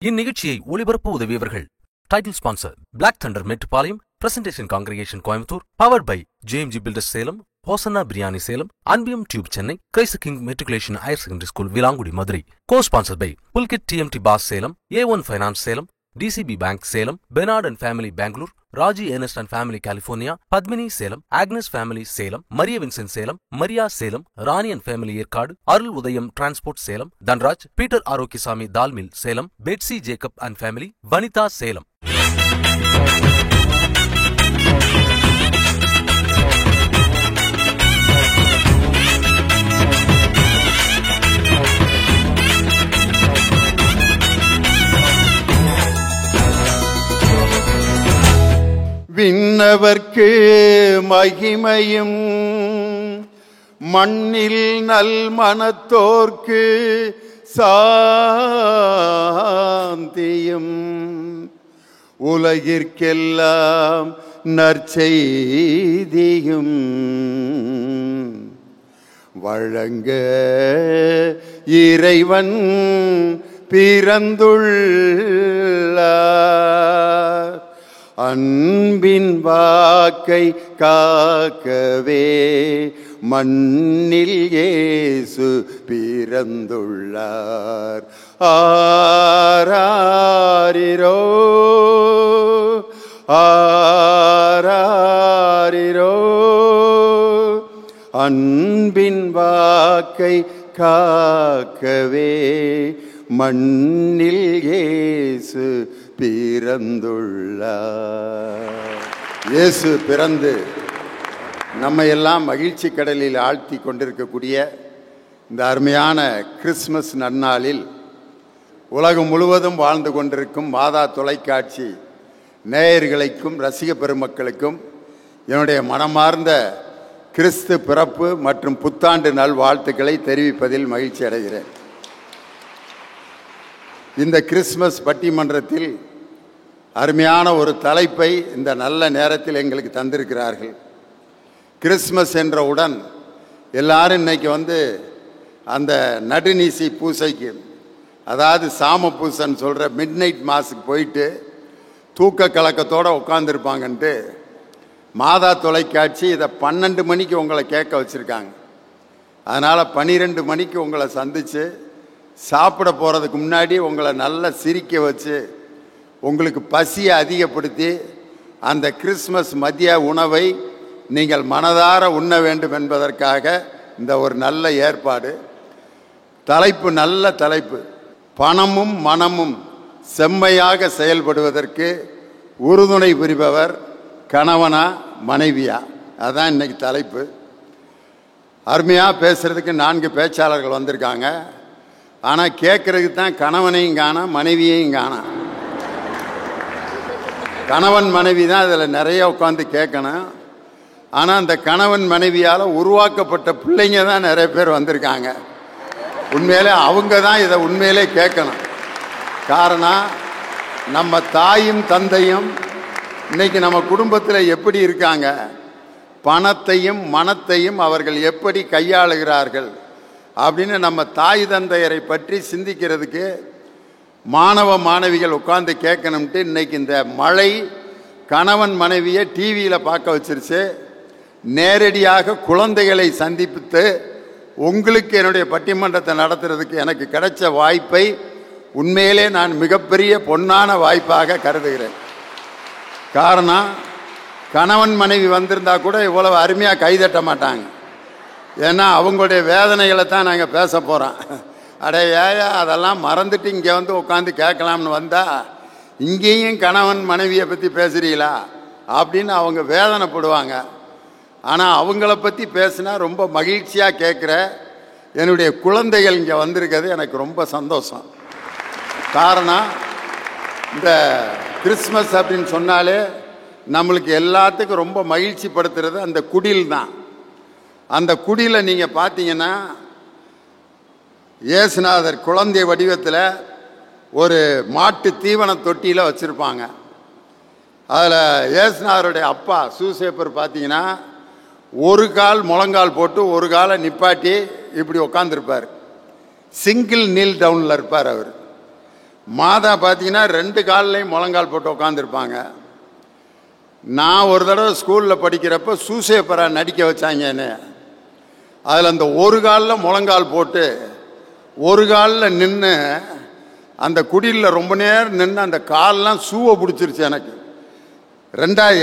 இந்நிகழ்ச்சியை ஒளிபரப்பு உதவியவர்கள். Title sponsor Black Thunder Mettupalayam, presentation congregation Coimbatore, powered by JMG builders Salem, Hosanna biryani Salem, Anbiyam tube Chennai, Christ King matriculation higher secondary school Vilangudi Madurai. Cosponsor by Pulkit TMT bars Salem, A1 finance Salem, DCB bank Salem, Bernard and family Bangalore, Raji Ernest and family California, Padmini Salem, Agnes family Salem, Maria Vincent Salem, Maria Salem, Rani and family Yercaud, Arul Udhayam transport Salem, Dhanraj, Peter Arokiasamy dal mill Salem, Betsy Jacob and family, Vanitha Salem. விண்ணவர்க்கு மகிமையும் மண்ணில் நல் மனத்தோர்க்கு சாந்தியும் உலகிற்கெல்லாம் நற்செய்தியும் வழங்க இறைவன் பிறந்துள்ளார். அன்பின் வாக்கை காக்கவே மண்ணில் இயேசு பிறந்துள்ளார். ஆராரிரோ ஆராரிரோ, அன்பின் வாக்கை காக்கவே மண்ணில் இயேசு பிறந்துள்ளார். இயேசு பிறந்து நம்மை எல்லாம் மகிழ்ச்சி கடலில் ஆழ்த்தி கொண்டிருக்கக்கூடிய இந்த அருமையான கிறிஸ்மஸ் நன்னாளில் உலகம் முழுவதும் வாழ்ந்து கொண்டிருக்கும் மாதா தொலைக்காட்சி நேயர்களுக்கும் ரசிக பெருமக்களுக்கும் என்னுடைய மனமார்ந்த கிறிஸ்து பிறப்பு மற்றும் புத்தாண்டு நல்வாழ்த்துக்களை தெரிவிப்பதில் மகிழ்ச்சி அடைகிறேன். இந்த கிறிஸ்மஸ் பட்டிமன்றத்தில் அருமையான ஒரு தலைப்பை இந்த நல்ல நேரத்தில் எங்களுக்கு தந்திருக்கிறார்கள். கிறிஸ்மஸ் என்றவுடன் எல்லாரும் இன்னைக்கு அந்த நடுநீசி பூசைக்கு, அதாவது சாம பூசைன்னு சொல்கிற மிட் நைட் மாஸுக்கு போயிட்டு தூக்க கலக்கத்தோடு உட்காந்துருப்பாங்கன்ட்டு மாதா தொலைக்காட்சி இதை 12 மணிக்கு உங்களை கேட்க வச்சுருக்காங்க. அதனால் 12 மணிக்கு உங்களை சந்தித்து சாப்பிட போகிறதுக்கு முன்னாடி உங்களை நல்லா சிரிக்க வச்சு உங்களுக்கு பசியை அதிகப்படுத்தி அந்த கிறிஸ்மஸ் மதிய உணவை நீங்கள் மனதார உண்ண வேண்டும் என்பதற்காக இந்த ஒரு நல்ல ஏற்பாடு. தலைப்பு நல்ல தலைப்பு, பணமும் மனமும் செம்மையாக செயல்படுவதற்கு உறுதுணை புரிபவர் கணவனா மனைவியா, அதுதான் இன்னைக்கு தலைப்பு. அருமையாக பேசுகிறதுக்கு 4 பேச்சாளர்கள் வந்திருக்காங்க. ஆனால் கேட்குறதுக்கு தான் கணவனையும் காணோம் மனைவியையும் காணோம். கணவன் மனைவி தான் இதில் நிறைய உட்காந்து கேட்கணும். ஆனால் அந்த கணவன் மனைவியால் உருவாக்கப்பட்ட பிள்ளைங்க தான் நிறைய பேர் வந்திருக்காங்க. உண்மையிலே அவங்க தான் இதை உண்மையிலே கேட்கணும். காரணம், நம்ம தாயும் தந்தையும் இன்னைக்கு நம்ம குடும்பத்தில் எப்படி இருக்காங்க, பணத்தையும் மனத்தையும் அவர்கள் எப்படி கையாளுகிறார்கள் அப்படின்னு நம்ம தாய் தந்தையரை பற்றி சிந்திக்கிறதுக்கு மாணவ மாணவிகள் உட்கார்ந்து கேட்கணும்ட்டு இன்னைக்கு இந்த மழை கணவன் மனைவியை டிவியில் பார்க்க வச்சிருச்சு. நேரடியாக குழந்தைகளை சந்திப்பித்து உங்களுக்கு என்னுடைய பட்டிமன்றத்தை நடத்துறதுக்கு எனக்கு கிடைச்ச வாய்ப்பை உண்மையிலே நான் மிகப்பெரிய பொன்னான வாய்ப்பாக கருதுகிறேன். காரணம், கணவன் மனைவி வந்திருந்தா கூட இவ்வளவு அருமையாக கைதட்ட மாட்டாங்க. ஏன்னா அவங்களுடைய வேதனைகளை தான் நாங்கள் பேச போகிறோம். அடே ஏயா அதெல்லாம் மறந்துட்டு இங்கே உட்காந்து கேட்கலாம்னு வந்தால் இங்கேயும் கணவன் மனைவியை பற்றி பேசுகிறீங்களா அப்படின்னு அவங்க வேதனைப்படுவாங்க. ஆனால் அவங்கள பற்றி பேசினா ரொம்ப மகிழ்ச்சியாக கேட்குற என்னுடைய குழந்தைகள் இங்கே வந்திருக்கிறது எனக்கு ரொம்ப சந்தோஷம். காரணம், இந்த கிறிஸ்மஸ் அப்படின்னு சொன்னாலே நம்மளுக்கு எல்லாத்துக்கும் ரொம்ப மகிழ்ச்சி படுத்துறது அந்த குடில் தான். அந்த குடியில் நீங்கள் பார்த்தீங்கன்னா இயேசுநாதர் குழந்தை வடிவத்தில் ஒரு மாட்டு தீவன தொட்டியில் வச்சுருப்பாங்க. அதில் இயேசுநாதருடைய அப்பா சூசேப்பர் பார்த்தீங்கன்னா ஒரு கால் முழங்கால் போட்டு ஒரு காலை நிப்பாட்டி இப்படி உட்காந்துருப்பார். சிங்கிள் நீல் டவுனில் இருப்பார் அவர். மாதா பார்த்தீங்கன்னா 2 கால்லையும் முழங்கால் போட்டு உட்காந்துருப்பாங்க. நான் ஒரு தடவை ஸ்கூலில் படிக்கிறப்ப சூசேப்பரா நடிக்க வச்சாங்க என்ன. அதில் அந்த ஒரு காலில் முழங்கால் போட்டு ஒரு காலில் நின்று அந்த குடியில் ரொம்ப நேரம் நின்று அந்த கால்லாம் சூவை பிடிச்சிருச்சு எனக்கு.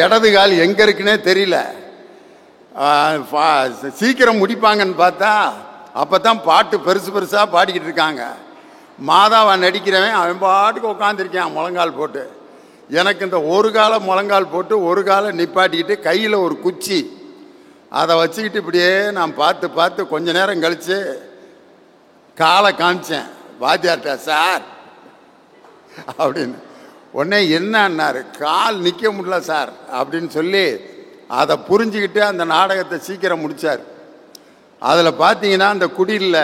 இடது கால் எங்கே இருக்குன்னே தெரியல. சீக்கிரம் முடிப்பாங்கன்னு பார்த்தா அப்போ தான் பாட்டு பெருசு பெருசாக பாடிக்கிட்டு இருக்காங்க. மாதாவா நடிக்கிறவன் அவன் பாட்டுக்கு உட்காந்துருக்கான் முழங்கால் போட்டு. எனக்கு இந்த ஒரு காலை முழங்கால் போட்டு ஒரு காலை நிப்பாட்டிக்கிட்டு கையில் ஒரு குச்சி அதை வச்சுக்கிட்டு இப்படியே நான் பார்த்து பார்த்து கொஞ்ச நேரம் கழித்து காலை காமிச்சேன் வாத்தியார்ட்ட. சார் அப்படின்னு உடனே என்னன்னாரு, கால் நிற்க முடியல சார் அப்படின்னு சொல்லி அதை புரிஞ்சுக்கிட்டு அந்த நாடகத்தை சீக்கிரம் முடித்தார். அதில் பார்த்தீங்கன்னா அந்த குடியில்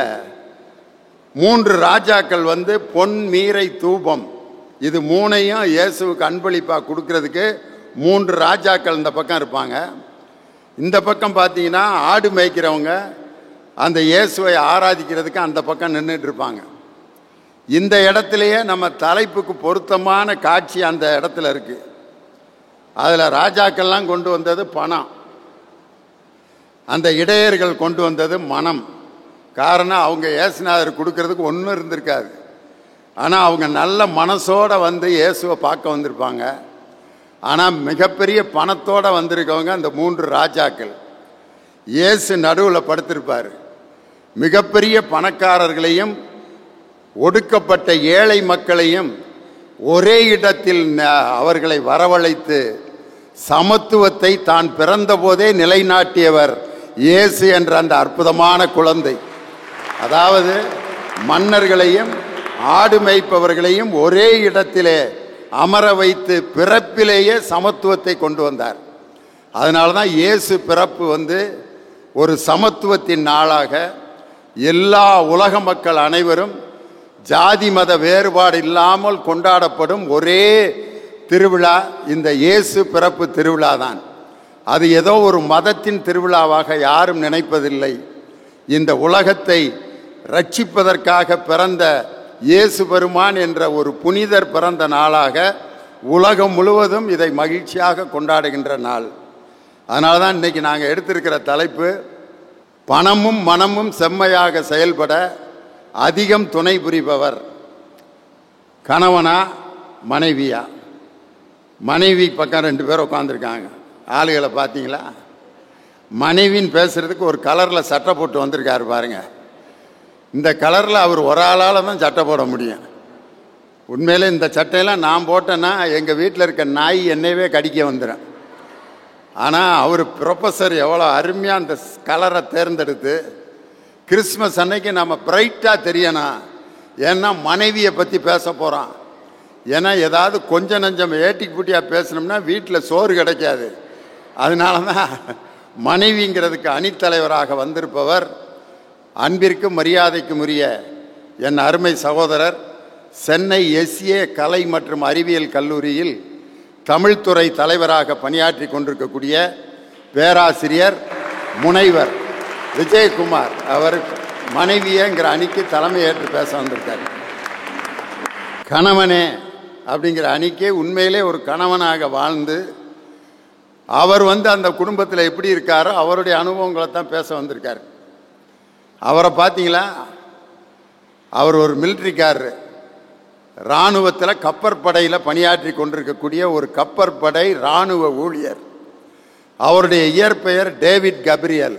3 ராஜாக்கள் வந்து பொன் மீரை தூபம் இது 3ஐயும் இயேசுவுக்கு அன்பளிப்பாக கொடுக்கறதுக்கு 3 ராஜாக்கள் இந்த பக்கம் இருப்பாங்க. இந்த பக்கம் பார்த்தீங்கன்னா ஆடு மேய்க்கிறவங்க அந்த இயேசுவை ஆராதிக்கிறதுக்கு அந்த பக்கம் நின்றுட்டு இருப்பாங்க. இந்த இடத்துலையே நம்ம தலைப்புக்கு பொருத்தமான காட்சி அந்த இடத்துல இருக்குது. அதில் ராஜாக்கள்லாம் கொண்டு வந்தது பணம், அந்த இடையர்கள் கொண்டு வந்தது மனம். காரணம் அவங்க இயேசுநாதர் கொடுக்கறதுக்கு ஒன்றும் இருந்திருக்காது. ஆனால் அவங்க நல்ல மனசோடு வந்து இயேசுவை பார்க்க வந்திருப்பாங்க. ஆனால் மிகப்பெரிய பணத்தோடு வந்திருக்கவங்க அந்த 3 ராஜாக்கள். இயேசு நடுவில் படுத்திருப்பார். மிகப்பெரிய பணக்காரர்களையும் ஒடுக்கப்பட்ட ஏழை மக்களையும் ஒரே இடத்தில் அவர்களை வரவழைத்து சமத்துவத்தை தான் பிறந்த போதே நிலைநாட்டியவர் இயேசு என்ற அந்த அற்புதமான குழந்தை. அதாவது மன்னர்களையும் ஆடு மேய்ப்பவர்களையும் ஒரே இடத்திலே அமர வைத்து பிறப்பிலேயே சமத்துவத்தை கொண்டு வந்தார். அதனால தான் இயேசு பிறப்பு வந்து ஒரு சமத்துவத்தின் நாளாக எல்லா உலக மக்கள் அனைவரும் ஜாதி மத வேறுபாடு இல்லாமல் கொண்டாடப்படும் ஒரே திருவிழா இந்த இயேசு பிறப்பு திருவிழா தான். அது ஏதோ ஒரு மதத்தின் திருவிழாவாக யாரும் நினைப்பதில்லை. இந்த உலகத்தை ரட்சிப்பதற்காக பிறந்த இயேசு பெருமான் என்ற ஒரு புனிதர் பிறந்த நாளாக உலகம் முழுவதும் இதை மகிழ்ச்சியாக கொண்டாடுகின்ற நாள். அதனால தான் இன்றைக்கி நாங்கள் எடுத்திருக்கிற தலைப்பு, பணமும் மனமும் செம்மையாக செயல்பட அதிகம் துணை புரிபவர். கணவனா மனைவியா? மனைவி பக்கம் 2 பேர் உட்காந்துருக்காங்க. ஆளுகளை பார்த்தீங்களா? மனைவின்னு பேசுறதுக்கு ஒரு கலரில் சட்டை போட்டு வந்திருக்காரு பாருங்க. இந்த கலரில் அவர் ஒரு ஆளால் தான் சட்டை போட முடியும். உண்மையிலே இந்த சட்டையெல்லாம் நான் போட்டேன்னா எங்கள் வீட்டில் இருக்க நாய் என்னையவே கடிக்க வந்துடும். ஆனால் அவர் ப்ரொஃபஸர் எவ்வளோ அருமையாக அந்த கலரை தேர்ந்தெடுத்து கிறிஸ்மஸ் அன்னைக்கு நம்ம பிரைட்டாக தெரியணும். ஏன்னா மனைவியை பற்றி பேச போகிறோம். ஏன்னா ஏதாவது கொஞ்சம் நஞ்சம் ஏட்டிக்கு பூட்டியாக பேசணும்னா வீட்டில் சோறு கிடைக்காது. அதனால தான் மனைவிங்கிறதுக்கு அணித்தலைவராக வந்திருப்பவர் அன்பிற்கும் மரியாதைக்கும் உரிய என் அருமை சகோதரர், சென்னை SA கலை மற்றும் அறிவியல் கல்லூரியில் தமிழ்துறை தலைவராக பணியாற்றி கொண்டிருக்கக்கூடிய பேராசிரியர் முனைவர் விஜயகுமார். அவர் மனைவியங்கிற அணிக்கு தலைமை ஏற்று பேச வந்திருக்கார். கணவனே அப்படிங்கிற அணிக்கு உண்மையிலே ஒரு கணவனாக வாழ்ந்து அவர் வந்து அந்த குடும்பத்தில் எப்படி இருக்காரோ அவருடைய அனுபவங்களை தான் பேச வந்திருக்கார். அவரை பார்த்தீங்களா? அவர் ஒரு மிலிட்ரிக்காரரு. இராணுவத்தில் கப்பற்படையில் பணியாற்றி கொண்டிருக்கக்கூடிய ஒரு கப்பற்படை இராணுவ ஊழியர். அவருடைய இயற்பெயர் டேவிட் கப்ரியல்.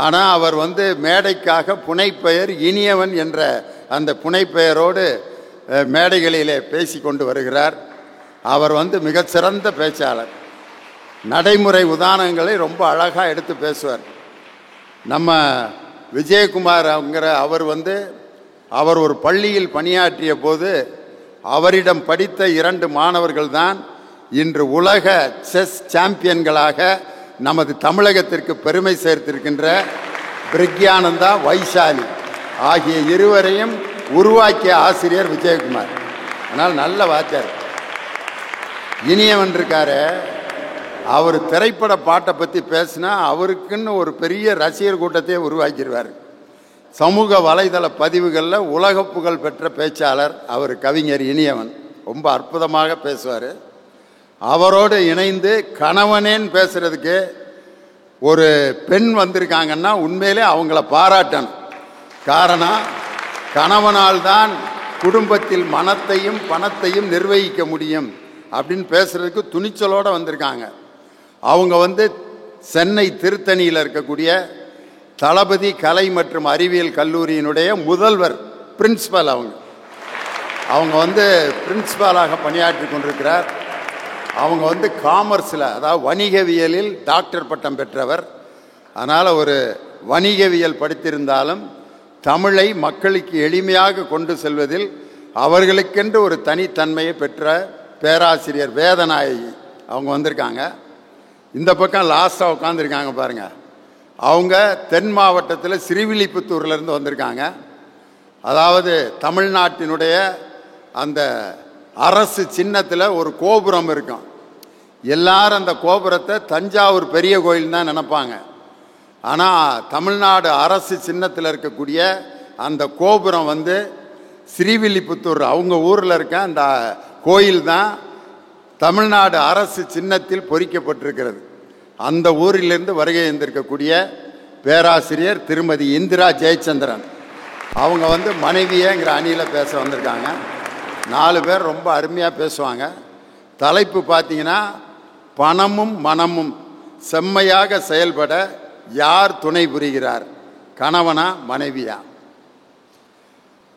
ஆனால் அவர் வந்து மேடைக்காக புனைப்பெயர் இனியவன் என்ற அந்த புனைப்பெயரோடு மேடைகளிலே பேசி கொண்டு வருகிறார். அவர் வந்து மிகச்சிறந்த பேச்சாளர். நடைமுறை உதாரணங்களை ரொம்ப அழகாக எடுத்து பேசுவார். நம்ம விஜயகுமார் அவர் ஒரு பள்ளியில் பணியாற்றிய போது அவரிடம் படித்த 2 மாணவர்கள் தான் இன்று உலக செஸ் சாம்பியன்களாக நமது தமிழகத்திற்கு பெருமை சேர்த்திருக்கின்ற பிரக்யானந்தா, வைசாலி ஆகிய இருவரையும் உருவாக்கிய ஆசிரியர் விஜயகுமார். அதனால் நல்ல வாத்தியார். இனியவன் இருக்காரு, அவர் திரைப்பட பாட்டை பற்றி பேசினா அவருக்குன்னு ஒரு பெரிய ரசிகர் கூட்டத்தையே உருவாக்கிடுவார். சமூக வலைதள பதிவுகளில் உலக புகழ் பெற்ற பேச்சாளர். அவர் கவிஞர் இனியவன், ரொம்ப அற்புதமாக பேசுவார். அவரோடு இணைந்து கணவனேன்னு பேசுறதுக்கு ஒரு பெண் வந்திருக்காங்கன்னா உண்மையிலே அவங்கள பாராட்டணும். காரணம், கணவனால் தான் குடும்பத்தில் மனத்தையும் பணத்தையும் நிர்வகிக்க முடியும் அப்படின்னு பேசுறதுக்கு துணிச்சலோடு வந்திருக்காங்க. அவங்க சென்னை திருத்தணியில் இருக்கக்கூடிய தளபதி கலை மற்றும் அறிவியல் கல்லூரியினுடைய முதல்வர், பிரின்சிபல். அவங்க பிரின்சிபாலாக பணியாற்றி கொண்டிருக்கிறார். அவங்க காமர்ஸில், அதாவது வணிகவியலில் டாக்டர் பட்டம் பெற்றவர். அதனால் ஒரு வணிகவியல் படித்திருந்தாலும் தமிழை மக்களுக்கு எளிமையாக கொண்டு செல்வதில் அவர்களுக்கென்று ஒரு தனித்தன்மையை பெற்ற பேராசிரியர் வேதநாயகி அவங்க வந்திருக்காங்க. இந்த பக்கம் லாஸ்ட்டாக உட்காந்துருக்காங்க பாருங்க. அவங்க தென் மாவட்டத்தில் ஸ்ரீவில்லிபுத்தூர்லேருந்து வந்திருக்காங்க. அதாவது தமிழ்நாட்டினுடைய அந்த அரசு சின்னத்தில் ஒரு கோபுரம் இருக்கும். எல்லாரும் அந்த கோபுரத்தை தஞ்சாவூர் பெரிய கோயில் தான் நினைப்பாங்க. ஆனால் தமிழ்நாடு அரசு சின்னத்தில் இருக்கக்கூடிய அந்த கோபுரம் ஸ்ரீவில்லிபுத்தூர் அவங்க ஊரில் இருக்க அந்த கோயில் தான் தமிழ்நாடு அரசு சின்னத்தில் பொறிக்கப்பட்டிருக்கிறது. அந்த ஊரிலிருந்து வருகை இருந்திருக்கக்கூடிய பேராசிரியர் திருமதி இந்திரா ஜெயச்சந்திரன் அவங்க மனைவியேங்கிற அணியில் பேச வந்திருக்காங்க. 4 பேர் ரொம்ப அருமையாக பேசுவாங்க. தலைப்பு பார்த்தீங்கன்னா, பணமும் மனமும் செம்மையாக செயல்பட யார் துணை புரிகிறார், கணவனா மனைவியா?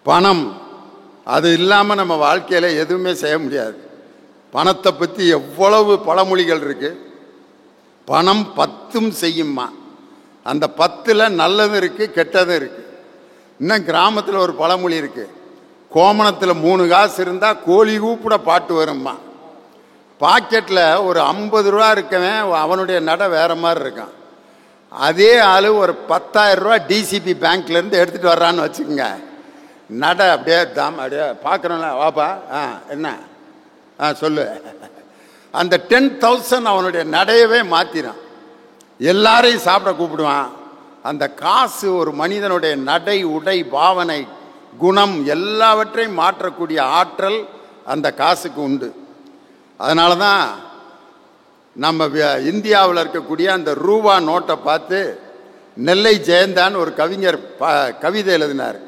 பணம் அது இல்லாமல் நம்ம வாழ்க்கையில் எதுவுமே செய்ய முடியாது. பணத்தை பற்றி எவ்வளவு பழமொழிகள் இருக்கு. பணம் 10ம் செய்யுமா. அந்த 10ல் நல்லதும் இருக்குது கெட்டதும் இருக்குது. இன்னும் கிராமத்தில் ஒரு பழமொழி இருக்குது, கோமணத்தில் 3 காசு இருந்தால் கோழி கூப்பிட பாட்டு வரும்மா. பாக்கெட்டில் ஒரு 50 ரூபா இருக்கவன் அவனுடைய நடை வேற மாதிரி இருக்கான். அதே ஆள் ஒரு 10,000 ரூபா டிசிபி பேங்க்லேருந்து எடுத்துகிட்டு வர்றான்னு வச்சுக்கோங்க, நடை அப்படியே அப்படியே பார்க்குறோம்ல, வாப்பா என்ன சொல்லு. அந்த 10,000 அவனுடைய நடையவே மாற்றினான். எல்லாரையும் சாப்பிட கூப்பிடுவான். அந்த காசு ஒரு மனிதனுடைய நடை, உடை, பாவனை, குணம் எல்லாவற்றையும் மாற்றக்கூடிய ஆற்றல் அந்த காசுக்கு உண்டு. அதனால தான் நம்ம இந்தியாவில் இருக்கக்கூடிய அந்த ரூபா நோட்டை பார்த்து நெல்லை ஜெயந்தான்னு ஒரு கவிஞர் கவிதை எழுதினார்.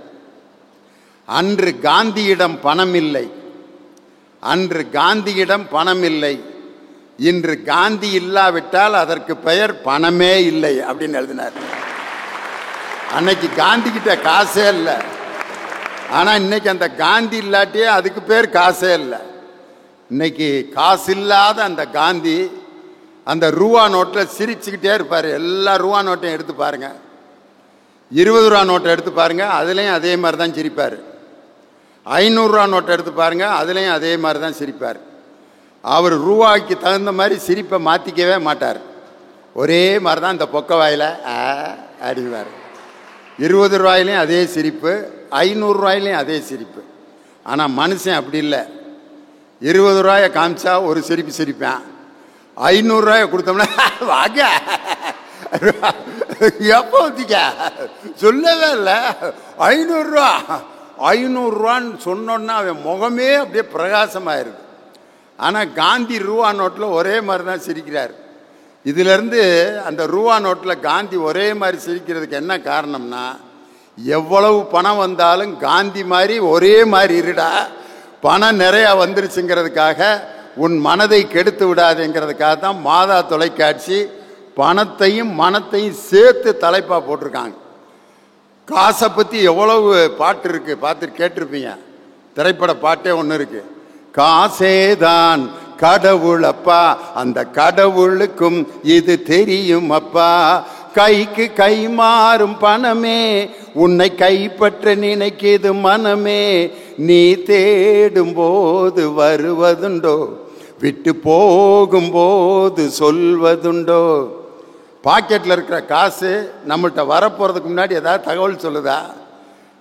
அன்று காந்தியிடம் பணம் இல்லை, அன்று காந்தியிடம் பணம் இல்லை, இன்று காந்தி இல்லாவிட்டால் அதற்கு பெயர் பணமே இல்லை அப்படின்னு எழுதினார். அன்னைக்கு காந்தி கிட்ட காசே இல்லை, ஆனால் இன்னைக்கு அந்த காந்தி இல்லாட்டியே அதுக்கு பேர் காசே இல்லை. இன்னைக்கு காசு இல்லாத அந்த காந்தி அந்த ரூபா நோட்டில் சிரிச்சுக்கிட்டே இருப்பார். எல்லா ரூபா நோட்டையும் எடுத்து பாருங்க, 20 ரூபா நோட்டை எடுத்து பாருங்க, அதுலேயும் அதே மாதிரி தான் சிரிப்பார். 500 ரூபா நோட்டை எடுத்து பாருங்க, அதுலேயும் அதே மாதிரி தான் சிரிப்பார். அவர் ரூபாய்க்கு தகுந்த மாதிரி சிரிப்பை மாற்றிக்கவே மாட்டார். ஒரே மாதிரி தான் இந்த பொக்க வாயில் அடிவார். 20 ரூபாயிலையும் அதே சிரிப்பு, 500 ரூபாயிலையும் அதே சிரிப்பு. ஆனால் மனுஷன் அப்படி இல்லை. 20 ரூபாயை காமிச்சா ஒரு சிரிப்பு சிரிப்பேன், 500 ரூபாயை கொடுத்தோம்னா வாங்க எப்போ வந்தீங்க சொல்லவே இல்லை, 500 ரூபா 500 ரூபான்னு சொன்னோன்னா அவன் முகமே அப்படியே பிரகாசமாயிருது. ஆனால் காந்தி ரூபா நோட்டில் ஒரே மாதிரி தான் சிரிக்கிறார். இதிலேருந்து அந்த ரூபா நோட்டில் காந்தி ஒரே மாதிரி சிரிக்கிறதுக்கு என்ன காரணம்னா, எவ்வளவு பணம் வந்தாலும் காந்தி மாதிரி ஒரே மாதிரி இருடா, பணம் நிறையா வந்துருச்சுங்கிறதுக்காக உன் மனதை கெடுத்து விடாதுங்கிறதுக்காக தான் மாதா தொலைக்காட்சி பணத்தையும் மனத்தையும் சேர்த்து தலைப்பாக போட்டிருக்காங்க. காசை பற்றி எவ்வளவு பாட்டு இருக்குது, பார்த்துட்டு கேட்டிருப்பீங்க. திரைப்பட பாட்டே ஒன்று இருக்குது, காசேதான் கடவுள் அப்பா, அந்த கடவுளுக்கும் இது தெரியும் அப்பா, கைக்கு கை மாறும் பணமே உன்னை கைப்பற்ற நினைக்கிது மனமே, நீ தேடும் போது வருவதுண்டோ, விட்டு போகும்போது சொல்வதுண்டோ. பாக்கெட்டில் இருக்கிற காசு நம்மள்கிட்ட வரப்போகிறதுக்கு முன்னாடி ஏதாவது தகவல் சொல்லுதா?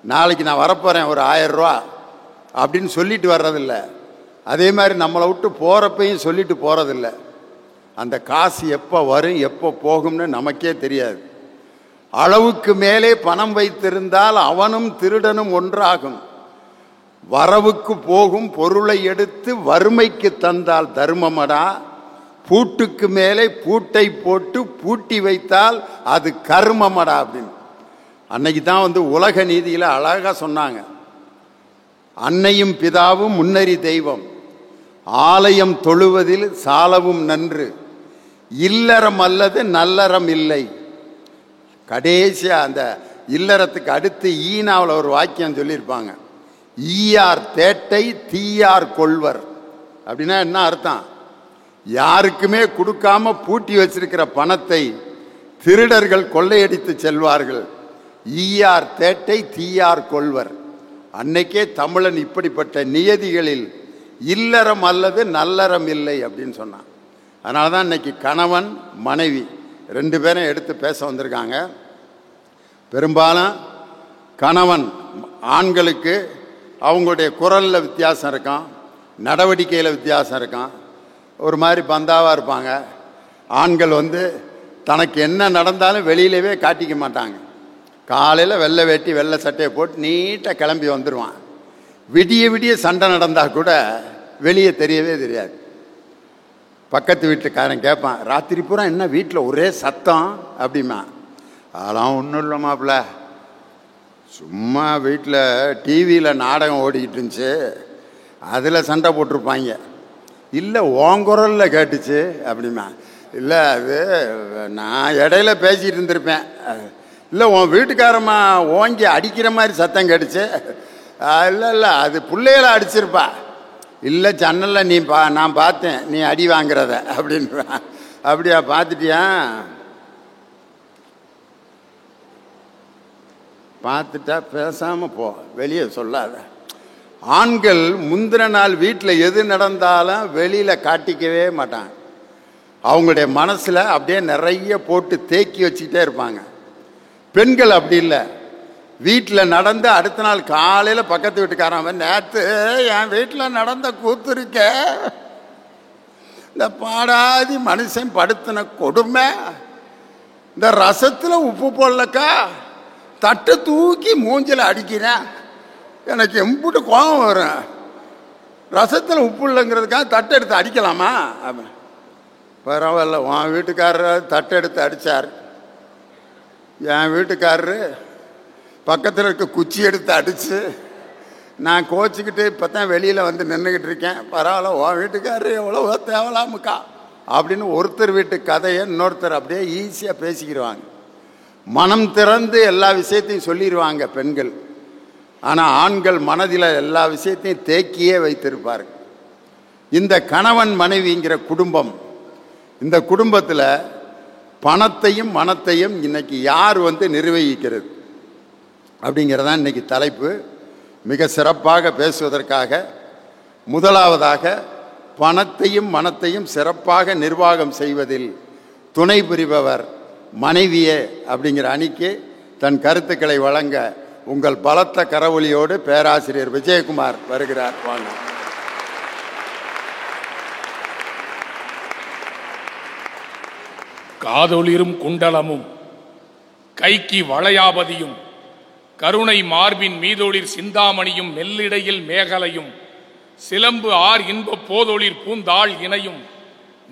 நாளைக்கு நான் வரப்போகிறேன் ஒரு 1000 ரூபா அப்படின்னு சொல்லிட்டு வர்றதில்ல. அதே மாதிரி நம்மளை விட்டு போகிறப்பையும் சொல்லிட்டு போகிறதில்ல. அந்த காசு எப்போ வரும் எப்போ போகும்னு நமக்கே தெரியாது. அளவுக்கு மேலே பணம் வைத்திருந்தால் அவனும் திருடனும் ஒன்றாகும். வரவுக்கு போகும் பொருளை எடுத்து வறுமைக்கு தந்தால் தர்மமடா, பூட்டுக்கு மேலே பூட்டை போட்டு பூட்டி வைத்தால் அது கர்மமடா அப்படின்னு அன்னைக்கு தான் உலக நீதியில் அழகா சொன்னாங்க. அன்னையும் பிதாவும் முன்னறி தெய்வம், ஆலயம் தொழுவதில் சாலவும் நன்று, இல்லறம் அல்லது நல்லறம் இல்லை. கடைசியா அந்த இல்லறத்துக்கு அடுத்து ஈனாவில் ஒரு வாக்கியம் சொல்லியிருப்பாங்க, ஈயார் தேட்டை தீயார் கொள்வர். அப்படின்னா என்ன அர்த்தம்? யாருக்குமே கொடுக்காம பூட்டி வச்சிருக்கிற பணத்தை திருடர்கள் கொள்ளையடித்து செல்வார்கள். ஈயார் தேட்டை தீயார் கொள்வர். அன்னைக்கே தமிழன் இப்படிப்பட்ட நியதிகளில் இல்லறம் அல்லது நல்லறம் இல்லை அப்படின்னு சொன்னான். அதனால தான் இன்னைக்கு கணவன் மனைவி 2 பேரும் எடுத்து பேச வந்திருக்காங்க. பெரும்பாலும் கணவன் ஆண்களுக்கு அவங்களுடைய குரலில் வித்தியாசம் இருக்கும், நடவடிக்கையில் வித்தியாசம் இருக்கும், ஒரு மாதிரி பந்தாவாக இருப்பாங்க. ஆண்கள் தனக்கு என்ன நடந்தாலும் வெளியிலவே காட்டிக்க மாட்டாங்க. காலையில் வெள்ளை வேட்டி வெள்ளை சட்டையை போட்டு நீட்டாக கிளம்பி வந்துடுவான். விடிய விடிய சண்டை நடந்தால் கூட வெளியே தெரியவே தெரியாது. பக்கத்து வீட்டுக்காரன் கேட்பான், ராத்திரி பூரா என்ன வீட்டில் ஒரே சத்தம் அப்படிமா. அதெல்லாம் ஒன்றும் இல்லை மாப்பிள்ள, சும்மா வீட்டில் டிவியில் நாடகம் ஓடிக்கிட்டு இருந்துச்சு, அதில் சண்டை போட்டிருப்பாங்க. இல்லை ஓங்குரலில் கேட்டுச்சு அப்படிமா. இல்லை அது நான் இடையில பேசிகிட்டு இருந்திருப்பேன். இல்லை உன் வீட்டுக்காரம்மா ஓங்கி அடிக்கிற மாதிரி சத்தம் கேட்டுச்சு. இல்லை இல்லை அது பிள்ளைகளை அடிச்சிருப்பா. இல்லை ஜன்னலில் நான் பார்த்தேன் நீ அடி வாங்குறத அப்படின்னு. அப்படியா, பார்த்துட்டியா? பார்த்துட்டா பேசாமல் போ, வெளியே சொல்லாத. ஆண்கள் முந்தின நாள் வீட்டில் எது நடந்தாலும் வெளியில் காட்டிக்கவே மாட்டாங்க. அவங்களுடைய மனசில் அப்படியே நிறைய போட்டு தேக்கி வச்சுக்கிட்டே இருப்பாங்க. பெண்கள் அப்படி இல்லை. வீட்டில் நடந்து அடுத்த நாள் காலையில் பக்கத்து வீட்டுக்காரன், நேற்று என் வீட்டில் நடந்த கூத்து இருக்க, இந்த பாடாதி மனுஷன் படுத்தின கொடுமை, இந்த ரசத்தில் உப்பு போடலக்கா, தட்டை தூக்கி மூஞ்சில் அடிக்கிறேன், எனக்கு எம்புட்டு கோபம் வரும். ரசத்தில் உப்பு இல்லைங்கிறதுக்காக தட்டை எடுத்து அடிக்கலாமா? பரவாயில்ல, உன் வீட்டுக்காரர் தட்டை எடுத்து அடித்தார், என் வீட்டுக்காரரு பக்கத்தில் இருக்க குச்சி எடுத்து அடித்து நான் கோச்சிக்கிட்டு இப்போ தான் வெளியில் நின்றுக்கிட்டு இருக்கேன். பரவாயில்ல, உன் வீட்டுக்காரரு எவ்வளவோ தேவலாமுக்கா அப்படின்னு ஒருத்தர் வீட்டு கதையை இன்னொருத்தர் அப்படியே ஈஸியாக பேசிக்கிடுவாங்க. மனம் திறந்து எல்லா விஷயத்தையும் சொல்லிடுவாங்க பெண்கள். ஆனால் ஆண்கள் மனதில் எல்லா விஷயத்தையும் தேக்கியே வைத்திருப்பார்கள். இந்த கணவன் மனைவிங்கிற குடும்பம், இந்த குடும்பத்தில் பணத்தையும் மனத்தையும் இன்னைக்கு யார் நிர்வகிக்கிறது அப்படிங்கிறதான் இன்னைக்கு தலைப்பு. மிக சிறப்பாக பேசுவதற்காக முதலாவதாக பணத்தையும் மனத்தையும் சிறப்பாக நிர்வாகம் செய்வதில் துணை புரிபவர் மனைவியே அப்படிங்கிற அணிக்கு தன் கருத்துக்களை வழங்க உங்கள் பலத்த கரவொலியோடு பேராசிரியர் விஜயகுமார் வருகிறார். வாங்க. காதொளிரும் குண்டலமும் கைக்கு வளையாபதியும் கருணை மார்பின் மீதொளிர் சிந்தாமணியும் மெல்லிடையில் மேகலையும் சிலம்பு ஆர் இன்ப போதொளிர் பூந்தாள் இணையும்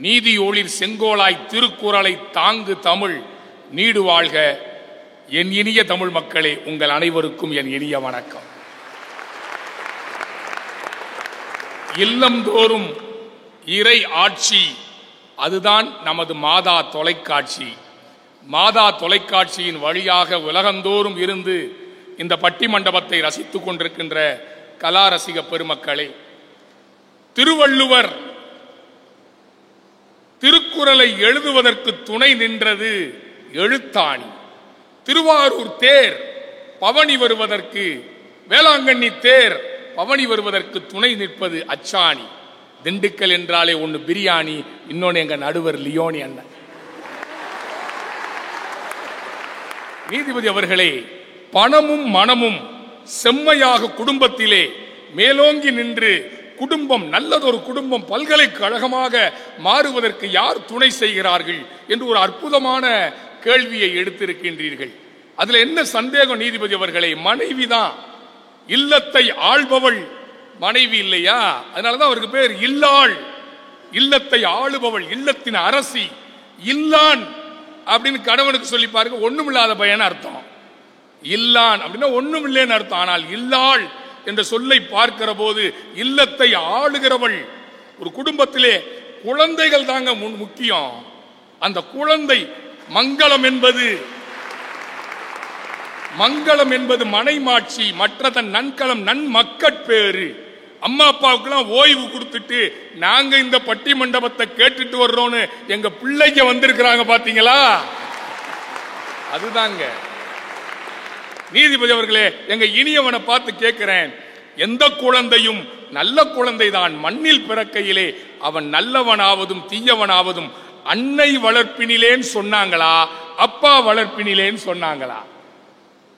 நீதி ஒளிர் செங்கோலாய் திருக்குறளை தாங்கு தமிழ் நீடு வாழ்க. என் இனிய தமிழ் மக்களே, உங்கள் அனைவருக்கும் என் இனிய வணக்கம். இல்லந்தோறும் இறை ஆட்சி, அதுதான் நமது மாதா தொலைக்காட்சி. மாதா தொலைக்காட்சியின் வழியாக உலகந்தோறும் இருந்து இந்த பட்டி மண்டபத்தை ரசித்துக் கொண்டிருக்கின்ற கலா ரசிக பெருமக்களே, திருவள்ளுவர் திருக்குறளை எழுதுவதற்கு துணை நின்றது எழுத்தாணி. திருவாரூர் தேர் பவனி வருவதற்கு, வேளாங்கண்ணி தேர் பவனி வருவதற்கு துணை நிற்பது அச்சாணி. திண்டுக்கல் என்றாலே ஒன்னு பிரியாணி, இன்னொன்னு எங்க நடுவர் லியோனி அண்ணன். நீதிபதி அவர்களே, பணமும் மனமும் செம்மையாக குடும்பத்திலே மேலோங்கி நின்று குடும்பம் நல்லதொரு குடும்பம் பல்கலைக்கழகமாக மாறுவதற்கு யார் துணை செய்கிறார்கள் என்று ஒரு அற்புதமான கேள்வியை எடுத்திருக்கின்றீர்கள். அதுல என்ன சந்தேகம் நீதிபதி அவர்களே? மனைவிதான் இல்லத்தை ஆள்பவள், மனைவி இல்லையா? அதனாலதான் அவருக்கு பேர் இல்லாள். இல்லத்தை ஆளுபவள், இல்லத்தின் அரசி. இல்லான் அப்படின்னு கணவனுக்கு சொல்லி பாருங்க, ஒண்ணும் இல்லாத பையன் அர்த்தம். இல்லான் அப்படின்னா ஒண்ணும் இல்லைன்னு அர்த்தம். ஆனால் இல்லாள் என்ற சொல்லை பார்க்கிற போது இல்லத்தை ஆளுகிறவள். ஒரு குடும்பத்திலே குழந்தைகள் தாங்க முக்கியம். அந்த குழந்தை மங்களம் என்பது மனைமாட்சி, மற்றதன் நன்கலம் நன்மக்கட்பேறு. அம்மா அப்பாவுக்குலாம் ஓய்வு கொடுத்துட்டு நாங்க இந்த பட்டி மண்டபத்தை கேட்டுட்டு வர்றோம்னு எங்க பிள்ளைங்க வந்திருக்கிறாங்க பாத்தீங்களா? அதுதாங்க நீதிபதி அவர்களே. எங்க இனியவனை பார்த்து கேட்கிறேன், எந்த குழந்தையும் நல்ல குழந்தைதான் மண்ணில் பிறக்கையிலே அவன் நல்லவனாவதும் தீயவனாவதும் அன்னை வளர்ப்பினிலேன்னு சொன்னாங்களா, அப்பா வளர்ப்பினிலேன்னு சொன்னாங்களா?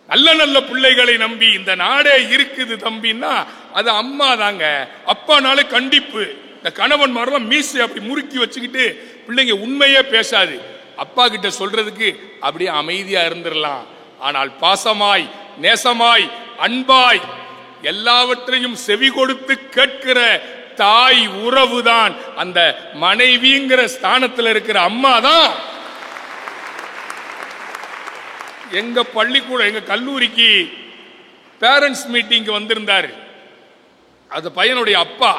நல்ல நல்ல பிள்ளைகளை நம்பி இந்த நாடே இருக்குது தம்பின்னா அது அம்மா தாங்க. அப்பானாலே கண்டிப்பு. இந்த கணவன் மாரெல்லாம் மீசை அப்படி முறுக்கி வச்சுக்கிட்டு பிள்ளைங்க உண்மையே பேசாது. அப்பா கிட்ட சொல்றதுக்கு அப்படியே அமைதியா இருந்துடலாம். ஆனால் பாசமாய், நேசமாய், அன்பாய் எல்லாவற்றையும் செவி கொடுத்து கேட்கிற தாய் உறவுதான் அந்த மனைவிங்கிற ஸ்தானத்தில் இருக்கிற அம்மா தான். எங்க பள்ளிக்கூடம், எங்க கல்லூரிக்கு பேரண்ட்ஸ் மீட்டிங் வந்திருந்தாரு. அந்த பையனுடைய அப்பா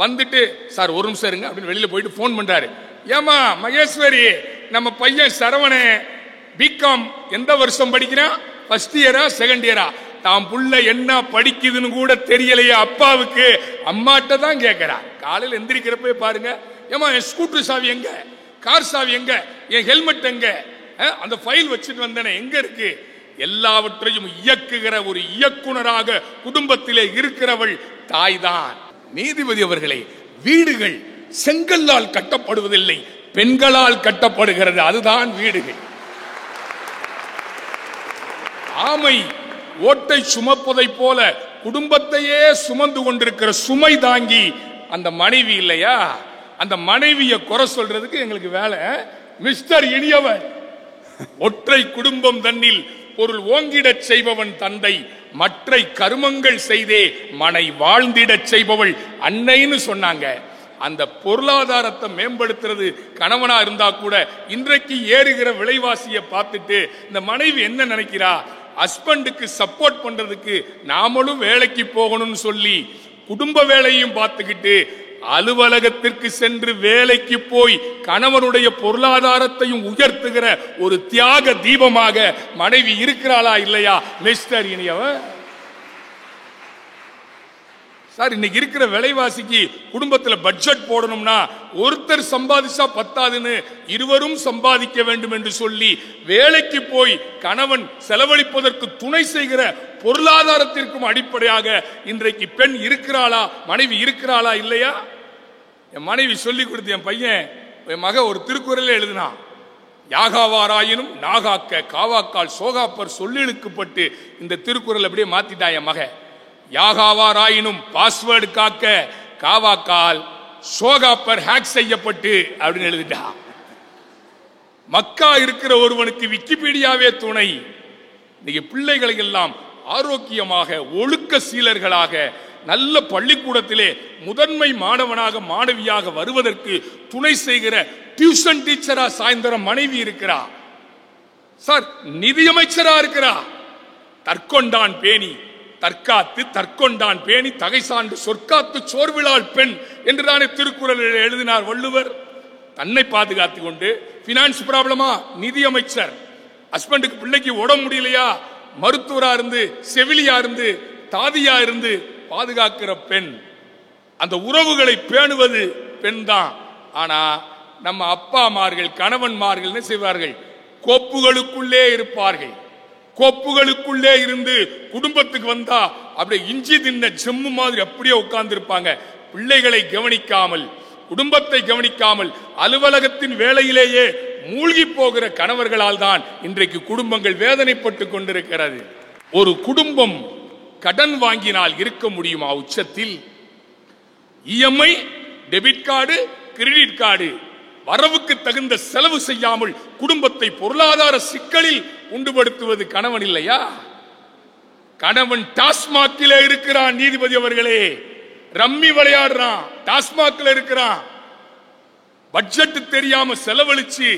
வந்துட்டு, சார் ஒரு நிமிஷம் இருங்க அப்படின்னு வெளியில போயிட்டு போன் பண்றாரு. ஏமா மகேஸ்வரி, நம்ம பையன் சரவண பிகாம் எந்த வருஷம் படிக்கிறான்? ஃபர்ஸ்ட் இயரா செகண்ட் இயரா? தான் புள்ள என்ன படிக்குதுன்னு கூட தெரியலையே அப்பாவுக்கு. அம்மாட்ட தான் கேட்கிறா. காலையில் எந்திரிக்கிறப்ப பாருங்க, ஏமா என் ஸ்கூட்டர் சாவி எங்க, கார் சாவி எங்க, என் ஹெல்மெட் எங்க, அந்த ஃபைல் வச்சுட்டு வந்தேனே எங்க இருக்கு? எல்லாவற்றையும் இயக்குகிற ஒரு இயக்குனராக குடும்பத்திலே இருக்கிறவள் தாய்தான். நீதிபதி அவர்களே, வீடுகள் செங்கல்லால் கட்டப்படுவதில்லை, பெண்களால் கட்டப்படுகிறது. அதுதான் வீடுகள். ஆமை ஓட்டை சுமப்பதை போல குடும்பத்தையே சுமந்து கொண்டிருக்கிற சுமை தாங்கி அந்த மனைவி இல்லையா? அந்த மனைவியை குறை சொல்றதுக்கு எங்களுக்கு வேலை. மிஸ்டர் இனியவன், ஒற்றை குடும்பம் தன்னில் பொருள் ஓங்கிடச் செய்பவன் தந்தை, மற்றை கருமங்கள் செய்தே மனை வாழ்ந்திடச் செய்பவள் அன்னைன்னு சொன்னாங்க. அந்த பொருளாதாரத்தை மேம்படுத்துறது கணவனா இருந்தா கூட இன்றைக்கு ஏறுகிற விலைவாசியை பார்த்துட்டு இந்த மனைவி என்ன நினைக்கிறா? ஹஸ்பண்டுக்கு சப்போர்ட் பண்றதுக்கு நாமளும் வேலைக்கு போகணும்னு சொல்லி குடும்ப வேலையும் பார்த்துக்கிட்டு அலுவலகத்திற்கு சென்று வேலைக்கு போய் கணவனுடைய பொருளாதாரத்தையும் உயர்த்துகிற ஒரு தியாக தீபமாக மனைவி இருக்கிறாளா இல்லையா? மிஸ்டர் இனியவன் சார், இன்னைக்கு இருக்கிற விலைவாசிக்கு குடும்பத்தில் பட்ஜெட் போடணும்னா ஒருத்தர் சம்பாதிச்சா பத்தாதுன்னு இருவரும் சம்பாதிக்க வேண்டும் என்று சொல்லி வேலைக்கு போய் கணவன் செலவழிப்பதற்கு துணை செய்கிற பொருளாதாரத்திற்கும் அடிப்படையாக இன்றைக்கு பெண் இருக்கிறாளா, மனைவி இருக்கிறாளா இல்லையா? என் மனைவி சொல்லி கொடுத்து, என் பையன், என் மக ஒரு திருக்குறளை எழுதினான். யாகாவாராயினும் நாகாக்க காவாக்கால் சோகாப்பர் சொல்லிழுக்கப்பட்டு இந்த திருக்குறள் அப்படியே மாத்திட்டான் என் மக. யாகாவாராயினும் பாஸ்வேர்டு காக்க காவாக்கால் சோகாப்பர் ஹேக் செய்யப்பட்டு அப்படின்னு எழுதிட்டா. மக்கா இருக்கிற ஒருவனுக்கு விக்கிபீடியாவே துணை. இன்னைக்கு பிள்ளைகளை எல்லாம் ஆரோக்கியமாக ஒழுக்க சீலர்களாக நல்ல பள்ளிக்கூடத்திலே முதன்மை மாணவனாக மாணவியாக வருவதற்கு துணை செய்கிற டியூஷன் டீச்சரா சாயந்தரம் மனைவி இருக்கிறா. சார், நிதியமைச்சரா இருக்கிறா. தற்கொண்டான் பேணி தற்காத்து, தற்கொண்டான் பேணி தகை சான்று சொற்காத்து சோர்விழால் பெண் என்றுதானே திருக்குறள் எழுதினார் வள்ளுவர். தன்னை பாதுகாத்துக் கொண்டு பினான்ஸ் ப்ராப்ளமா நிதியமைச்சர், ஹஸ்பண்டுக்கு பிள்ளைக்கு உடம்பு முடியலையா மருத்துவரா இருந்து செவிலியா இருந்து தாதியா இருந்து பாதுகாக்கிற பெண். அந்த உறவுகளை பேணுவது பெண் தான். ஆனா நம்ம அப்பாமார்கள் கணவன்மார்கள் என்ன செய்வார்கள்? கோப்புகளுக்குள்ளே இருப்பார்கள். கோப்புகளுக்குள்ளே இருந்து குடும்பத்துக்கு வந்தா அப்படியே இஞ்சி தின்ன செம்மு மாதிரி அப்படியே உட்கார்ந்து இருப்பாங்க. பிள்ளைகளை கவனிக்காமல், குடும்பத்தை கவனிக்காமல் அலுவலகத்தின் வேலையிலேயே மூழ்கி போகிற கணவர்களால் தான் இன்றைக்கு குடும்பங்கள் வேதனைப்பட்டு கொண்டிருக்கிறது. ஒரு குடும்பம் கடன் வாங்கினால் இருக்க முடியுமா உச்சத்தில்? EMI, debit card, credit card, வரவுக்கு தகுந்த செலவு செய்யாமல் குடும்பத்தை பொருளாதார சிக்கலில் உண்டுபடுத்துவது கணவன் இல்லையா? கணவன் டாஸ்மாக்கிலே இருக்கிறான். நீதிபதி அவர்களே, ரம்மி விளையாடுறான், டாஸ்மாக்ல இருக்கிறான், பட்ஜெட் தெரியாம செலவழிச்சு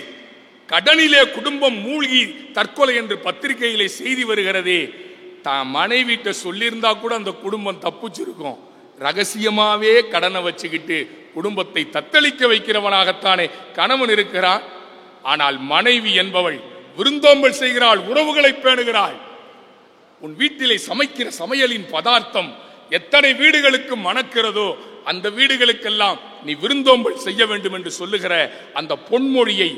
கடனிலே குடும்பம் மூழ்கி தற்கொலை என்று பத்திரிகையிலே செய்தி வருகிறதே. தான் மனைவிட்ட சொல்லியிருந்தா கூட அந்த குடும்பம் தப்பிச்சிருக்கும். ரகசியமாவே கடனை வச்சுக்கிட்டு குடும்பத்தை தத்தளிக்க வைக்கிறவனாகத்தானே கணவன் இருக்கிறான். ஆனால் மனைவி என்பவள் விருந்தோம்பல் செய்கிறாள், உறவுகளை பேணுகிறாள். உன் வீட்டிலே சமைக்கிற சமையலின் பதார்த்தம் எத்தனை வீடுகளுக்கு மணக்கிறதோ அந்த வீடுகளுக்கெல்லாம் நீ விருந்தோம்பல் செய்ய வேண்டும் என்று சொல்லுகிற அந்த பொன்மொழியை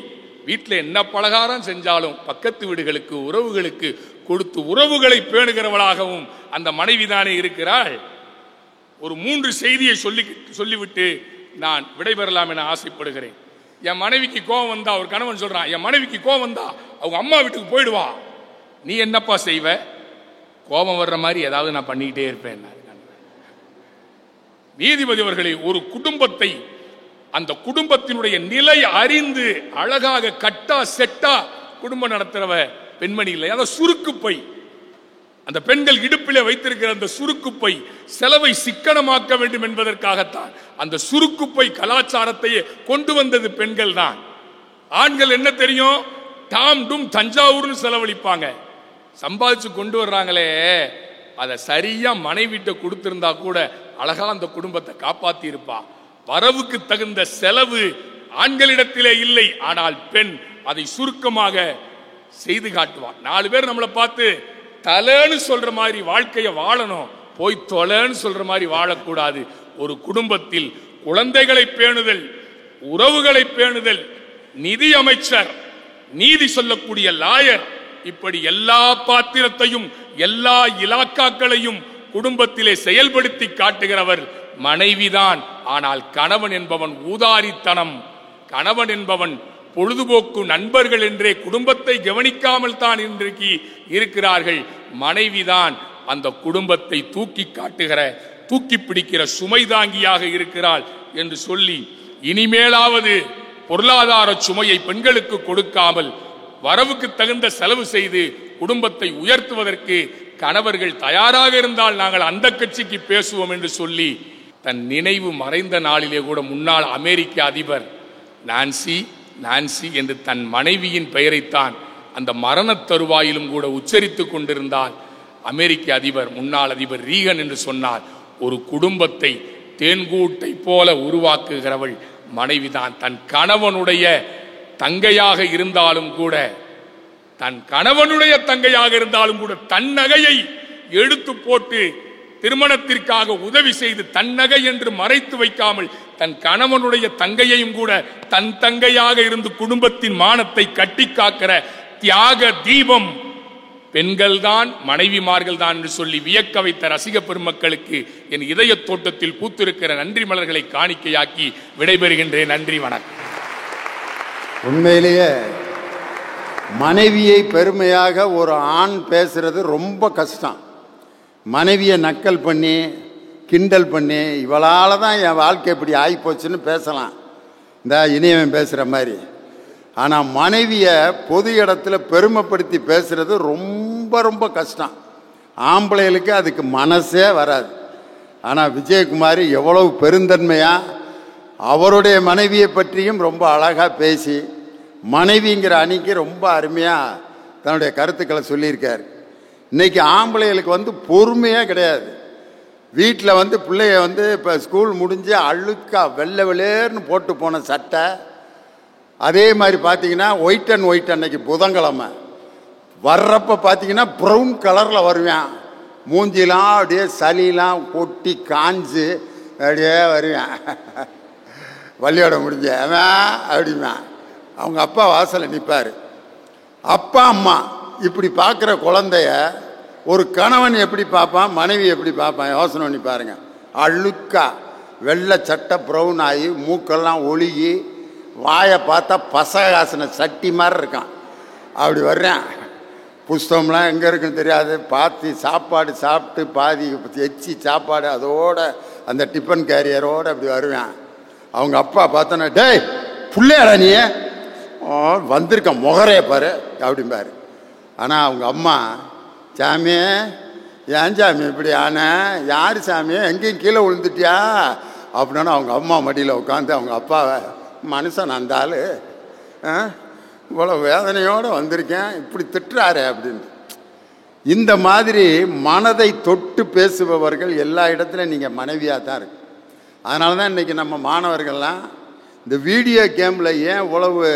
வீட்டில் என்ன பலகாரம் செஞ்சாலும் பக்கத்து வீடுகளுக்கு உறவுகளுக்கு கொடுத்து உறவுகளை பேணுகிறவளாகவும் அந்த மனைவிதானே இருக்கிறாள். ஒரு 3 செய்தியை சொல்லிவிட்டு நான் விடைபெறலாம் என ஆசைப்படுகிறேன். என் மனைவிக்கு கோபம் வந்தா, ஒரு கணவன் சொல்றான், என் மனைவிக்கு கோபம் வந்தா அவங்க அம்மா வீட்டுக்கு போயிடுவா, நீ என்னப்பா செய்வ? கோபம் வர்ற மாதிரி ஏதாவது நான் பண்ணிக்கிட்டே இருப்பேன். நீதிபதி அவர்களே, ஒரு குடும்பத்தை அந்த குடும்பத்தினுடைய நிலை அறிந்து அழகாக கட்டா செட்டா குடும்பம் நடத்துறவ பெண்மணி இல்லை. அத சுருக்கு பை, அந்த பெண்கள் இடுப்பிலே வைத்திருக்கிற அந்த சுருக்குப்பை செலவை சிக்கனமாக்க வேண்டும் என்பதற்காகத்தான் அந்த சுருக்குப்பை கலாச்சாரத்தையே கொண்டு வந்தது பெண்கள் தான். ஆண்கள் என்ன தெரியும், டாம் டும் தஞ்சாவூர்னு செலவழிப்பாங்க. சம்பாதிச்சு கொண்டு வர்றாங்களே, அதை சரியா மனைவிட்ட கொடுத்திருந்தா கூட அழகா அந்த குடும்பத்தை காப்பாத்தி இருப்பா. வரவுக்கு தகுந்த செலவு ஆண்களிடத்திலே இல்லை, ஆனால் பெண் அதை சுருக்கமாக செய்து காட்டுவான். 4 பேர் நம்மளை பார்த்து தலைன்னு சொல்ற மாதிரி வாழ்க்கையை வாழணும், போய் தொலைன்னு சொல்ற மாதிரி வாழக்கூடாது. ஒரு குடும்பத்தில் குழந்தைகளை பேணுதல், உறவுகளை பேணுதல், நிதி அமைச்சர், நீதி சொல்லக்கூடிய லாயர், இப்படி எல்லா பாத்திரத்தையும் எல்லா இலாக்காக்களையும் குடும்பத்திலே செயல்படுத்தி காட்டுகிறவர் மனைவிதான். ஆனால் கணவன் என்பவன் ஊதாரித்தனம், கணவன் என்பவன் பொழுதுபோக்கு நண்பர்கள் என்றே குடும்பத்தை கவனிக்காமல் தான் இன்றைக்கு இருக்கிறார்கள். மனைவிதான் அந்த குடும்பத்தை தூக்கி காட்டுகிற, தூக்கி பிடிக்கிற சுமை தாங்கியாக இருக்கிறாள் என்று சொல்லி, இனிமேலாவது பொருளாதார சுமையை பெண்களுக்கு கொடுக்காமல் வரவுக்கு தகுந்த செலவு செய்து குடும்பத்தை உயர்த்துவதற்கு கணவர்கள் தயாராக இருந்தால் நாங்கள் அந்த கட்சிக்கு பேசுவோம் என்று சொல்லி, தன் நினைவு மறைந்த நாளிலே கூட முன்னாள் அமெரிக்க அதிபர் நான்சி என்று தன் மனைவியின் பெயரைத்தான் அந்த மரண தருவாயிலும் கூட உச்சரித்துக் கொண்டிருந்தால் அமெரிக்க அதிபர், முன்னாள் அதிபர் ரீகன் என்று சொன்னார். ஒரு குடும்பத்தை தேன்கூட்டை போல உருவாக்குகிறவள் மனைவிதான். தன் கணவனுடைய தங்கையாக இருந்தாலும் கூட, தன் கணவனுடைய தங்கையாக இருந்தாலும் கூட தன் நகையை எடுத்து போட்டு திருமணத்திற்காக உதவி செய்து தன் நகை என்று மறைத்து வைக்காமல் தன் கணவனுடைய தங்கையையும் கூட தன் தங்கையாக இருந்து குடும்பத்தின் மானத்தை கட்டி காக்கிற தியாக தீபம் பெண்கள் தான், மனைவிமார்கள் தான் என்று சொல்லி வியக்க வைத்த ரசிக பெருமக்களுக்கு என் இதய தோட்டத்தில் பூத்திருக்கிற நன்றி மலர்களை காணிக்கையாக்கி விடைபெறுகின்றேன். நன்றி, வணக்கம். உண்மையிலேயே மனைவியை பெருமையாக ஒரு ஆண் பேசுறது ரொம்ப கஷ்டம். மனைவியை நக்கல் பண்ணி கிண்டல் பண்ணி இவளால் தான் என் வாழ்க்கை இப்படி ஆகிப்போச்சுன்னு பேசலாம், இந்த இனியவன் பேசுகிற மாதிரி. ஆனால் மனைவியை பொது இடத்துல பெருமைப்படுத்தி பேசுகிறது ரொம்ப ரொம்ப கஷ்டம். ஆம்பளைகளுக்கு அதுக்கு மனசே வராது. ஆனால் விஜயகுமாரி எவ்வளவு பெருந்தன்மையாக அவருடைய மனைவியை பற்றியும் ரொம்ப அழகாக பேசி மனைவிங்கிற அணிக்கு ரொம்ப அருமையாக தன்னுடைய கருத்துக்களை சொல்லியிருக்கார். இன்றைக்கி ஆம்பளைகளுக்கு பொறுமையாக கிடையாது. வீட்டில் பிள்ளைய இப்போ ஸ்கூல் முடிஞ்சு அழுக்கா வெள்ளை வெளேர்னு போட்டு போன சட்டை, அதே மாதிரி பார்த்தீங்கன்னா ஒயிட் அண்ட் ஒயிட் அன்னைக்கு புதன்கிழமை வர்றப்போ பார்த்தீங்கன்னா ப்ரௌன் கலரில் வருவேன். மூஞ்சிலாம் அப்படியே சளிலாம் கொட்டி காஞ்சு அப்படியே வருவேன். வள்ளியோட முடிஞ்ச அப்படிமா அவங்க அப்பா வாசலில் நிற்பார். அப்பா அம்மா இப்படி பார்க்குற குழந்தைய ஒரு கணவன் எப்படி பார்ப்பான், மனைவி எப்படி பார்ப்பான், யோசனை பண்ணி பாருங்க. அழுக்கா வெள்ளை சட்டை ப்ரௌன் ஆகி மூக்கெல்லாம் ஒழுகி வாயை பார்த்தா பசகாசன சட்டி மாதிரி இருக்கான். அப்படி வர்றேன். புஸ்தகம்லாம் எங்கே இருக்குன்னு தெரியாது. பார்த்து சாப்பாடு சாப்பிட்டு பாதி எச்சி சாப்பாடு அதோட அந்த டிஃபன் கேரியரோடு அப்படி வருவேன். அவங்க அப்பா பார்த்தோன்னா, டேய் பிள்ளையாடா நீ வந்திருக்க முகரே பாரு அப்படிம்பாரு. ஆனால் அவங்க அம்மா, சாமி ஏன் சாமி இப்படி ஆன, யார் சாமி எங்கேயும் கீழே விழுந்துட்டியா அப்படின்னா அவங்க அம்மா மடியில் உட்காந்து அவங்க அப்பாவை, மனுஷன் அந்த ஆள் இவ்வளோ வேதனையோடு வந்திருக்கேன் இப்படி திட்டுறாரு அப்படின்ட்டு. இந்த மாதிரி மனதை தொட்டு பேசுபவர்கள் எல்லா இடத்துலையும் நீங்கள் மனைவியாக தான் இருக்கு. அதனால தான் இன்றைக்கி நம்ம மாணவர்கள்லாம் இந்த வீடியோ கேமில் ஏன் இவ்வளவு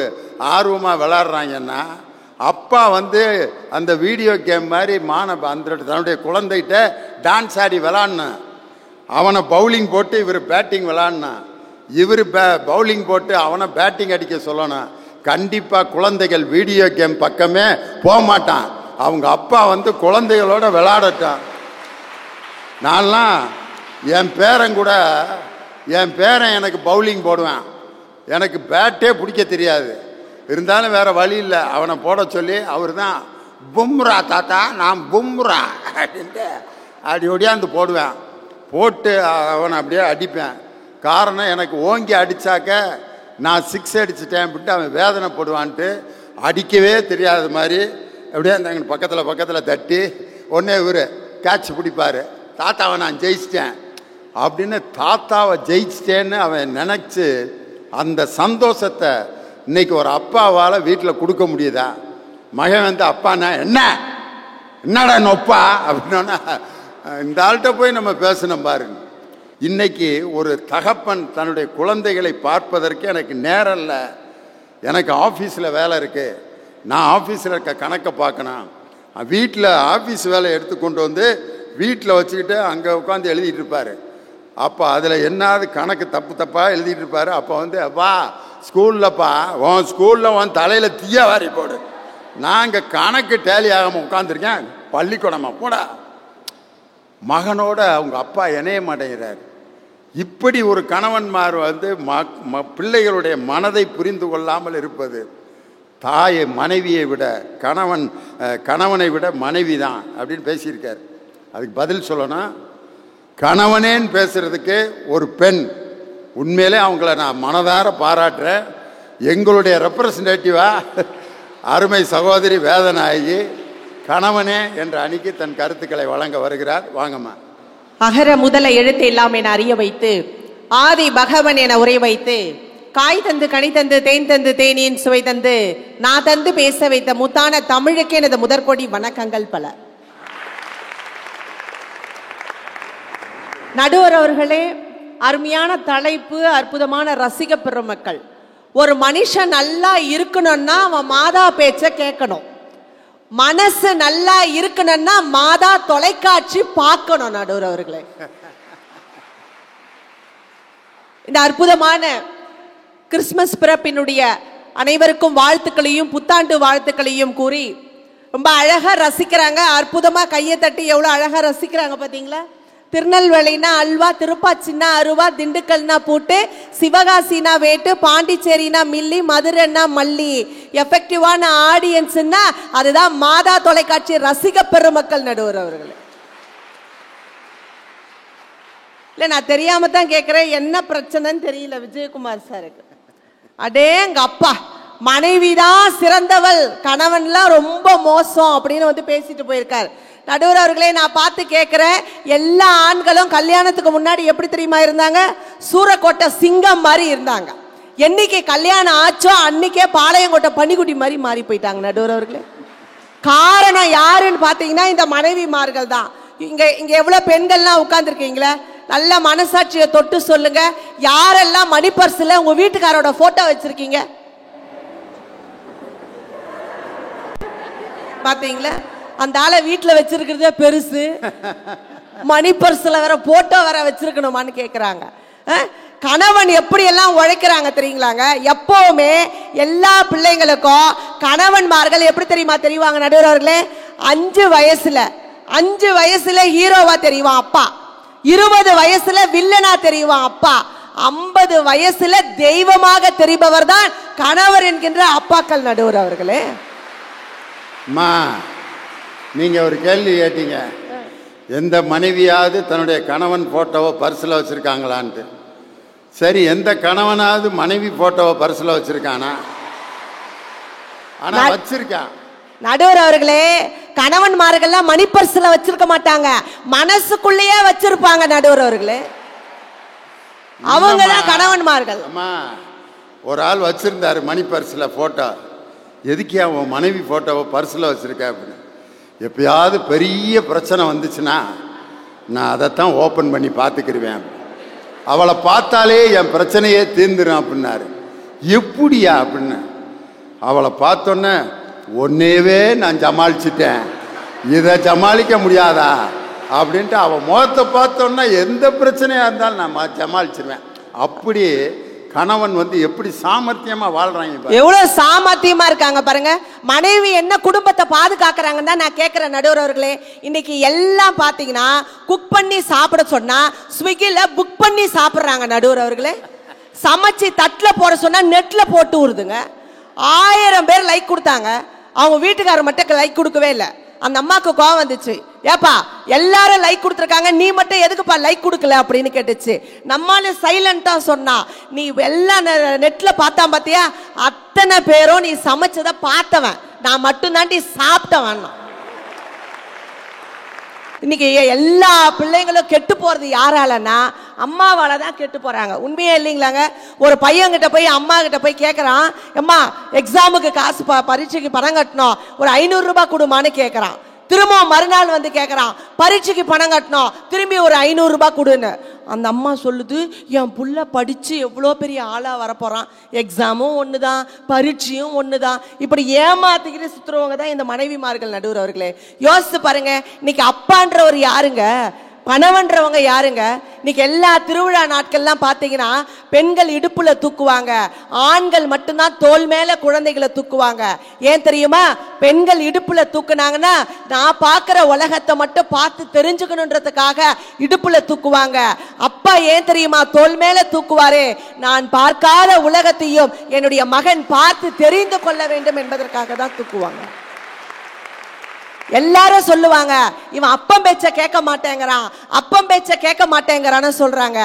ஆர்வமாக விளாட்றாங்கன்னா, அப்பா அந்த வீடியோ கேம் மாதிரி தன்னுடைய குழந்தைகிட்ட டான்ஸ் ஆடி விளாட்ணும், அவனை பவுலிங் போட்டு இவர் பேட்டிங் விளாட்ணும், இவர் பவுலிங் போட்டு அவனை பேட்டிங் அடிக்க சொல்லணும். கண்டிப்பாக குழந்தைகள் வீடியோ கேம் பக்கமே போக மாட்டான். அவங்க அப்பா குழந்தைகளோட விளையாடட்டான். நான்லாம் என் பேரன் எனக்கு பவுலிங் போடுவேன், எனக்கு பேட்டே பிடிக்க தெரியாது, இருந்தாலும் வேறு வழி இல்லை, அவனை போட சொல்லி அவர் தான் பும்ரா தாத்தா நான் பும்ரா அப்படின்ட்டு அப்படி ஒடியாந்து போடுவேன். போட்டு அவனை அப்படியே அடிப்பேன். காரணம், எனக்கு ஓங்கி அடித்தாக்க நான் 6 அடிச்சிட்டேன் அப்படின்ட்டு அவன் வேதனைப்படுவான்ட்டு அடிக்கவே தெரியாத மாதிரி அப்படியே அந்த பக்கத்தில் தட்டி உடனே இவர் கேட்ச் பிடிப்பார், தாத்தாவை நான் ஜெயிச்சிட்டேன் அப்படின்னு. தாத்தாவை ஜெயிச்சிட்டேன்னு அவன் நினச்சி அந்த சந்தோஷத்தை இன்னைக்கு ஒரு அப்பாவால் வீட்டில் கொடுக்க முடியுதா? மகன் அப்பாண்ணா என்னடா நொப்பா அப்படின்னா இந்த ஆள்கிட்ட போய் நம்ம பேசணும் பாருங்க. இன்னைக்கு ஒரு தகப்பன் தன்னுடைய குழந்தைகளை பார்ப்பதற்கு எனக்கு நேரம் இல்லை, எனக்கு ஆஃபீஸில் வேலை இருக்குது, நான் ஆஃபீஸில் இருக்க கணக்கை பார்க்கணும், வீட்டில் ஆஃபீஸ் வேலை எடுத்துக்கொண்டு வீட்டில் வச்சுக்கிட்டு அங்கே உட்காந்து எழுதிட்டு இருப்பார். அப்போ அதில் என்னாவது கணக்கு தப்பாக எழுதிட்டு இருப்பார். அப்போ அப்பா ஸ்கூல்லப்பா உன் ஸ்கூலில் உன் தலையில் தீயா வாரி போடு, நான் இங்கே கணக்கு டேலி ஆகாமல் உட்காந்துருக்கேன், பள்ளிக்கூடமா போடா. மகனோட அவங்க அப்பா இணைய மாட்டேங்கிறார். இப்படி ஒரு கணவன்மார் பிள்ளைகளுடைய மனதை புரிந்து கொள்ளாமல் இருப்பது. தாயை மனைவியை விட கணவனை விட மனைவி தான் அப்படின்னு பேசியிருக்கார். அதுக்கு பதில் சொல்லணும், கணவனேன்னு பேசுறதுக்கு ஒரு பெண், உண்மையிலே அவங்கள நான் மனதார பாராட்டுறேன். எங்களுடைய ரெப்ரசன்டேட்டிவா அருமை சகோதரி வேதநாயகி கணவனே என்ற அணிக்கு தன் கருத்துக்களை வழங்க வருகிறார். வாங்கம்மா. அகர முதல எழுத்து எல்லாம் என அறிய வைத்து ஆதி பகவன் என உரை வைத்து காய் தந்து கனி தந்து தேன் தந்து தேனியின் சுவை தந்து நான் தந்து பேச வைத்த முத்தான தமிழுக்கு எனது முதற்கொடி வணக்கங்கள் பல. நடுவர் அவர்களே, அருமையான தலைப்பு, அற்புதமான ரசிக பெருமக்கள். ஒரு மனுஷன் நல்லா இருக்கணும்னா அவன் மாதா பேச்ச கேட்கணும், மனசு நல்லா இருக்கணும்னா மாதா தொலைக்காட்சி பார்க்கணும். நடுவர் அவர்களே, இந்த அற்புதமான கிறிஸ்துமஸ் பிறப்பினுடைய அனைவருக்கும் வாழ்த்துக்களையும் புத்தாண்டு வாழ்த்துக்களையும் கூறி ரொம்ப அழகா ரசிக்கிறாங்க. அற்புதமா கையை தட்டி எவ்வளவு அழகா ரசிக்கிறாங்க பாத்தீங்களா? திருநெல்வேலினா அல்வா, திருப்பாச்சின்னா அருவா, திண்டுக்கல்னா பூட்டு, சிவகாசினா வேட்டு, பாண்டிச்சேரினா மில்லி, மதுரைன்னா மல்லி. எஃபெக்டிவான ஆடியன்ஸ்னா அதுதான் மாதா தொலைக்காட்சி ரசிக பெருமக்கள். நடுவர் அவர்களே, இல்ல நான் தெரியாம தான் கேட்கிறேன், என்ன பிரச்சனைன்னு தெரியல விஜயகுமார் சாருக்கு. அடேங்க அப்பா, மனைவிதான் சிறந்தவள், கணவன்லாம் ரொம்ப மோசம் அப்படின்னு பேசிட்டு போயிருக்காரு. நடுவர் அவர்களே, நான் பார்த்து கேட்கிறேன், எல்லா ஆண்களும் கல்யாணத்துக்கு முன்னாடி எப்படி தெரியுமா இருந்தாங்க? சூரக்கோட்டை சிங்கம் மாதிரி இருந்தாங்க. என்னைக்கு கல்யாணம் ஆச்சோ அன்னைக்கே பாளையங்கோட்டை பனிக்குட்டி மாதிரி மாறி போயிட்டாங்க. நடுவர் அவர்களே, காரணம் யாருன்னு பாத்தீங்கன்னா இந்த மனைவிமார்கள் தான். இங்க எவ்வளவு பெண்கள்லாம் உட்கார்ந்துருக்கீங்களா? நல்ல மனசாட்சியை தொட்டு சொல்லுங்க, யாரெல்லாம் மணி பர்ஸ்ல உங்க வீட்டுக்காரோட போட்டோ வச்சிருக்கீங்க? பாத்தீங்களா? அந்த ஆளை வீட்டுல வச்சிருக்கிறதே பெருசு, மணி பர்ஸ்ல வேற போட்டோ வேற வச்சிருக்கணுமான்னு கேக்குறாங்க. கணவன் எப்படி எல்லாம் உழைக்கிறாங்க தெரியுங்களாங்க? எப்பவுமே எல்லா பிள்ளைங்களுக்கும் கணவன்மார்கள் எப்படி தெரியுமா தெரிவாங்க நடுவர் அவர்களே? 5 வயசுல ஹீரோவா தெரிவான் அப்பா, 20 வயசுல வில்லனா தெரிவான் அப்பா, 50 வயசுல தெய்வமாக தெரிபவர் தான் கணவர் என்கின்ற அப்பாக்கள். நடுவர் அவர்களே, நீங்க ஒரு கேள்வி கேட்டீங்க, எந்த மனைவியாவது தன்னுடைய கணவன் போட்டோவை பர்சில் வச்சிருக்காங்களான்ட்டு. சரி, எந்த கணவனாவது மனைவி போட்டோவை பர்சில் வச்சிருக்கானா? ஆனா வச்சிருக்கான். நடுவர் அவர்களே, கணவன்மார்கள்லாம் மணி பர்ஸ்ல வச்சிருக்க மாட்டாங்க, மனசுக்குள்ளேயே வச்சிருப்பாங்க நடுவர் அவர்களே. அவங்கதான் கணவன்மார்கள். அம்மா, ஒரு ஆள் வச்சிருந்தாரு மணி பர்ஸ்ல போட்டோ. எதுக்கே அவன் மனைவி போட்டோவை பர்ஸ்ல வச்சிருக்க அப்படின்னு. எப்பயாவது பெரிய பிரச்சனை வந்துச்சுன்னா நான் அதைத்தான் ஓப்பன் பண்ணி பார்த்துக்கிருவேன். அவளை பார்த்தாலே என் பிரச்சனையே தீர்ந்துடும் அப்படின்னாரு. எப்படியா அப்படின்னு. அவளை பார்த்தோன்னே ஒன்னேவே நான் சமாளிச்சிட்டேன், இதை சமாளிக்க முடியாதா அப்படின்ட்டு அவள் முகத்தை பார்த்தோன்னா எந்த பிரச்சனையாக இருந்தாலும் நான் சமாளிச்சிருவேன். அப்படி கணவன் எப்படி சாமர்த்தியமா வாழ்றாங்க, எவ்வளவு சாமர்த்தியமா இருக்காங்க பாருங்க. மனைவி என்ன குடும்பத்தை பாதுகாக்கிறாங்கன்னு தான் நான் கேட்கிறேன் நடுவர் அவர்களே. இன்னைக்கு எல்லாம் பாத்தீங்கன்னா குக் பண்ணி சாப்பிட சொன்னா ஸ்விக்கில புக் பண்ணி சாப்பிடுறாங்க நடுவர் அவர்களே. சமைச்சு தட்டுல போட சொன்னா நெட்ல போட்டு விடுதுங்க. 1000 பேர் லைக் கொடுத்தாங்க, அவங்க வீட்டுக்காரர் மட்டும் லைக் கொடுக்கவே இல்லை. அந்த அம்மாவுக்கு கோவம் வந்துச்சு, ஏப்பா எல்லாரும் லைக் கொடுத்துருக்காங்க, நீ மட்டும் எதுக்குப்பா லைக் கொடுக்கல அப்படின்னு கேட்டுச்சு. நம்மால சைலண்டா சொன்னா, நீ எல்லாம் நெட்ல பார்த்தா பாத்தியா, அத்தனை பேரும் நீ சமைச்சதை பார்த்தவன், நான் மட்டும் தாண்டி சாப்பிட்டவன். இன்னைக்கு எல்லா பிள்ளைங்களும் கெட்டு போறது யாராலன்னா அம்மாவால தான் கெட்டு போறாங்க. உண்மையே இல்லைங்களாங்க? ஒரு பையன் கிட்ட போய் அம்மா கிட்ட போய் கேட்கறான், அம்மா எக்ஸாமுக்கு காசு பரீட்சைக்கு பணம் கட்டணும், ஒரு 500 ரூபாய் கொடுமான்னு கேட்கறான். திரும்ப மறுநாள் வந்து கேட்கறான், பரீட்சைக்கு பணம் கட்டணும், திரும்பி ஒரு 500 ரூபாய் கொடுன்னு. அந்த அம்மா சொல்லுது, என் புள்ள படிச்சு எவ்வளோ பெரிய ஆளா வரப்போறான், எக்ஸாமும் ஒண்ணுதான் பரீட்சையும் ஒண்ணுதான். இப்படி ஏமாத்திக்கிட்டு சுத்துறவங்க தான் இந்த மனைவிமார்கள் நடுவர் அவர்களே. யோசிச்சு பாருங்க, இன்னைக்கு அப்பான்றவர் யாருங்க, கணவன்றவங்க யாருங்க? இன்னைக்கு எல்லா திருவிழா நாட்கள்லாம் பாத்தீங்கன்னா பெண்கள் இடுப்புல தூக்குவாங்க, ஆண்கள் மட்டும்தான் தோல் மேல குழந்தைகளை தூக்குவாங்க. ஏன் தெரியுமா? பெண்கள் இடுப்புல தூக்குனாங்கன்னா நான் பார்க்கிற உலகத்தை மட்டும் பார்த்து தெரிஞ்சுக்கணுன்றதுக்காக இடுப்புல தூக்குவாங்க. அப்பா ஏன் தெரியுமா தோல் மேல தூக்குவாரு? நான் பார்க்காத உலகத்தையும் என்னுடைய மகன் பார்த்து தெரிந்து கொள்ள வேண்டும் என்பதற்காக தான் தூக்குவாங்க. எல்லாரும் சொல்லுவாங்க, இவன் அப்பம் பேச்ச கேட்க மாட்டேங்கிறான், அப்பம் பேச்ச கேட்க மாட்டேங்கிறான்னு சொல்றாங்க.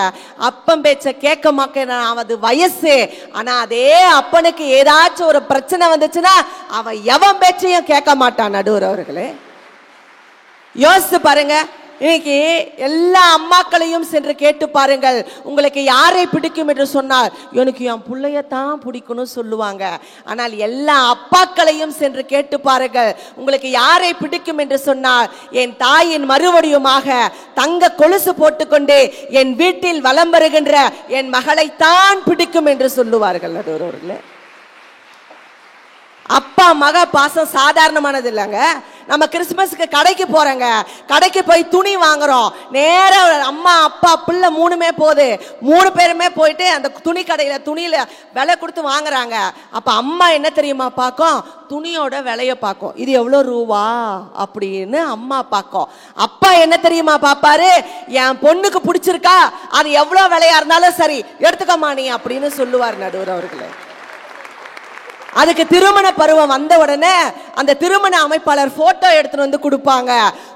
அப்பம் பேச்ச கேட்க மாட்டேங்கிறான், அது வயசு. ஆனா அதே அப்பனுக்கு ஏதாச்சும் ஒரு பிரச்சனை வந்துச்சுன்னா அவன் எவன் பேச்சையும் கேட்க மாட்டான் நடுவர் அவர்களே. யோசிச்சு பாருங்க. இன்னைக்கு எல்லா அம்மாக்களையும் சென்று கேட்டு பாருங்கள், உங்களுக்கு யாரை பிடிக்கும் என்று சொன்னால் எனக்கு என் பிள்ளையத்தான் பிடிக்கும்னு சொல்லுவாங்க. ஆனால் எல்லா அப்பாக்களையும் சென்று கேட்டு பாருங்கள், உங்களுக்கு யாரை பிடிக்கும் என்று சொன்னால் என் தாயின் மறுவடியுமாக தங்க கொலுசு போட்டுக்கொண்டு என் வீட்டில் வலம் வருகின்ற என் மகளைத்தான் பிடிக்கும் என்று சொல்லுவார்கள் நடுவர்களே. அப்பா மக பாசம் சாதாரணமானது இல்லைங்க. நம்ம கிறிஸ்துமஸ்க்கு கடைக்கு போறோங்க, கடைக்கு போய் துணி வாங்குறோம், நேரா அம்மா அப்பா பிள்ளை 3மே போகுது, 3 பேருமே போயிட்டு அந்த துணி கடையில துணியில விலை கொடுத்து வாங்குறாங்க. அப்ப அம்மா என்ன தெரியுமா பார்க்கும்? துணியோட விலைய பார்க்கும், இது எவ்வளவு ரூபா அப்படின்னு அம்மா பார்க்கும். அப்பா என்ன தெரியுமா பார்ப்பாரு? என் பொண்ணுக்கு பிடிச்சிருக்கா, அது எவ்வளவு விலையா இருந்தாலும் சரி எடுத்துக்கமா நீ அப்படின்னு சொல்லுவார் நடுவர் அவர்களே. அதுக்கு திருமண பருவம் வந்த உடனே அந்த திருமண அமைப்பாளர் போட்டோ எடுத்துட்டு வந்து கொடுப்பாங்க.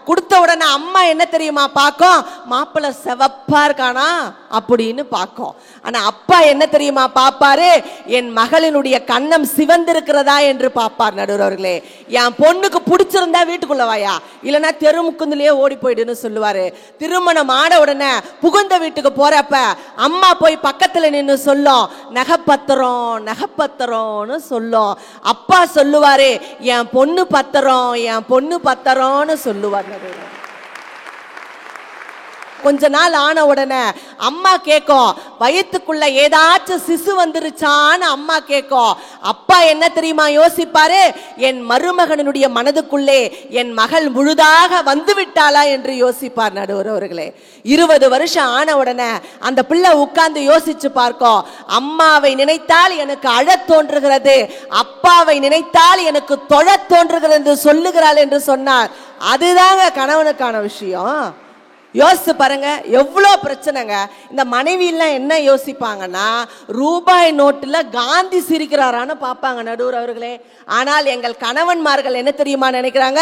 கொடுத்த உடனே அம்மா என்ன தெரியுமா பார்க்கும்? மாப்பிள்ளை செவப்பா இருக்கானா அப்படின்னு பார்க்கும். ஆனா அப்பா என்ன தெரியுமா பார்ப்பாரு? என் மகளினுடைய கன்னம் சிவந்திருக்கிறதா என்று பார்ப்பார் நடுவர்களே. என் பொண்ணுக்கு பிடிச்சிருந்தா வீட்டுக்குள்ள வாயா, இல்லைன்னா தெருமுக்குந்துலயே ஓடி போயிடுன்னு சொல்லுவாரு. திருமணம் ஆன உடனே புகுந்த வீட்டுக்கு போறப்ப அம்மா போய் பக்கத்துல நின்று சொல்லும், நகைப்பத்திரம் நகைப்பத்திரம்னு சொல்லும். அப்பா சொல்லுவாரு, என் பொண்ணு பத்திரம் என் பொண்ணு பத்திரம்னு சொல்லுவார். கொஞ்ச நாள் ஆன உடனே அம்மா கேட்கும், வயிற்றுக்குள்ள ஏதாச்சும் சிசு வந்துருச்சான்னு அம்மா கேட்கும். அப்பா என்ன தெரியுமா யோசிப்பாரு? என் மருமகனுடைய மனதுக்குள்ளே என் மகள் முழுதாக வந்து விட்டாளா என்று யோசிப்பார் நடுவர் அவர்களே. 20 வருஷம் ஆன உடனே அந்த பிள்ளை உட்கார்ந்து யோசிச்சு பார்க்கும், அம்மாவை நினைத்தால் எனக்கு அழத் தோன்றுகிறது, அப்பாவை நினைத்தால் எனக்கு தொழத் தோன்றுகிறது என்று சொல்லுகிறாள் என்று சொன்னார். அதுதாங்க கணவனுக்கான விஷயம். யோசிச்சு பாருங்க, எவ்வளோ பிரச்சனைங்க. இந்த மனைவி எல்லாம் என்ன யோசிப்பாங்கன்னா, ரூபாய் நோட்டுல காந்தி சிரிக்கிறாரான்னு பார்ப்பாங்க நடுவர் அவர்களே. ஆனால் எங்கள் கணவன்மார்கள் என்ன தெரியுமா நினைக்கிறாங்க?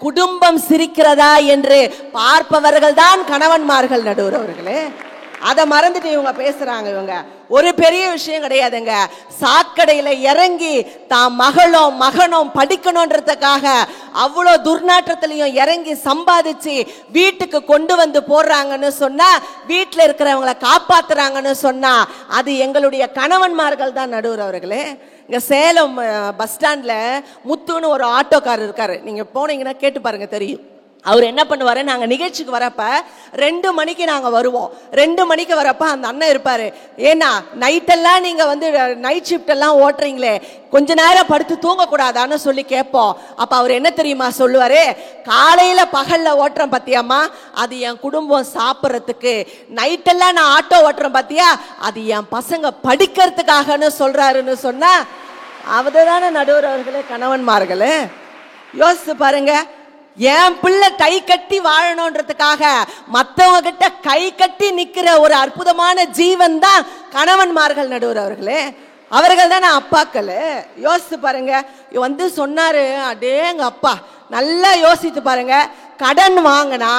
குடும்பம் சிரிக்கிறதா என்று பார்ப்பவர்கள் தான் கணவன்மார்கள் நடுவர் அவர்களே. அதை மறந்துட்டு இவங்க பேசுறாங்க. இவங்க ஒரு பெரிய விஷயம் கிடையாதுங்க. சாக்கடையில இறங்கி தான் மகனும் படிக்கணும்ன்றதுக்காக அவ்வளோ துர்நாற்றத்திலையும் இறங்கி சம்பாதிச்சு வீட்டுக்கு கொண்டு வந்து போடுறாங்கன்னு சொன்னா, வீட்டில் இருக்கிறவங்களை காப்பாத்துறாங்கன்னு சொன்னா, அது எங்களுடைய கணவன்மார்கள் தான். நடுவர் அவர்களே, இங்க சேலம் பஸ் ஸ்டாண்ட்ல முத்துன்னு ஒரு ஆட்டோக்காரர் இருக்காரு. நீங்க போனீங்கன்னா கேட்டு பாருங்க, தெரியும். அவர் என்ன பண்ணுவாரு, நாங்க நிகழ்ச்சிக்கு வரப்ப 2 மணிக்கு நாங்க வருவோம். 2 மணிக்கு வரப்ப அந்த அண்ணன் இருப்பாரு. ஏன்னா நைட்டெல்லாம் நீங்க வந்து நைட் ஷிஃப்ட் எல்லாம் ஓட்டுறீங்களே, கொஞ்ச நேரம் படுத்து தூங்க கூடாதான்னு சொல்லி கேட்போம். அப்ப அவர் என்ன தெரியுமா சொல்லுவாரு, காலையில பகல்ல ஓட்டுறேன் பத்தியாமா, அது என் குடும்பம் சாப்பிட்றதுக்கு. நைட்டெல்லாம் நான் ஆட்டோ ஓட்டுறேன் பத்தியா, அது என் பசங்க படிக்கிறதுக்காகன்னு சொல்றாருன்னு சொன்னா, அவதான நடுவர் அவர்களே, கணவன்மார்களே யோசிச்சு பாருங்க. என் பிள்ளை கை கட்டி வாழணும்ன்றதுக்காக மற்றவங்க கிட்ட கை கட்டி நிக்கிற ஒரு அற்புதமான ஜீவன் தான் கணவன்மார்கள். நடுவர் அவர்களே, அவர்கள் தானே அப்பாக்கள். யோசித்து பாருங்க. வந்து சொன்னாரு, அடேங்க அப்பா, நல்லா யோசித்து பாருங்க. கடன் வாங்கினா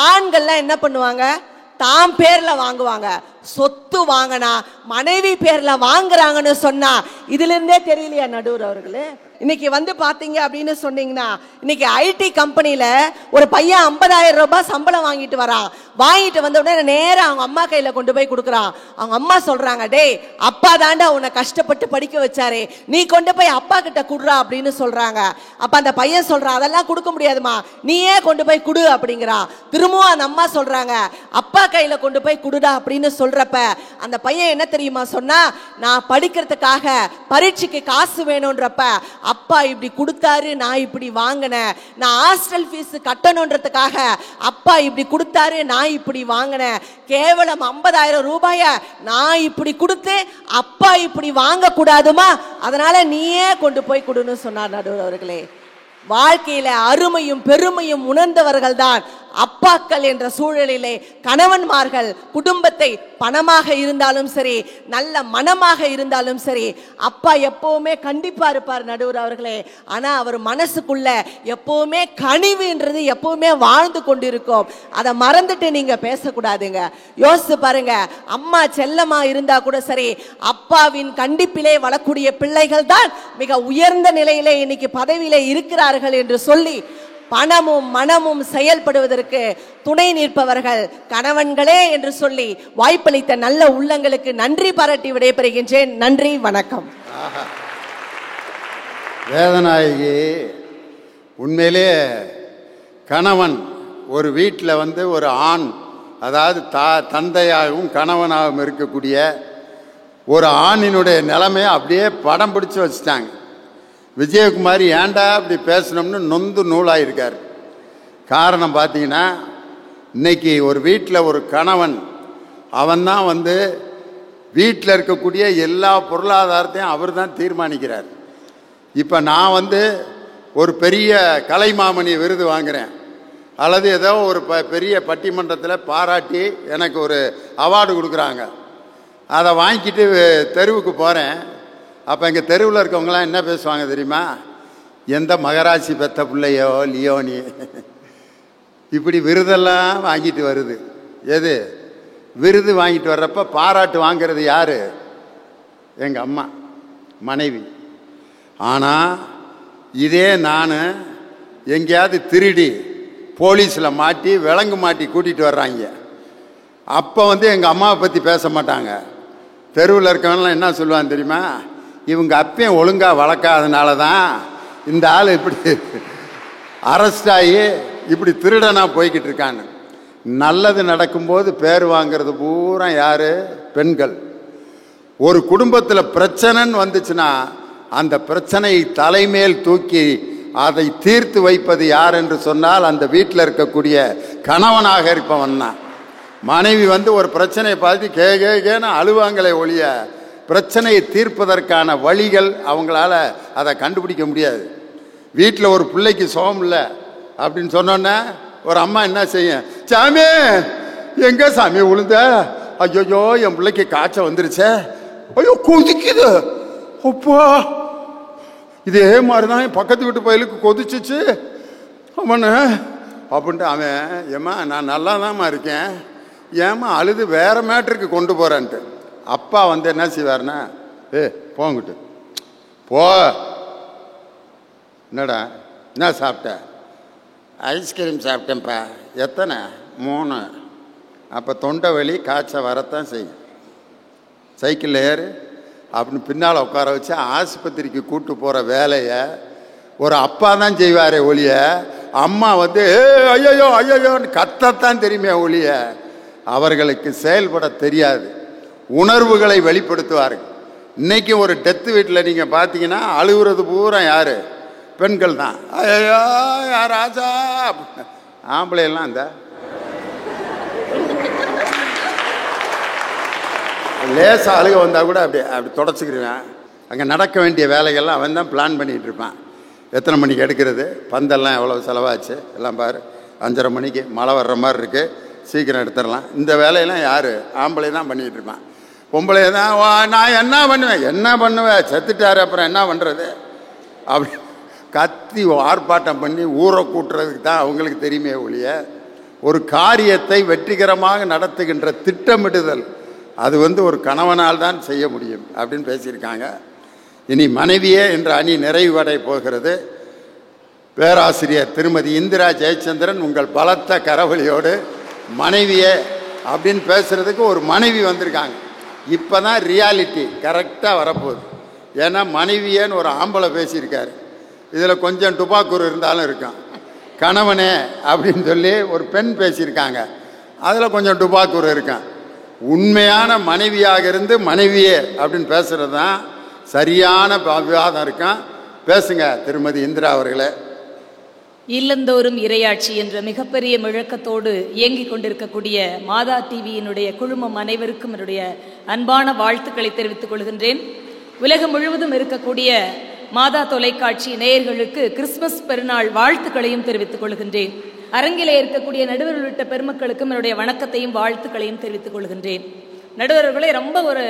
ஆண்கள்லாம் என்ன பண்ணுவாங்க, தாம் பேர்ல வாங்குவாங்க. சொத்து வாங்கினா மனைவி பேர்ல வாங்குறாங்கன்னு சொன்னா, இதுல இருந்தே தெரியலையா நடுவர் அவர்களே? இன்னைக்கு வந்து பாத்தீங்க அப்படின்னு சொன்னீங்கன்னா, இன்னைக்கு ஐடி கம்பெனில ஒரு பையன் 50,000 ரூபாய் சம்பளம் வாங்கிட்டு வரான். வாங்கிட்டு வந்த உடனே நேரா அவங்க அம்மா கையில கொண்டு போய் கொடுக்குறான். அவங்க அம்மா சொல்றாங்க, டேய் அப்பா தாண்டா உன்னை கஷ்டப்பட்டு படிக்க வச்சாரு, நீ கொண்டு போய் அப்பா கிட்ட குடுறா அப்படின்னு சொல்றாங்க. அப்ப அந்த பையன் சொல்றான், அதெல்லாம் கொடுக்க முடியாதுமா, நீயே கொண்டு போய் குடு அப்படிங்கிறான். திரும்பவும் அந்த அம்மா சொல்றாங்க, அப்பா கையில கொண்டு போய் குடுடா அப்படின்னு சொல்றப்ப அந்த பையன் என்ன தெரியுமா சொன்னா, நான் படிக்கிறதுக்காக பரீட்சைக்கு காசு வேணும்ன்றப்ப அப்பா இப்படி கொடுத்தாரு, நான் இப்படி வாங்கினேன். நான் ஹாஸ்டல் ஃபீஸ் கட்டணும்ன்றதுக்காக அப்பா இப்படி கொடுத்தாரு, நான் இப்படி வாங்கினேன். கேவலம் 50,000 ரூபாய நான் இப்படி கொடுத்து அப்பா இப்படி வாங்க கூடாதுமா, அதனால நீயே கொண்டு போய் கொடுன்னு சொன்னார். நடுவர் அவர்களே, வாழ்க்கையில அருமையும் பெருமையும் உணர்ந்தவர்கள் தான் அப்பாக்கள் என்ற சூழலிலே கணவன்மார்கள் குடும்பத்தை பணமாக இருந்தாலும் சரி, நல்ல மனமாக இருந்தாலும் சரி, அப்பா எப்பவுமே கண்டிப்பா இருப்பார் நடுவர் அவர்களே. ஆனா அவர் மனசுக்குள்ள எப்பவுமே கனிவுன்றது எப்பவுமே வாழ்ந்து கொண்டிருக்கும். அதை மறந்துட்டு நீங்க பேசக்கூடாதுங்க. யோசிச்சு பாருங்க, அம்மா செல்லமா இருந்தா கூட சரி, அப்பாவின் கண்டிப்பிலே வளரக்கூடிய பிள்ளைகள் தான் மிக உயர்ந்த நிலையிலே இன்னைக்கு பதவியிலே இருக்கிறார்கள் என்று சொல்லி, பணமும் மனமும் செயல்படுவதற்கு துணை நிற்பவர்கள் கணவன்களே என்று சொல்லி வாய்ப்பளித்த நல்ல உள்ளங்களுக்கு நன்றி பாராட்டி விடைபெறுகின்றேன். நன்றி, வணக்கம். வேதநாயகி, உண்மையிலே கணவன் ஒரு வீட்டில் வந்து ஒரு ஆண், அதாவது தந்தையாகவும் கணவனாகவும் இருக்கக்கூடிய ஒரு ஆணினுடைய நிலைமையை அப்படியே படம் பிடிச்சு வச்சுட்டாங்க. விஜயகுமாரி ஏண்டா அப்படி பேசணும்னு நொந்து நூலாயிருக்கார். காரணம் பார்த்தீங்கன்னா, இன்னைக்கு ஒரு வீட்டில் ஒரு கணவன், அவன்தான் வந்து வீட்டில் இருக்கக்கூடிய எல்லா பொருளாதாரத்தையும் அவர் தான் தீர்மானிக்கிறார். இப்போ நான் வந்து ஒரு பெரிய கலைமாமணி விருது வாங்குகிறேன், அல்லது ஏதோ ஒரு பெரிய பட்டிமன்றத்தில் பாராட்டி எனக்கு ஒரு அவார்டு கொடுக்குறாங்க. அதை வாங்கிக்கிட்டு தெருவுக்கு போகிறேன். அப்போ எங்கள் தெருவில் இருக்கவங்களாம் என்ன பேசுவாங்க தெரியுமா, எந்த மகராசி பெத்த பிள்ளையோ லியோனி இப்படி விருதெல்லாம் வாங்கிட்டு வருது. எது விருது வாங்கிட்டு வர்றப்ப பாராட்டு வாங்கிறது யாரு? எங்கள் அம்மா, மனைவி. ஆனால் இதே நான் எங்கேயாவது திருடி போலீஸில் மாட்டி விலங்கு மாட்டி கூட்டிகிட்டு வர்றாங்க, அப்போ வந்து எங்கள் அம்மாவை பற்றி பேச மாட்டாங்க. தெருவில் இருக்கவங்களாம் என்ன சொல்லுவான்னு தெரியுமா, இவங்க அப்பையும் ஒழுங்காக வளர்க்காதனால தான் இந்த ஆள் இப்படி அரெஸ்ட் ஆகி இப்படி திருடனா போய்கிட்டு இருக்கான்னு. நல்லது நடக்கும்போது பேர் வாங்கிறது பூரா யாரு? பெண்கள். ஒரு குடும்பத்தில் பிரச்சனைன்னு வந்துச்சுன்னா அந்த பிரச்சனையை தலைமேல் தூக்கி அதை தீர்த்து வைப்பது யார் என்று சொன்னால் அந்த வீட்டில் இருக்கக்கூடிய கணவனாக இருப்பவன் தான். மனைவி வந்து ஒரு பிரச்சனையை பார்த்து கேன்னு அழுவாங்களே ஒழிய பிரச்சனையை தீர்ப்பதற்கான வழிகள் அவங்களால அதை கண்டுபிடிக்க முடியாது. வீட்டில் ஒரு பிள்ளைக்கு சுகம் இல்லை அப்படின்னு சொன்னோன்னே ஒரு அம்மா என்ன செய்யும், சாமி எங்க சாமி விழுந்த, ஐயோ என் பிள்ளைக்கு காய்ச்சல் வந்துருச்சே, ஐயோ கொதிக்குது, அப்பா இதே மாதிரிதான் என் பக்கத்து வீட்டு பையலுக்கு கொதிச்சிச்சு அவனு அப்படின்ட்டு அவன், ஏம்மா நான் நல்லா தான்மா இருக்கேன், ஏமா அழுது வேற மேட்டருக்கு கொண்டு போகிறேன்ட்டு. அப்பா வந்து என்ன செய்வார்னா, போங்கிட்டு போ, என்னடா என்ன சாப்பிட்ட? ஐஸ்கிரீம் சாப்பிட்டேன்ப்பா. எத்தனை? 3. அப்போ தொண்டை வலி காய்ச்சல் வரத்தான் செய்யும். சைக்கிளில் ஏறு அப்படின்னு பின்னால் உட்கார வச்சு ஆஸ்பத்திரிக்கு கூட்டு போகிற வேலையை ஒரு அப்பா தான் செய்வாரே ஒழிய, அம்மா வந்து ஐயோ ஐயோன்னு கத்தத்தான் தெரியுமே ஒழிய அவர்களுக்கு செயல்பட தெரியாது. உணர்வுகளை வெளிப்படுத்துவார்கள். இன்னைக்கு ஒரு டெத்து வீட்டில் நீங்கள் பார்த்தீங்கன்னா அழுகுறது பூரா யார்? பெண்கள் தான். ஐயோ யார் ராஜா. ஆம்பளையெல்லாம் இந்த லேசாக அழுக வந்தால் கூட அப்படி தொடச்சிக்கிருவேன். அங்கே நடக்க வேண்டிய வேலைகள்லாம் அவன் தான் பிளான் பண்ணிகிட்டு இருப்பான். எத்தனை மணிக்கு எடுக்கிறது, பந்தெல்லாம் எவ்வளோ செலவாச்சு எல்லாம் பாரு, 5:30 மணிக்கு மழை வர்ற மாதிரி இருக்குது, சீக்கிரம் எடுத்துடலாம். இந்த வேலையெல்லாம் யார்? ஆம்பளை தான் பண்ணிகிட்டு இருப்பான். பொம்பளை தான் நான் என்ன பண்ணுவேன் செத்துட்டாரு, அப்புறம் என்ன பண்ணுறது அப்படி கத்தி ஆர்ப்பாட்டம் பண்ணி ஊரை கூட்டுறதுக்கு தான் அவங்களுக்கு தெரியுமே ஒழிய ஒரு காரியத்தை வெற்றிகரமாக நடத்துகின்ற திட்டமிடுதல் அது வந்து ஒரு கணவனால் தான் செய்ய முடியும் அப்படின்னு பேசியிருக்காங்க. இனி மனைவியே என்ற அணி நிறைவடை போகிறது. பேராசிரியர் திருமதி இந்திரா ஜெயச்சந்திரன் உங்கள் பலத்த கரவொலியோடு மனைவியே அப்படின்னு பேசுகிறதுக்கு ஒரு மனைவி வந்திருக்காங்க. இப்போ தான் ரியாலிட்டி கரெக்டாக வரப்போகுது. ஏன்னா மனைவியேன்னு ஒரு ஆம்பளை பேசியிருக்காரு. இதில் கொஞ்சம் டுபாக்கூர் இருந்தாலும் இருக்கும். கணவனே அப்படின்னு சொல்லி ஒரு பெண் பேசியிருக்காங்க, அதில் கொஞ்சம் டுபாக்கூர் இருக்கான். உண்மையான மனைவியாக இருந்து மனைவியே அப்படின்னு பேசுகிறது தான் சரியான விவாதம் இருக்கான். பேசுங்க திருமதி இந்திரா அவர்களே. இல்லந்தோறும் இறையாட்சி என்ற மிகப்பெரிய முழக்கத்தோடு இயங்கிக் கொண்டிருக்கக்கூடிய மாதா டிவியினுடைய குழுமம் அனைவருக்கும் என்னுடைய அன்பான வாழ்த்துக்களை தெரிவித்துக் கொள்கின்றேன். உலகம் முழுவதும் இருக்கக்கூடிய மாதா தொலைக்காட்சி நேயர்களுக்கு கிறிஸ்துமஸ் பெருநாள் வாழ்த்துக்களையும் தெரிவித்துக் கொள்கின்றேன். அரங்கிலே இருக்கக்கூடிய நடுவர் உள்ளிட்ட பெருமக்களுக்கும் என்னுடைய வணக்கத்தையும் வாழ்த்துக்களையும் தெரிவித்துக் கொள்கின்றேன். நடுவர்களே, ரொம்ப ஒரு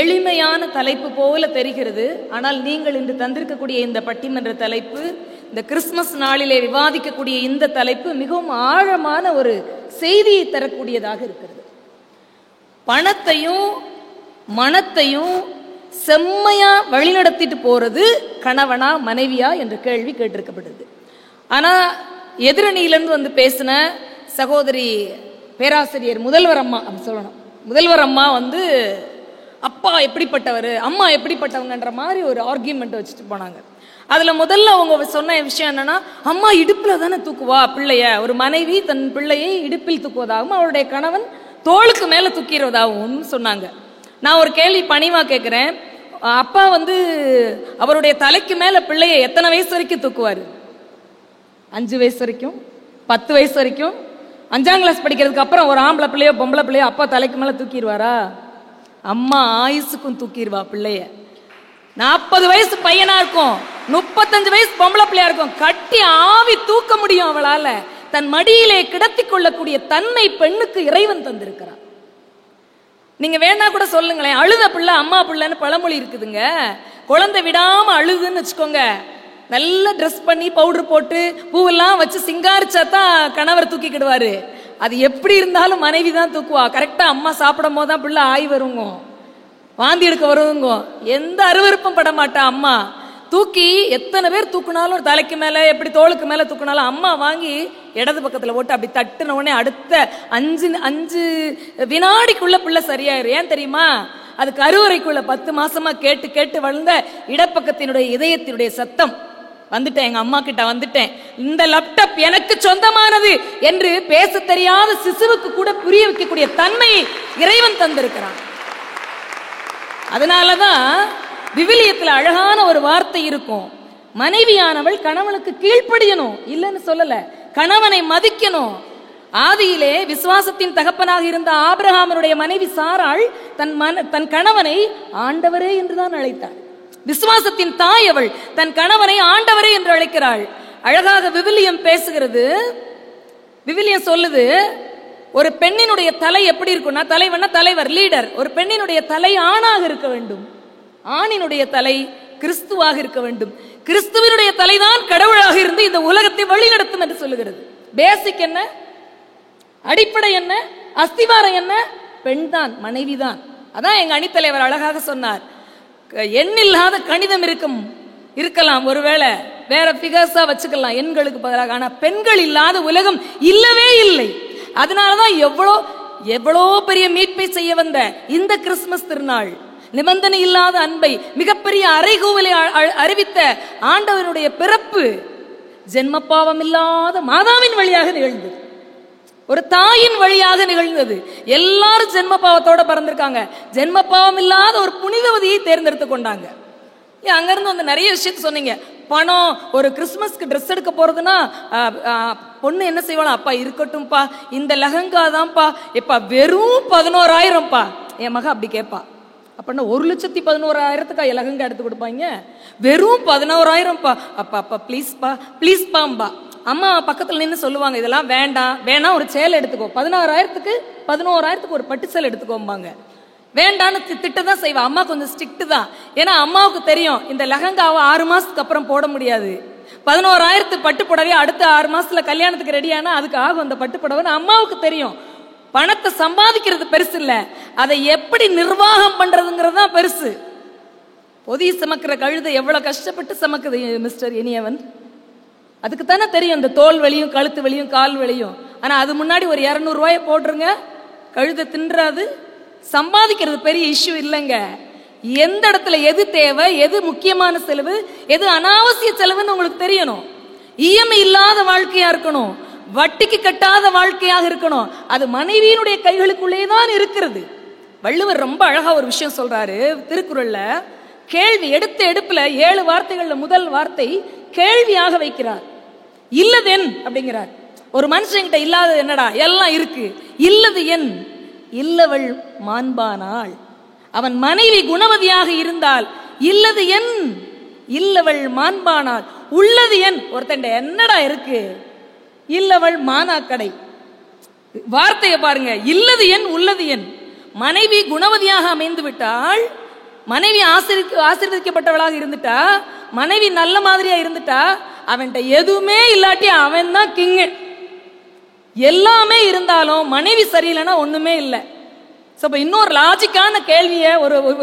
எளிமையான தலைப்பு போல தெரிகிறது. ஆனால் நீங்கள் இன்று தந்திருக்கக்கூடிய இந்த பட்டிமன்ற தலைப்பு, இந்த கிறிஸ்துமஸ் நாளிலே விவாதிக்கக்கூடிய இந்த தலைப்பு மிகவும் ஆழமான ஒரு செய்தியை தரக்கூடியதாக இருக்கிறது. பணத்தையும் மனத்தையும் செம்மையா வழிநடத்திட்டு போறது கணவனா மனைவியா என்ற கேள்வி கேட்டிருக்கப்படுது. ஆனா எதிரணியிலிருந்து வந்து பேசின சகோதரி பேராசிரியர் முதல்வர் அம்மா அப்படி சொல்லணும், முதல்வர் அம்மா வந்து அப்பா எப்படிப்பட்டவர் அம்மா எப்படிப்பட்டவங்கன்ற மாதிரி ஒரு ஆர்கியூமெண்ட் வச்சுட்டு போனாங்க. அதுல முதல்ல அவங்க சொன்ன விஷயம் என்னன்னா, அம்மா இடுப்புல தானே தூக்குவா பிள்ளைய. ஒரு மனைவி தன் பிள்ளையை இடுப்பில் தூக்குவதாகவும் அவருடைய கணவன் தோளுக்கு மேல தூக்கிறதாகவும் சொன்னாங்க. நான் ஒரு கேள்வி பணிவா கேட்கிறேன், அப்பா வந்து அவருடைய தலைக்கு மேல பிள்ளைய எத்தனை வயசு வரைக்கும் தூக்குவாரு? 5 வயசு வரைக்கும், 10 வயசு வரைக்கும்? 5ஆம் கிளாஸ் படிக்கிறதுக்கு அப்புறம் ஒரு ஆம்பளை பிள்ளையோ பொம்பளை பிள்ளையோ அப்பா தலைக்கு மேல தூக்கிடுவாரா? அம்மா ஆயுசுக்கும் தூக்கிடுவா பிள்ளைய. 40 வயசு பையனா இருக்கும், 35 வயசு பொம்பளை பிள்ளையா இருக்கும், கட்டி ஆவி தூக்க முடியும் அவளால. தன் மடியிலே கிடத்தி கொள்ளக்கூடிய தன்மை பெண்ணுக்கு இறைவன் தந்திருக்கிறான். நீங்க வேணா கூட சொல்லுங்களேன், அழுத பிள்ளை அம்மா பிள்ளைன்னு பழமொழி இருக்குதுங்க. குழந்தை விடாம அழுதுன்னு வச்சுக்கோங்க, நல்லா ட்ரெஸ் பண்ணி பவுடர் போட்டு பூவெல்லாம் வச்சு சிங்காரிச்சா தான் கணவர் தூக்கிக்கிடுவாரு. அது எப்படி இருந்தாலும் மனைவி தான் தூக்குவா. கரெக்டா அம்மா சாப்பிடும் போது தான் பிள்ளை ஆய் வருங்க, வாந்தி எடுக்க வருவங்க, எந்த அருவருப்பும் பட மாட்டா அம்மா. தூக்கி எத்தனை பேர் தூக்குனாலும் தலைக்கு மேல எப்படி தோளுக்கு மேல தூக்குனாலும் அம்மா வாங்கி இடது பக்கத்துல போட்டு அப்படி தட்டுன உடனே அடுத்த 5 வினாடிக்குள்ள பிள்ளை சரியாயிரு. ஏன் தெரியுமா? அதுக்கு அறுவரைக்குள்ள 10 மாசமா கேட்டு கேட்டு வளர்ந்த இடப்பக்கத்தினுடைய இதயத்தினுடைய சத்தம். வந்துட்டேன், எங்க அம்மா கிட்ட வந்துட்டேன், இந்த லேப்டாப் எனக்கு சொந்தமானது என்று பேச தெரியாத சிசுவுக்கு கூட புரிய வைக்கக்கூடிய தன்மையை இறைவன் தந்திருக்கிறான். அதனாலதான் விவிலியத்துல அழகான ஒரு வார்த்தை இருக்கும், மனைவியானவள் கணவனுக்கு கீழ்ப்படியணும். இல்லைன்னு சொல்லல, கணவனை மதிக்கணும். ஆதியிலே விசுவாசத்தின் தகப்பனாக இருந்த ஆபிரகாமனுடைய மனைவி சாராள் தன் கணவனை ஆண்டவரே என்றுதான் அழைத்தாள். விசுவாசத்தின் தாய் அவள் தன் கணவனை ஆண்டவரே என்று அழைக்கிறாள். அழகாக விவிலியம் பேசுகிறது. விவிலியம் சொல்லுது, ஒரு பெண்ணினுடைய தலை எப்படி இருக்கும்னா, தலைவன்னா தலைவர் லீடர். ஒரு பெண்ணினுடைய தலை ஆணாக இருக்க வேண்டும், ஆணினுடைய தலை கிறிஸ்துவாக இருக்க வேண்டும். கிறிஸ்துவினுடைய தலைதான் கடவுளாக இருந்து இந்த உலகத்தை வழி நடத்தும் என்று சொல்லுகிறது. பேசிக் என்ன, அடிப்படை என்ன, அஸ்திவாரம் என்ன? பெண் தான், மனைவி தான். அதான் எங்க அணித்தலைவர் அழகாக சொன்னார், எண்ணில்லாத கணிதம் இருக்கலாம், ஒருவேளை வேற பிகர்ஸா வச்சுக்கலாம் எண்களுக்கு பதிலாக. ஆனா பெண்கள் இல்லாத உலகம் இல்லவே இல்லை. அதனாலதான் எவ்வளோ பெரிய மீட்பை செய்ய வந்த இந்த கிறிஸ்துமஸ் திருநாள், நிபந்தனை இல்லாத அன்பை, மிகப்பெரிய அறைகூவலை அறிவித்த ஆண்டவருடைய பிறப்பு ஜென்மப்பாவம் இல்லாத மாதாவின் வழியாக நிகழ்ந்தது, ஒரு தாயின் வழியாக நிகழ்ந்தது. எல்லாரும் ஜென்மப்பாவத்தோட பிறந்திருக்காங்க, ஜென்மப்பாவம் இல்லாத ஒரு புனிதவதியை தேர்ந்தெடுத்து கொண்டாங்க. அங்கிருந்து வந்து நிறைய விஷயத்த சொன்னீங்க. பணம், ஒரு கிறிஸ்துமஸ்க்கு ட்ரெஸ் எடுக்க போறதுன்னா பொண்ணு என்ன செய்வாளா, அப்பா இருக்கட்டும்பா, இந்த லெஹங்கா தான்ப்பா, எப்பா வெறும் 11,000பா. என் மக அப்படி கேட்பா, அப்படின்னா 1,11,000க்கா லெஹங்கா எடுத்து கொடுப்பாங்க, வெறும் 11,000பா. அப்பா ப்ளீஸ்பா ப்ளீஸ்பாம்பா. அம்மா பக்கத்துல நின்று சொல்லுவாங்க, இதெல்லாம் வேணாம் ஒரு சேலை எடுத்துக்கோ, 11,000க்கு ஒரு பட்டு சேலை எடுத்துக்கோம்பாங்க. வேண்டான்னு திட்டதான் செய்வா. அம்மா கொஞ்சம் ஸ்ட்ரிக்ட் தான். ஏன்னா அம்மாவுக்கு தெரியும் இந்த லெஹங்காவை 6 மாசத்துக்கு அப்புறம் போட முடியாது. 11,000 பட்டு புடவை அடுத்த 6 மாசத்துல கல்யாணத்துக்கு ரெடியானா அதுக்கு ஆகும் அந்த பட்டு புடவைன்னு அம்மாவுக்கு தெரியும். பணத்தை சம்பாதிக்கிறது பெருசு இல்ல, அதை எப்படி நிர்வாகம் பண்றதுங்கிறது தான் பெருசு. பொதி சமக்கிற கழுதை எவ்வளவு கஷ்டப்பட்டு சமக்குது மிஸ்டர் இனியவன், அதுக்கு தானே தெரியும் இந்த தோல் வலியும் கழுத்து வலியும் கால் வலியும். ஆனா அது முன்னாடி ஒரு 200 ரூபாயை போட்டுருங்க, கழுதை தின்றாது. சம்பாதிக்கிறது பெரிய இஷ்யூ இல்லைங்க. எந்த இடத்துல எது தேவை, எது முக்கியமான செலவு, எது அனாவசிய செலவுன்னு உங்களுக்கு தெரியணும். இஎம்ஐ இல்லாத வாழ்க்கையா இருக்கணும், வட்டிக்கு கட்டாத வாழ்க்கையாக இருக்கணும். அது மனைவியினுடைய கைகளுக்குள்ளே தான் இருக்கிறது. வள்ளுவர் ரொம்ப அழகா ஒரு விஷயம் சொல்றாரு திருக்குறள்ல. கேள்வி எடுத்த எடுப்புல 7 வார்த்தைகள்ல முதல் வார்த்தை கேள்வியாக வைக்கிறார். இல்லது என் அப்படிங்கிறார். ஒரு மனுஷன்கிட்ட இல்லாதது என்னடா, எல்லாம் இருக்கு. இல்லது என், இல்லவள் மாண்பானாள். அவன் மனைவி குணவதியாக இருந்தால் இல்லது என், இல்லவள் மாண்பானாள். உள்ளது என், ஒருத்தன் என்னடா இருக்கு, இல்லவள் மானாக்கடை. வார்த்தையை பாருங்க, இல்லது என் உள்ளது என். மனைவி குணவதியாக அமைந்து விட்டால், மனைவி ஆசீர்வதிக்கப்பட்டவளாக இருந்துட்டா, மனைவி நல்ல மாதிரியா இருந்துட்டா, அவன்கிட்ட எதுவுமே இல்லாட்டி அவன் தான் கிங். எல்லாமே இருந்தாலும் மனைவி சரியில்லைன்னா ஒண்ணுமே இல்லை. இன்னொரு லாஜிக்கான கேள்விய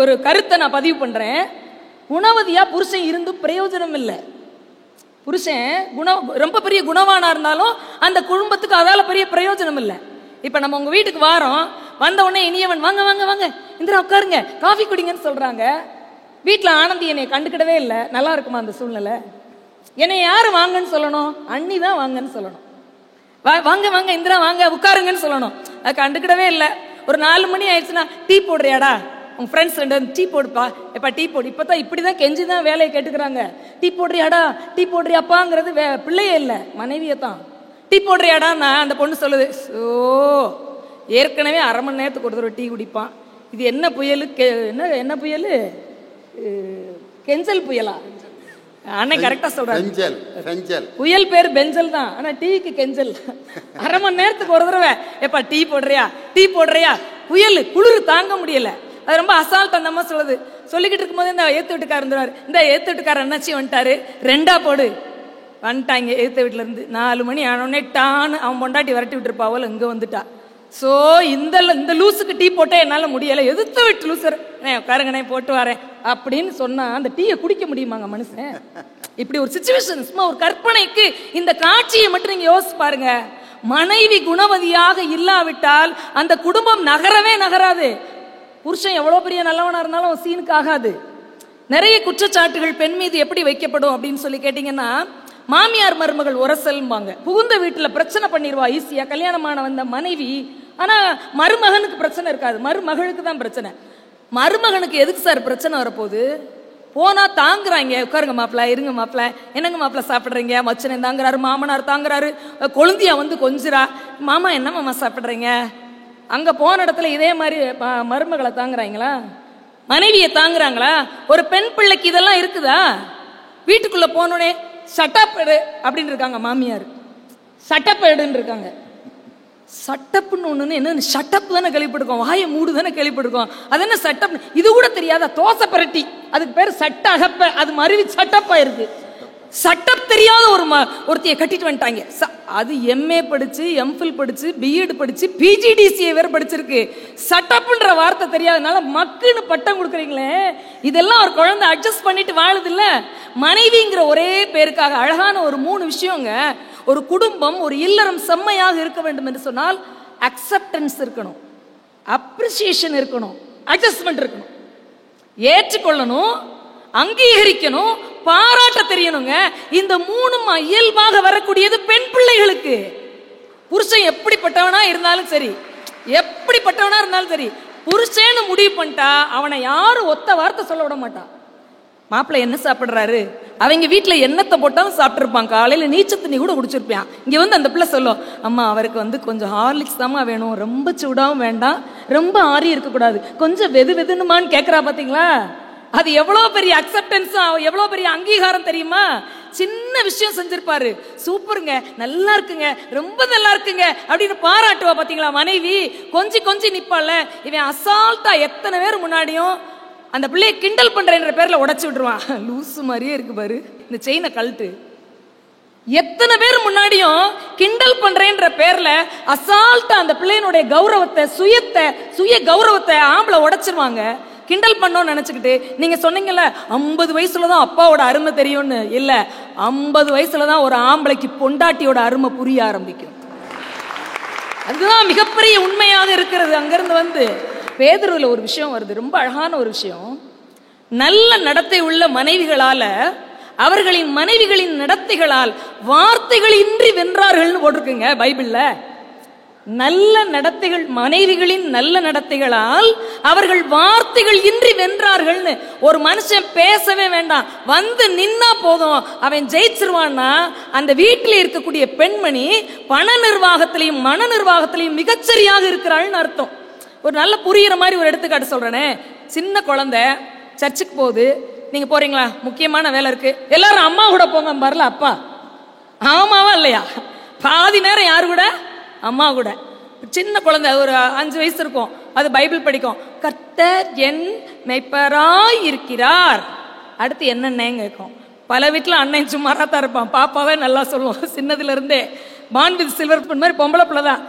ஒரு கருத்தை நான் பதிவு பண்றேன். குணவதியா புருஷன் இருந்து பிரயோஜனம் இல்லை. புருஷன் ரொம்ப பெரிய குணவானா இருந்தாலும் அந்த குடும்பத்துக்கு அதால பெரிய பிரயோஜனம் இல்லை. இப்ப நம்ம உங்க வீட்டுக்கு வாரோம், வந்த உடனே இனியவன் வாங்க வாங்க வாங்க இந்திரா உட்காருங்க காஃபி குடிங்கன்னு சொல்றாங்க. வீட்டுல ஆனந்தி என்னை கண்டுக்கிடவே இல்லை. நல்லா இருக்குமா அந்த சூழ்நிலை? என்னை யாரு வாங்கன்னு சொல்லணும்? அண்ணி தான் வாங்கன்னு சொல்லணும். வாங்க வாங்க இந்திரா வாங்க உட்காருங்கன்னு சொல்லணும். அது கண்டுக்கிடவே இல்லை. ஒரு 4 மணி ஆயிடுச்சுன்னா டீ போடுறியாடா, உங்க ஃப்ரெண்ட்ஸ் 2 டீ போடுப்பா, எப்பா டீ போடு. இப்பதான் இப்படிதான் கெஞ்சிதான் வேலையை கேட்டுக்கிறாங்க. டீ போடுறியாடா, டீ போடுறியாப்பாங்கிறது பிள்ளையே இல்லை, மனைவியை தான். டீ போடுறியாடா, நான் அந்த பொண்ணு சொல்லுது, ஏற்கனவே 1/2 மணி நேரத்துக்கு ஒரு தடவை டீ குடிப்பான். இது என்ன புயல், என்ன புயல், கெஞ்சல் புயலா? அண்ணன் கரெக்டா சொல்றாரு, புயல் பேர் பெஞ்சல் தான், ஆனா டீக்கு கெஞ்சல். 1/2 மணி நேரத்துக்கு ஒரு தடவை எப்பா டீ போடுறியா, டீ போடுறியா. புயல் குளிர் தாங்க முடியல, அது ரொம்ப அசால்ட் அந்த அம்மா சொல்லுது. சொல்லிக்கிட்டு இருக்கும்போது இந்த ஏத்து வீட்டுக்காரர் இருந்தாரு, இந்த ஏத்து வீட்டுக்காரர் என்னாச்சு வந்துட்டாரு, 2 போடு வந்துட்டாங்க. ஏத்து வீட்டுல இருந்து 4 மணி ஆனோடனே டான்னு அவன் பொண்டாட்டி விரட்டி விட்டுருப்பாவல இங்க வந்துட்டா. சோ இந்த லூசுக்கு டீ போட்டே என்னால முடியல, எதிர்த்து விட்டு லூசர் உட்காருங்கண்ணே போட்டு வரேன் அப்படின்னு சொன்னா அந்த டீயை குடிக்க முடியுமாங்க மனுஷன்? இப்படி ஒரு சிச்சுவேஷன், சும்மா ஒரு கற்பனைக்கு இந்த காட்சியை மட்டும் நீங்க யோசிச்சு பாருங்க. மனைவி குணவதியாக இல்லாவிட்டால் அந்த குடும்பம் நகரவே நகராது. புருஷன் எவ்வளவு பெரிய நல்லவனா இருந்தாலும் சீனுக்கு ஆகாது. நிறைய குற்றச்சாட்டுகள் பெண் மீது எப்படி வைக்கப்படும் அப்படின்னு சொல்லி கேட்டீங்கன்னா, மாமியார் மருமகள் உரசல்பாங்க. புகுந்த வீட்டுல பிரச்சனை பண்ணிடுவா ஈஸியா கல்யாணமான வந்த மனைவி. ஆனா மருமகனுக்கு பிரச்சனை இருக்காது, மருமகளுக்கு தான் பிரச்சனை. மருமகனுக்கு எதுக்கு சார் பிரச்சனை வரப்போகுது? போனா தாங்குறாங்க, உட்காருங்க மாப்பிள்ள, இருங்க மாப்பிள்ள, என்னங்க மாப்பிள்ள சாப்பிடுறீங்க, மச்சனை தாங்குறாரு, மாமனார் தாங்குறாரு, கொழுந்தியா வந்து கொஞ்சிரா, மாமா என்ன மாமா சாப்பிடுறீங்க. அங்க போன இடத்துல இதே மாதிரி மருமகளை தாங்குறாங்களா, மனைவியை தாங்குறாங்களா? ஒரு பெண் பிள்ளைக்கு இதெல்லாம் இருக்குதா? வீட்டுக்குள்ள போனோடனே சட்டப்பேடு அப்படின்னு இருக்காங்க மாமியார், சட்டப்பேடுன்னு இருக்காங்க. சட்டப்புன்னு ஒண்ணு என்ன, சட்டப்பு தானே கேள்விப்பட்டிருக்கோம், வாயை மூடு தானே கேள்விப்பட்டிருக்கோம். அது என்ன சட்டப், இது கூட தெரியாத தோசை பரட்டி, அதுக்கு பேர் சட்ட அகப்ப, அது மருவி சட்டப்பா இருக்கு. சட்டம் தெரியாத ஒருத்தைய கட்டிட்டு வந்துட்டாங்க. அது எம்ஏ படிச்சு, எம்ஃபில் படிச்சு, பிஎட் படிச்சு, பிஜிடிசிஏ வேற படிச்சிருக்கு. சட்டப்புன்ற வார்த்தை தெரியாதனால மக்குன்னு பட்டம் கொடுக்குறீங்களே. இதெல்லாம் ஒரு குழந்தை அட்ஜஸ்ட் பண்ணிட்டு வாழுது இல்ல. மனைவிங்கிற ஒரே பேருக்காக அழகான ஒரு 3 விஷயங்க. ஒரு குடும்பம், ஒரு இல்லறம் செம்மையாக இருக்க வேண்டும் என்று சொன்னால் அக்செப்டன்ஸ் இருக்கணும், அப்ரிசியேஷன் இருக்கணும், அட்ஜஸ்ட்மெண்ட் இருக்கணும், ஏற்றுக்கொள்ளணும், அங்கீகரிக்கணும், பாராட்ட தெரியணுங்க. இந்த 3 இயல்பாக வரக்கூடியது பெண் பிள்ளைகளுக்கு. புருஷன் எப்படிப்பட்டவனா இருந்தாலும் சரி, எப்படிப்பட்டவனா இருந்தாலும் சரி, புருஷன்னு முடிவு பண்ணிட்டா அவனை யாரும் ஒத்த வார்த்தை சொல்ல விட மாட்டான். மாப்பிள்ளை என்ன சாப்பிடுறாரு, அவங்க வீட்டுல என்னத்தை போட்டாலும் சாப்பிட்டுருப்பான், காலையில நீச்சல் தண்ணி கூட குடிச்சிருப்பான். இங்க வந்து அந்த பிள்ளை சொல்லும், அம்மா அவருக்கு வந்து கொஞ்சம் ஹார்லிக்ஸ் தாமா வேணும், ரொம்ப சூடாவும் வேண்டாம், ரொம்ப ஆறி இருக்கக்கூடாது, கொஞ்சம் வெது வெதுன்னுமான்னு கேட்கறா. பாத்தீங்களா, அது எவ்வளவு பெரிய அக்செப்டன்ஸ், எவ்வளவு பெரிய அங்கீகாரம் தெரியுமா? சின்ன விஷயம் செஞ்சிருப்பாரு, சூப்பருங்க, நல்லா இருக்குங்க, ரொம்ப நல்லா இருக்குங்க அப்படின்னு பாராட்டுவா. பாத்தீங்களா, மனைவி கொஞ்சி கொஞ்சி நிப்பால. இவன் அசால்ட்டா எத்தனை பேர் முன்னாடியும் அந்த பிள்ளைய கிண்டல் பண்றேன்ற பேர்ல உடைச்சு விட்டுருவான். லூசு மாதிரியே இருக்கு பாரு, இந்த செயினை கழட்டு. எத்தனை பேர் முன்னாடியும் கிண்டல் பண்றேன்ற பேர்ல அசால்ட்டா அந்த பிள்ளையினுடைய கௌரவத்தை, சுய கௌரவத்தை ஆம்பளை உடைச்சிருவாங்க. கிண்டல் பண்ணோம்னு நினைச்சுக்கிட்டு நீங்க சொன்னீங்கல்ல 50 வயசுலதான் அப்பாவோட அருமை தெரியும்னு. இல்ல, 50 வயசுலதான் ஒரு ஆம்பளைக்கு பொண்டாட்டியோட அருமை புரிய ஆரம்பிக்கும். அதுதான் மிகப்பெரிய உண்மையாக இருக்கிறது. அங்கிருந்து வந்து பேதுருவில் ஒரு விஷயம் வருது, ரொம்ப அழகான ஒரு விஷயம். நல்ல நடத்தை உள்ள மனைவிகளால, அவர்களின் மனைவிகளின் நடத்தைகளால் வார்த்தைகள் இன்றி வென்றார்கள் போட்டிருக்குங்க பைபிள்ல. நல்ல நடத்தைகள், மனைவிகளின் நல்ல நடத்தைகளால் அவர்கள் வார்த்தைகள் இன்றி வென்றார்கள்னு. ஒரு மனுஷன் பேசவே வேண்டாம், வந்து நின்னா போதும், அவன் ஜெயிச்சிருவான்னா அந்த வீட்டில் இருக்கக்கூடிய பெண்மணி பண நிர்வாகத்திலையும் மன நிர்வாகத்திலையும் மிகச்சரியாக இருக்கிறாள்னு அர்த்தம். ஒரு நல்ல புரியுற மாதிரி ஒரு எடுத்துக்காட்டு சொல்றேனே. சின்ன குழந்தை சர்ச்சுக்கு போகுது, நீங்க போறீங்களா, முக்கியமான வேலை இருக்கு, எல்லாரும் அம்மா கூட போங்க பாருல. அப்பா ஆமாவா இல்லையா? பாதி நேரம் யாரு கூட? அம்மா கூட. சின்ன குழந்தை ஒரு 5 வயசு இருக்கும், அது பைபிள் படிக்கும். கர்த்தர் என் மேய்ப்பராய் இருக்கிறார். அடுத்து என்னென்ன கேட்கும். பல வீட்டுல அண்ணன் சும்மாரா தான் இருப்பான், பாப்பாவே நல்லா சொல்லுவோம். சின்னதுல இருந்தே பான் வித் சில்வர் ஸ்பூன் மாதிரி பொம்பளை பிள்ளைதான்.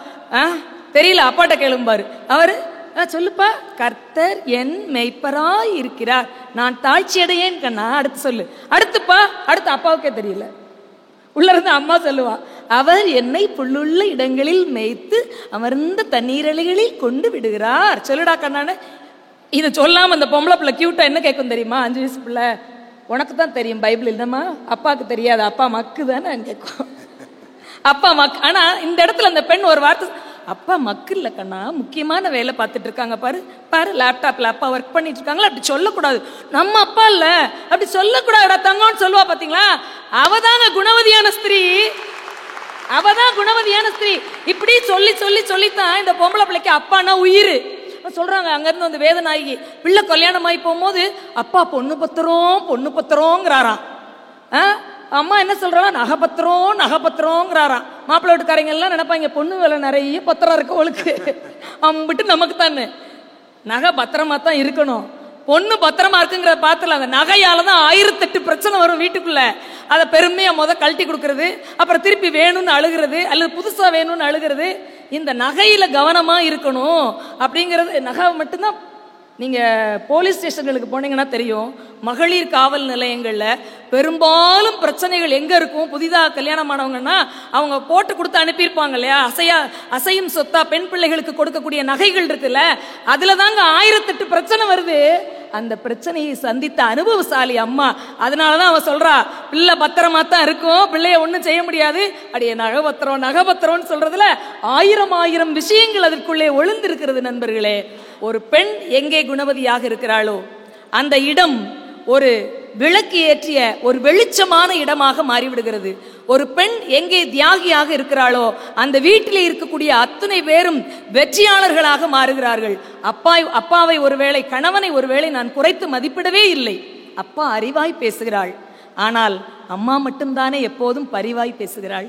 தெரியல, அப்பாட்ட கேளும்பாரு. அவரு சொல்லுப்பா, கர்த்தர் என் மேய்ப்பராய் இருக்கிறார், நான் தாழ்ச்சி அடையேன் கண்ணா. அடுத்து சொல்லு. அடுத்துப்பா, அடுத்து அப்பாவுக்கே தெரியல. உள்ள இருந்து அம்மா சொல்லுவா, அவர் என்னை புல்லுள்ள இடங்களில் மேய்த்து அமர்ந்த தண்ணீரலைகளில் கொண்டு விடுகிறார். சொல்லுடா கண்ணான்னு. இதை சொல்லாம அந்த பொம்பளை பிள்ளை கியூட்டா என்ன கேட்கும் தெரியுமா? 5 வயசு பிள்ளை, உனக்கு தான் தெரியும் பைபிள் இல்லம்மா, அப்பாவுக்கு தெரியாது, அப்பா மக்கு தானே கேட்கும். அப்பா மக்கு. ஆனா இந்த இடத்துல அந்த பெண் ஒரு வார்த்தை, அப்பா மக்கு இல்ல கண்ணா, முக்கியமான வேலை பார்த்துட்டு இருக்காங்க பாரு, பாரு லேப்டாப்ல அப்பா ஒர்க் பண்ணிட்டு இருக்காங்களா. அப்படி சொல்லக்கூடாது, நம்ம அப்பா இல்ல, அப்படி சொல்லக்கூடாதுடா தங்கம்னு சொல்லுவா. பாத்தீங்களா, அவதாங்க குணவதியான ஸ்திரீ, அவதான் குணவதியான ஸ்திரீ. இப்படி சொல்லி சொல்லி சொல்லித்தான் இந்த பொம்பளை பிள்ளைக்கு அப்பானா உயிர் சொல்றாங்க. அங்க இருந்து வந்து வேதநாயகி பிள்ளை கல்யாணம் ஆகி போகும்போது, அப்பா பொண்ணு பத்திரம்ங்கிறாராம். அம்மா என்ன சொல்றா, நகப்பத்திரம்ங்கிறாராம். மாப்பிள்ளை வீட்டுக்காரங்க எல்லாம் நினைப்பாங்க, பொண்ணு வேலை நிறைய பத்திரம் இருக்கு அவளுக்கு, அம்பிட்டு நமக்கு தானே. நகை பத்திரமா தான் இருக்கணும், பொண்ணு பத்திரமா இருக்குங்கிற பாத்துல அந்த நகையாலதான் 1008 பிரச்சனை வரும் வீட்டுக்குள்ள. அதை பெருமையா கழட்டி கொடுக்கறது, அப்புறம் திருப்பி வேணும்னு அழுகிறது, அல்லது புதுசா வேணும்னு அழுகிறது. இந்த நகையில கவனமா இருக்கணும் அப்படிங்கிறது. நகை மட்டும்தான். நீங்க போலீஸ் ஸ்டேஷன்களுக்கு போனீங்கன்னா தெரியும், மகளிர் காவல் நிலையங்கள்ல பெரும்பாலும் பிரச்சனைகள் எங்க இருக்கும்? புதிதாக கல்யாணம் ஆனவங்கன்னா அவங்க போட்டு கொடுத்து அனுப்பியிருப்பாங்க இல்லையா, அசையும் சொத்தா பெண் பிள்ளைகளுக்கு கொடுக்கக்கூடிய நகைகள் இருக்குல்ல, அதுல தாங்க 1008 பிரச்சனை வருது. அந்த பிரச்சனையை சந்தித்த அனுபவசாலி அம்மா. அதனாலதான் அவ சொல்றா, பிள்ளை பத்திரமா தான் இருக்கும், பிள்ளைய ஒண்ணும் செய்ய முடியாது. அடியே நகபத்திரம் சொல்றதுல 1000 விஷயங்கள் அதற்குள்ளே ஒளிந்திருக்கிறது. நண்பர்களே, ஒரு பெண் எங்கே குணவதியாக இருக்கிறாளோ அந்த இடம் ஒரு விளக்கு ஏற்றிய ஒரு வெளிச்சமான இடமாக மாறிவிடுகிறது. ஒரு பெண் எங்கே தியாகியாக இருக்கிறாளோ அந்த வீட்டிலே இருக்கக்கூடிய அத்தனை பேரும் வெற்றியாளர்களாக மாறுகிறார்கள். அப்பாவை ஒருவேளை, கணவனை ஒருவேளை நான் குறைத்து மதிப்பிடவே இல்லை. அப்பா அறிவாய் பேசுகிறாள், ஆனால் அம்மா மட்டும்தானே எப்போதும் பரிவாய் பேசுகிறாள்.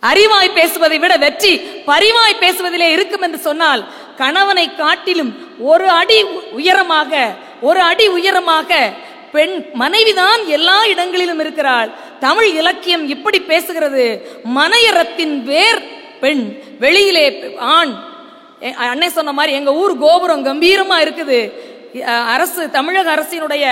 அறிவாய் பேசுவதை விட வெற்றி பரிவாய் பேசுவதிலே இருக்கும் என்று சொன்னால், கணவனை காட்டிலும் ஒரு அடி உயரமாக பெண் மனைவிதான் எல்லா இடங்களிலும் இருக்கிறாள். தமிழ் இலக்கியம் இப்படி பேசுகிறது. மனையறத்தின் வேர் பெண், வெளியிலே ஆண். அன்னை சொன்ன மாதிரி எங்க ஊர் கோபுரம் கம்பீரமா இருக்குது. அரசு, தமிழக அரசினுடைய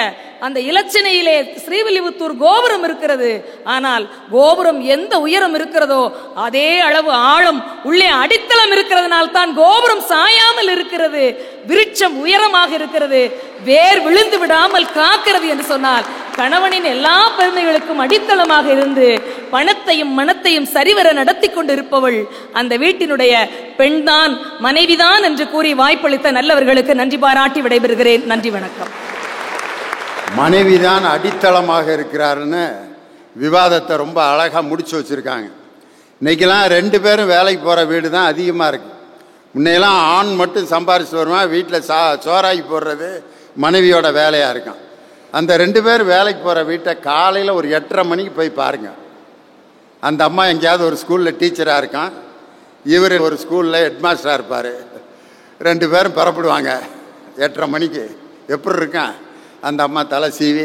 அந்த இலச்சினையிலே ஸ்ரீவில்லிபுத்தூர் கோபுரம் இருக்கிறது. ஆனால் கோபுரம் எந்த உயரம் இருக்கிறதோ அதே அளவு ஆழம் உள்ளே அடித்தளம் இருக்கிறதுனால் தான் கோபுரம் சாயாமல் இருக்கிறது, விருட்சம் உயரமாக இருக்கிறது, வேர் விழுந்து விடாமல் காக்கிறது என்று சொன்னால் கணவனின் எல்லா பெருமைகளுக்கும் அடித்தளமாக இருந்து பணத்தையும் மனத்தையும் சரிவர நடத்தி கொண்டிருப்பவள் அந்த வீட்டினுடைய பெண்தான், மனைவிதான் என்று கூறி வாய்ப்பளித்த நல்லவர்களுக்கு நன்றி பாராட்டி விடைபெறுகிறேன். நன்றி, வணக்கம். மனைவிதான் அடித்தளமாக இருக்கிறாருன்னு விவாதத்தை ரொம்ப அழகாக முடிச்சு வச்சுருக்காங்க. இன்றைக்கெல்லாம் 2 பேரும் வேலைக்கு போகிற வீடு தான் அதிகமாக இருக்குது. முன்னையெல்லாம் ஆண் மட்டும் சம்பாரிச்சு வருவான், வீட்டில் சோறாக்கி போடுறது மனைவியோட வேலையாக இருக்கும். அந்த 2 பேர் வேலைக்கு போகிற வீட்டை காலையில் ஒரு 8:30 மணிக்கு போய் பாருங்கள். அந்த அம்மா எங்கேயாவது ஒரு ஸ்கூலில் டீச்சராக இருக்கான், இவர் ஒரு ஸ்கூலில் ஹெட்மாஸ்டராக இருப்பார். 2 பேரும் புறப்படுவாங்க 8:30 மணிக்கு. எப்படி இருக்கான் அந்த அம்மா? தலை சீவி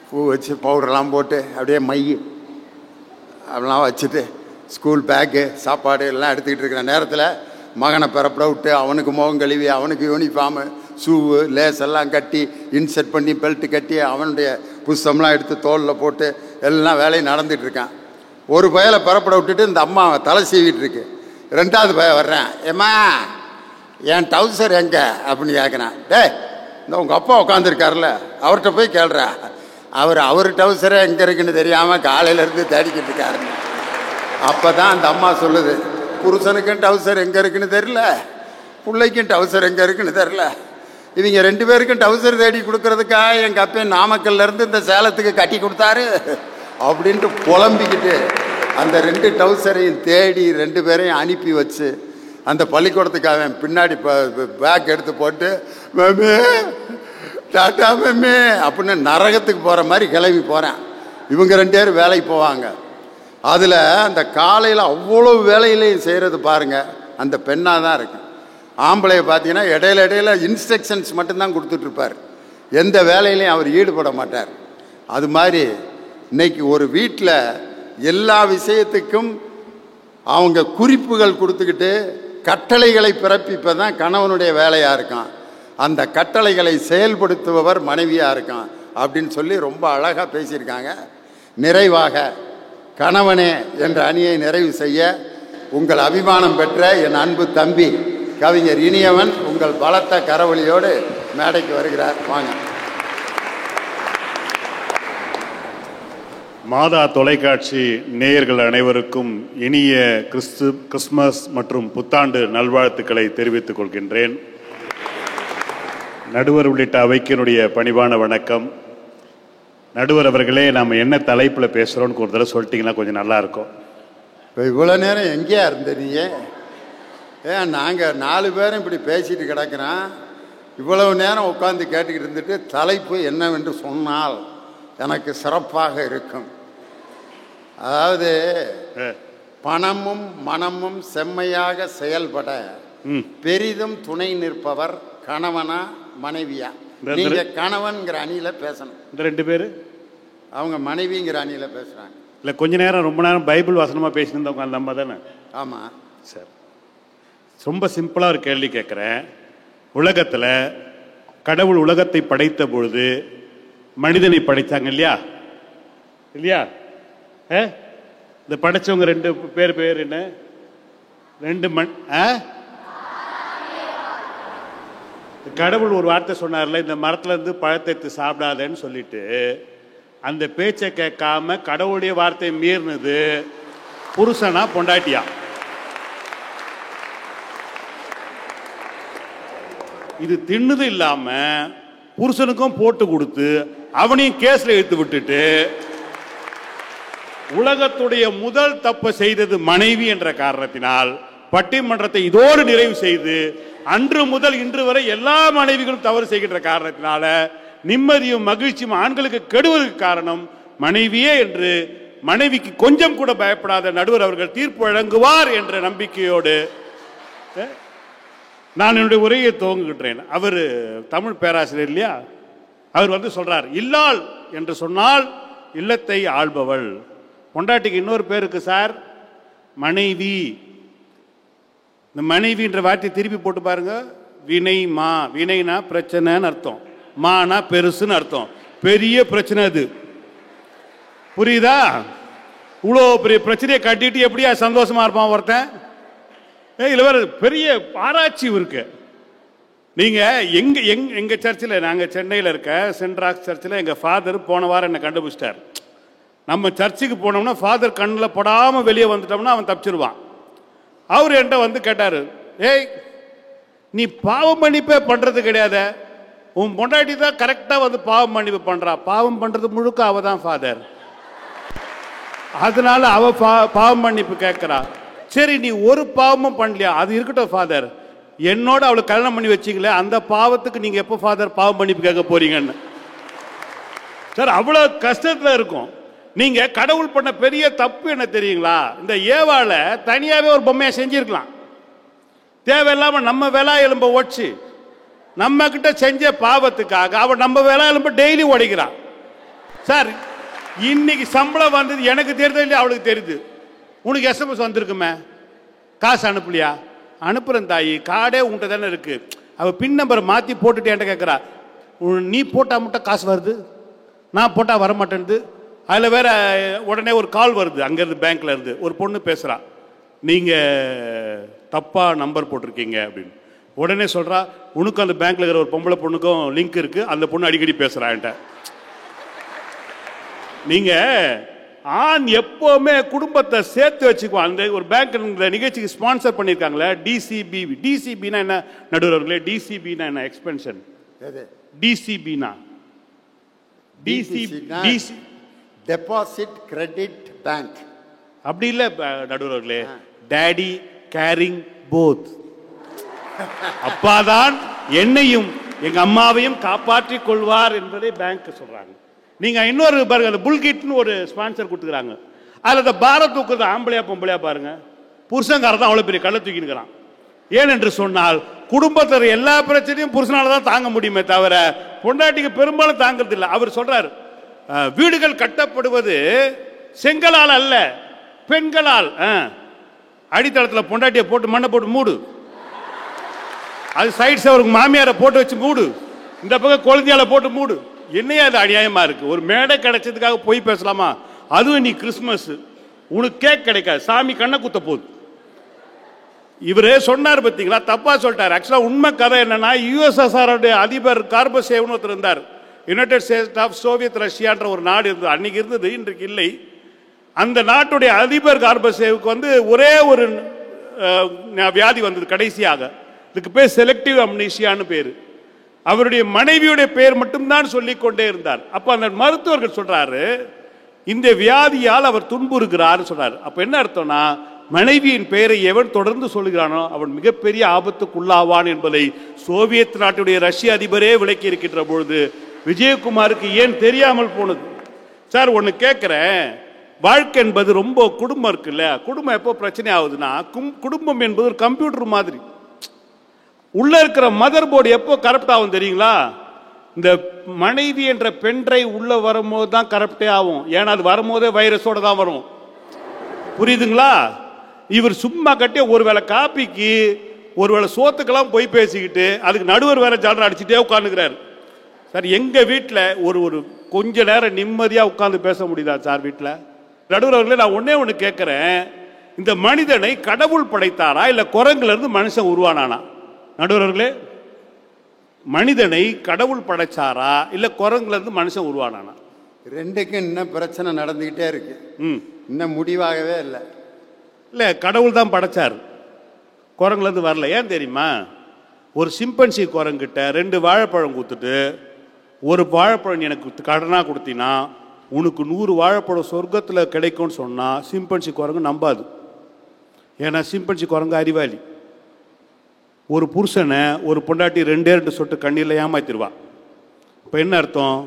பூ வச்சு பவுடர்லாம் போட்டு அப்படியே மை அப்படிலாம் வச்சுட்டு ஸ்கூல் பேக்கு சாப்பாடு எல்லாம் எடுத்துக்கிட்டு இருக்கிற நேரத்தில் மகனை பிறப்பட விட்டு அவனுக்கு முகம் கழுவி அவனுக்கு யூனிஃபார்மு ஷூவு லேஸ் எல்லாம் கட்டி இன்செர்ட் பண்ணி பெல்ட்டு கட்டி அவனுடைய புஸ்தம்லாம் எடுத்து தோளில் போட்டு எல்லாம் வேலையும் நடந்துகிட்டு இருக்கான். ஒரு பயலை பிறப்பட விட்டுட்டு இந்த அம்மா தலை சீவிட்டு இருக்கு. 2வது பய வர்றேன், ஏம்மா என் டவுசர் எங்கே அப்படின்னு கேட்குறான். இந்த உங்கள் அப்பா உட்காந்துருக்காருல்ல அவர்கிட்ட போய் கேள்றா. அவர் டவுசரை எங்கே இருக்குன்னு தெரியாமல் காலையிலேருந்து தேடிக்கிட்டு இருக்காரு. அப்போ தான் அந்த அம்மா சொல்லுது, புருஷனுக்கும் டவுசர் எங்கே இருக்குன்னு தெரில, பிள்ளைக்கும் டவுசர் எங்கே இருக்குன்னு தெரில, இவங்க 2 பேருக்கும் டவுசர் தேடி கொடுக்கறதுக்காக எங்கள் அப்பன் நாமக்கல்லேருந்து இந்த சேலத்துக்கு கட்டி கொடுத்தாரு அப்படின்ட்டு புலம்பிக்கிட்டு அந்த 2 டவுசரையும் தேடி 2 பேரையும் அனுப்பி வச்சு அந்த பள்ளிக்கூடத்துக்கு அவன் பின்னாடி பேக் எடுத்து போட்டு மேமே டாட்டா மேமே அப்படின்னு நரகத்துக்கு போகிற மாதிரி கிளம்பி போகிறேன். இவங்க 2 பேரும் வேலைக்கு போவாங்க. அதில் அந்த காலையில் அவ்வளோ வேலையிலையும் செய்கிறது பாருங்கள் அந்த பெண்ணாக தான் இருக்கு. ஆம்பளையை பார்த்தீங்கன்னா இடையில இன்ஸ்ட்ரக்ஷன்ஸ் மட்டும்தான் கொடுத்துட்ருப்பார், எந்த வேலையிலையும் அவர் ஈடுபட மாட்டார். அது மாதிரி இன்னைக்கு ஒரு வீட்டில் எல்லா விஷயத்துக்கும் அவங்க குறிப்புகள் கொடுத்துக்கிட்டு கட்டளைகளை பிறப்பிப்பதான் கணவனுடைய வேலையாக இருக்கான். அந்த கட்டளைகளை செயல்படுத்துபவர் மனைவியாக இருக்கான் அப்படின்னு சொல்லி ரொம்ப அழகாக பேசியிருக்காங்க. நிறைவாக கணவனே என்ற அணியை நிறைவு செய்ய உங்கள் அபிமானம் பெற்ற என் அன்பு தம்பி கவிஞர் இனியவன் உங்கள் பலத்த கரவொலியோடு மேடைக்கு வருகிறார். வாங்க. மாதா தொலைக்காட்சி நேயர்கள் அனைவருக்கும் இனிய கிறிஸ்துமஸ் மற்றும் புத்தாண்டு நல்வாழ்த்துக்களை தெரிவித்துக் கொள்கின்றேன். நடுவர் உள்ளிட்ட அவைக்கினுடைய பணிவான வணக்கம். நடுவர் அவர்களே, நாம் என்ன தலைப்பில் பேசுகிறோன்னு ஒரு தடவை சொல்லிட்டீங்கன்னா கொஞ்சம் நல்லாயிருக்கும். இப்போ இவ்வளோ நேரம் எங்கேயா இருந்தீங்க? நாங்கள் 4 பேரும் இப்படி பேசிட்டு கிடக்கிறோம். இவ்வளவு நேரம் உட்காந்து கேட்டுக்கிட்டு இருந்துட்டு தலைப்பு என்னவென்று சொன்னால் எனக்கு சிறப்பாக இருக்கும். அதாவது பணமும் மனமும் செம்மையாக செயல்பட பெரிதும் துணை நிற்பவர் கணவனா மனைவியா? நீங்க கணவன்கிற அணியில பேசணும். இந்த 2 பேரு அவங்க மனைவிங்கிற அணியில பேசுறாங்க. இல்லை, கொஞ்ச நேரம் ரொம்ப நேரம் பைபிள் வசனமாக பேசியிருந்தவங்க அந்த அம்மா தானே? ஆமாம் சார். ரொம்ப சிம்பிளாக ஒரு கேள்வி கேட்குறேன். உலகத்தில் கடவுள் உலகத்தை படைத்த பொழுது மனிதனை படைத்தாங்க இல்லையா? இந்த படைச்சவங்க 2 பேர் என்ன? 2 கடவுள் ஒரு வார்த்தை சொன்னார்ல, இந்த மரத்துல இருந்து பழத்தை எடுத்து சாப்பிடாதேன்னு சொல்லிட்டு அந்த பேச்சை கேட்காம கடவுளுடைய வார்த்தையை மீறினது புருஷனா பொண்டாட்டியா? இது தின்னது இல்லாம புருஷனுக்கும் போட்டு கொடுத்து அவனையும் கேஸ்ல இழுத்து விட்டுட்டு உலகத்துடைய முதல் தப்பை செய்தது மனைவி என்ற காரணத்தினால் பட்டிமன்றத்தை இதோடு நிறைவு செய்து அன்று முதல் இன்று வரை எல்லா மனைவிகளும் தவறு செய்கின்ற காரணத்தினால நிம்மதியும் மகிழ்ச்சியும் ஆண்களுக்கு கெடுவதற்கு காரணம் மனைவியே என்று மனைவிக்கு கொஞ்சம் கூட பயப்படாத நடுவர் அவர்கள் தீர்ப்பு வழங்குவார் என்ற நம்பிக்கையோடு நான் என்னுடைய உரையை துவங்குகின்றேன். அவர் தமிழ் பேராசிரியர் இல்லையா? அவர் சொல்றார், இல்லாள் என்று சொன்னால் இல்லத்தை ஆள்பவள். பொண்டாட்டிக்கு இன்னொரு பேர் இருக்கு சார், மனைவி. இந்த மனைவின்ற வார்த்தையை திருப்பி போட்டு பாருங்க. வினை மா, வினைனா பிரச்சனைன்னு அர்த்தம், மானா பெருசுன்னு அர்த்தம். பெரிய பிரச்சனை அது, புரியுதா? இவ்வளோ பெரிய பிரச்சனையை கட்டிட்டு எப்படியா சந்தோஷமா இருப்பான் ஒருத்தன்? இதுல வேற பெரிய ஆராய்ச்சி இருக்கு. நீங்க எங்க சர்ச்சில், நாங்க சென்னையில் இருக்க சென்ட்ராக்ஸ் சர்ச்சில் எங்க ஃபாதர் போன வாரம் என்ன கண்டுபிடிச்சிட்டார். நம்ம சர்ச்சுக்கு போனோம்னா ஃபாதர் கண்ணில் படாம வெளியே வந்துட்டோம்னா அவன் தப்பிச்சிருவான். அவர் என்கிட்ட வந்து கேட்டாரு, ஏய் நீ பாவம் மன்னிப்பே பண்றது கிடையாது, உன் பொண்டாட்டி தான் கரெக்டா வந்து பாவம் மன்னிப்பு பண்றா, பாவம் பண்றது முழுக்க அவ தான் ஃபாதர், அதனால அவ பாவம் மன்னிப்பு கேட்கிறா. சரி நீ ஒரு பாவமும் பண்ணலையா, அது இருக்கட்டும் ஃபாதர், என்னோட அவளை கல்யாணம் பண்ணி வச்சிங்களே அந்த பாவத்துக்கு நீங்க எப்போ ஃபாதர் பாவம் மன்னிப்பு கேட்க போறீங்கன்னு. சார் அவ்வளவு கஷ்டத்துல இருக்கும். நீங்க கடவுள் பண்ண பெரிய தப்பு என்ன தெரியுங்களா? இந்த ஏவாள தனியாவே ஒரு பொம்மையை செஞ்சிருக்கலாம். தேவையில்லாம நம்ம வேலா எலும்ப ஓடிச்சு நம்ம கிட்ட செஞ்ச பாவத்துக்காக அவன் நம்ம வேலா எலும்ப டெய்லி உடைக்கிறான். சார் இன்னைக்கு சம்பளம் வந்தது எனக்கு தெரியுது இல்லையா, அவளுக்கு தெரியுது. உனக்கு எஸ்எம்எஸ் வந்திருக்குமே, காசு அனுப்பலையா? அனுப்புறேன் தாயி, கார்டே உன்கிட்ட தானே இருக்கு. அவ பின் நம்பரை மாத்தி போட்டுட்டு என்கிட்ட கேட்கறா, நீ போட்டா மட்டும் காசு வருது, நான் போட்டா வர மாட்டேன்து. அதுல வேற உடனே ஒரு கால் வருது அங்கிருந்து, பேங்க்ல இருந்து ஒரு பொண்ணு பேசுறா, நீங்க தப்பா நம்பர் போட்டிருக்கீங்க அப்படின்னு. உடனே சொல்றா, உனக்கு அந்த பேங்க்ல இருக்கிற ஒரு பொம்பளை பொண்ணுக்கும் லிங்க் இருக்கு, அந்த பொண்ணு அடிக்கடி பேசுறா என்கிட்ட. நீங்க ஆண் எப்பவுமே குடும்பத்தை சேர்த்து வச்சுக்குவோம். அந்த ஒரு பேங்க் இந்த நிகழ்ச்சிக்கு ஸ்பான்சர் பண்ணிருக்காங்களே டிசிபி. டிசிபினா என்ன நடுவர்களே? டிசிபினா என்ன எக்ஸ்பென்ஷன்? டிசிபினா டெபாசிட் கிரெடிட் பேங்க். அப்படி இல்ல நடுவர்களே, டாடி கேரிங் போத். அப்பாதான் என்னையும் எங்க அம்மாவையும் காப்பாற்றிக் கொள்வார் என்பதை பேங்க் சொல்றாங்க. நீங்க இன்னொரு பாருங்க, அந்த புல்கிட்னு ஒரு ஸ்பான்சர் கொடுத்துக்கிறாங்க. அதுல இந்த பாரத் தூக்குறது ஆம்பளையா பொம்பளையா பாருங்க, புருஷங்கார தான் அவ்வளவு பெரிய கள்ள தூக்கி இருக்கிறான். ஏனென்று சொன்னால் குடும்பத்தில் எல்லா பிரச்சனையும் புருஷனால தான் தாங்க முடியுமே தவிர பொண்டாட்டிக்கு பெரும்பாலும் தாங்கிறது இல்லை. அவர் சொல்றாரு, வீடுகள் கட்டப்படுவது செங்கலால் அல்ல பெண்களால். அடித்தளத்தில் பொண்டாட்டியை போட்டு மண்ணை போட்டு மூடு, அது சைட்ஸ் அவருக்கு மாமியாரை போட்டு வச்சு மூடு, இந்த பக்கம் குழந்தையால போட்டு மூடு. என்னையா அது அநியாயமா இருக்கு? ஒரு மேடை கிடைச்சதுக்காக போய் பேசலாமா? அதுவும் நீ கிறிஸ்துமஸ் உனக்கு கேக் கிடைக்காது, சாமி கண்ணை குத்த போகுது. இவரே சொன்னார் பார்த்தீங்களா, தப்பா சொல்லிட்டார். ஆக்சுவலா உண்மை கதை என்னன்னா, யுஎஸ்எஸ்ஆர் அதிபர் கார்பசேவ்னு ஒருத்தர் இருந்தார். யுனைடெட் ஸ்டேட்ஸ் ஆஃப் சோவியத் ரஷ்யான்ற ஒரு நாடு இருந்தது, அன்னைக்கு இருந்தது, இன்றைக்கு இல்லை. அந்த நாட்டுடைய அதிபர் கார்பசேவுக்கு வந்து ஒரே ஒரு வியாதி வந்தது கடைசியாக. இதுக்கு பேர் செலக்டிவ் அம்னீசியான்னு பேரு. அவருடைய மனைவியுடைய பெயர் மட்டும்தான் சொல்லிக் கொண்டே இருந்தார். அப்ப அந்த மருத்துவர்கள் சொல்றாரு, இந்த வியாதியால் அவர் துன்புறுகிறார் சொல்றாரு. அப்ப என்ன அர்த்தம்னா, மனைவியின் பெயரை எவன் தொடர்ந்து சொல்லுகிறானோ அவன் மிகப்பெரிய ஆபத்துக்குள்ளாவான் என்பதை சோவியத் நாட்டுடைய ரஷ்ய அதிபரே விளக்கி இருக்கின்ற பொழுது விஜயகுமாருக்கு ஏன் தெரியாமல் போனது? சார் ஒன்னு கேட்கிறேன், வாழ்க்கை என்பது ரொம்ப குடும்பம் இருக்குல்ல, குடும்பம் எப்போ பிரச்சனை ஆகுதுன்னா, குடும்பம் என்பது ஒரு கம்ப்யூட்டர் மாதிரி. உள்ள இருக்கிற மதர் போர்டு எப்போ கரப்ட் ஆகும் தெரியுங்களா? இந்த மனைவி என்ற பென்றை உள்ள வரும்போது தான் கரப்டே ஆகும். ஏன்னா அது வரும்போதே வைரஸோட தான் வரும். புரியுதுங்களா? இவர் சும்மா கட்டி ஒருவேளை காப்பிக்கு ஒருவேளை சோத்துக்கெல்லாம் போய் பேசிக்கிட்டு அதுக்கு நடுவர் வேற ஜாலரா அடிச்சுட்டே உட்காந்துக்கிறாரு. சார் எங்க வீட்டில் ஒரு கொஞ்ச நேரம் நிம்மதியா உட்கார்ந்து பேச முடியுதா சார்? வீட்டில் நடுவர் அவர்களே, நான் ஒன்னே ஒன்று கேட்கிறேன், இந்த மனிதனை கடவுள் படைத்தாரா இல்ல குரங்குல இருந்து மனுஷன் உருவானானா? நடுவர்களே, மனிதனை கடவுள் படைச்சாரா இல்ல குரங்குல இருந்து மனுஷன் உருவானானா? ரெண்டுக்கும் இன்னும் பிரச்சனை நடந்துகிட்டே இருக்கு, இன்னும் முடிவாகவே இல்லை. இல்ல கடவுள் தான் படைச்சார், குரங்குல இருந்து வரல. ஏன் தெரியுமா? ஒரு சிம்பன்சி குரங்கிட்ட 2 வாழைப்பழம் கொடுத்துட்டு, ஒரு வாழைப்பழம் எனக்கு கடனா கொடுத்தினா உனக்கு 100 வாழைப்பழம் சொர்க்கத்தில் கிடைக்கும்னு சொன்னா சிம்பன்சி குரங்கு நம்பாது. ஏன்னா சிம்பன்சி குரங்கு அறிவாளி. ஒரு புருஷனை ஒரு பொண்டாட்டி 2 சொட்டு கண்ணீர்ல ஏமாத்திடுவா. இப்போ என்ன அர்த்தம்?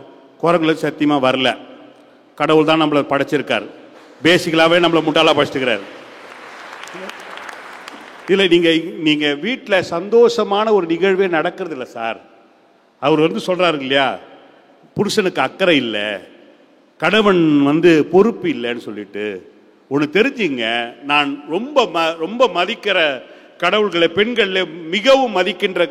குரங்குல சத்தியமா வரல, கடவுள் தான் நம்மளை படைச்சிருக்காரு. பேசிக்கலாவே நம்மளை முட்டாளா படைச்சிருக்கிறாரு. இல்லை நீங்க வீட்டில் சந்தோஷமான ஒரு நிகழ்வே நடக்கிறது இல்லை சார். அவர் வந்து சொல்றாரு இல்லையா, புருஷனுக்கு அக்கறை இல்லை, கணவன் பொறுப்பு இல்லைன்னு சொல்லிட்டு ஒன்று தெரிஞ்சுங்க. நான் ரொம்ப மதிக்கிற கடவுள்களை பெண்களில் மிகவும் மதிக்கின்ற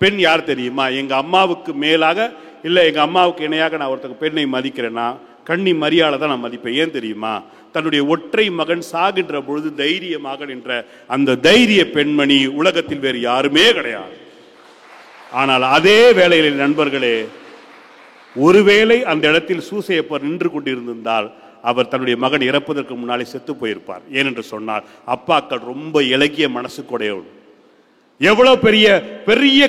பெண் யார் தெரியுமா? எங்கள் அம்மாவுக்கு மேலாக இல்லை எங்கள் அம்மாவுக்கு இணையாக நான் ஒருத்தங்க பெண்ணை மதிக்கிறேன்னா கன்னி மரியாதை தான் நான் மதிப்பேன். ஏன் தெரியுமா? தன்னுடைய ஒற்றை மகன் சாகின்ற பொழுது தைரியமாக நின்ற அந்த தைரிய பெண்மணி உலகத்தில் வேறு யாருமே கிடையாது. ஆனால் அதே வேளையில் நண்பர்களே, ஒருவேளை அந்த இடத்தில் சூசையப்பர் நின்று கொண்டிருந்தால் அவர் தன்னுடைய மகன் இறப்பதற்கு முன்னாலே செத்து போயிருப்பார். ஏனென்று சொன்னால் அப்பாக்கள் ரொம்ப இலகிய மனசுக்குடையவள். எவ்வளவு பெரிய பெரிய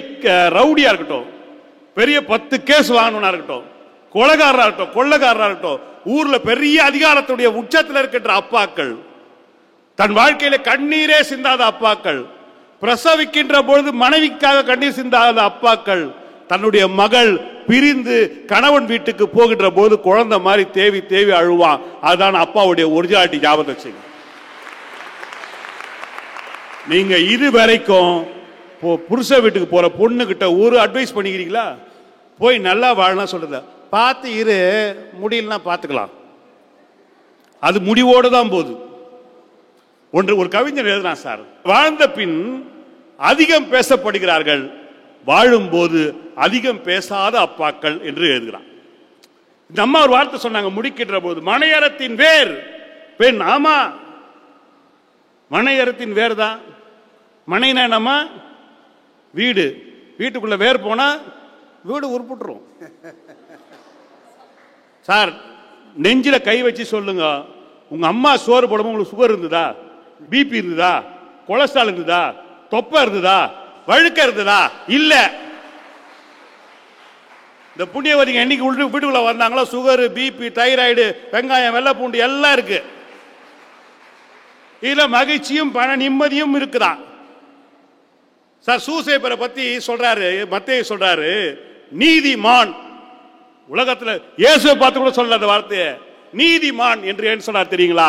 ரவுடியா இருக்கட்டும், பெரிய 10 கேஸ் வாங்கணும்னா இருக்கட்டும், கொலைகாரா இருக்கட்டும், கொள்ளைக்காரா இருக்கட்டும், ஊர்ல பெரிய அதிகாரத்துடைய உச்சத்தில் இருக்கின்ற அப்பாக்கள், தன் வாழ்க்கையில கண்ணீரே சிந்தாத அப்பாக்கள், பிரசவிக்கின்ற பொழுது மனைவிக்காக கண்ணீர் சிந்தாத அப்பாக்கள், தன்னுடைய மகள் பிரிந்து கணவன் வீட்டுக்கு போகின்ற போது குழந்தை மாதிரி தேவி தேவி அழுவான். அதுதான் அப்பாவுடைய ஒரிஜினாலிட்டி. ஞாபகம் வச்சுங்க. நீங்க இதுவரைக்கும் புருஷ வீட்டுக்கு போற பொண்ணு கிட்ட ஒரு அட்வைஸ் பண்ணிக்கிறீங்களா? போய் நல்லா வாழலாம் சொல்றது, பார்த்து இரு, முடியலன்னா பார்த்துக்கலாம். அது முடிவோடு தான் போகுது. ஒரு கவிஞர் எழுதுனா, சார், வாழ்ந்த பின் அதிகம் பேசப்படுகிறார்கள், வாழும்போது அதிகம் பேசாத அப்பாக்கள் என்று எழுதுகிறான். இந்த அம்மா ஒரு வார்த்தை சொன்னாங்க முடிக்கின்ற போது, மனையறத்தின் வேர் பெண். ஆமா, மனையறத்தின் வேர் தான். மனைனா என்னம்மா? வீடு. வீட்டுக்குள்ள வேர் போனா வீடு உருப்பிட்டுரும். சார், நெஞ்சில கை வச்சு சொல்லுங்க, உங்க அம்மா சோறு போடும்போது உங்களுக்கு சுகர் இருந்ததா, பிபி இருந்ததா, கொலஸ்ட்ரால் இருந்ததா, தொப்பை இருந்ததா, வழுக்க இருந்ததா? இல்ல. இந்த புண்ணியவதிங்க என்னைக்கு வீட்டுக்குள்ள வந்தாங்களோ சுகர், பிபி, தைராய்டு, வெங்காயம், வெள்ளை பூண்டு எல்லாம் இருக்கு. இதுல மகிழ்ச்சியும் பண நிம்மதியும் இருக்குதான். சார், சூசையப்பரை பத்தி சொல்றாரு, மத்தேயு சொல்றாரு, நீதிமான். உலகத்துல இயேசுவை பார்த்து கூட சொல்ற அந்த வார்த்தையை நீதிமான் என்று ஏன் சொன்னார் தெரியுங்களா?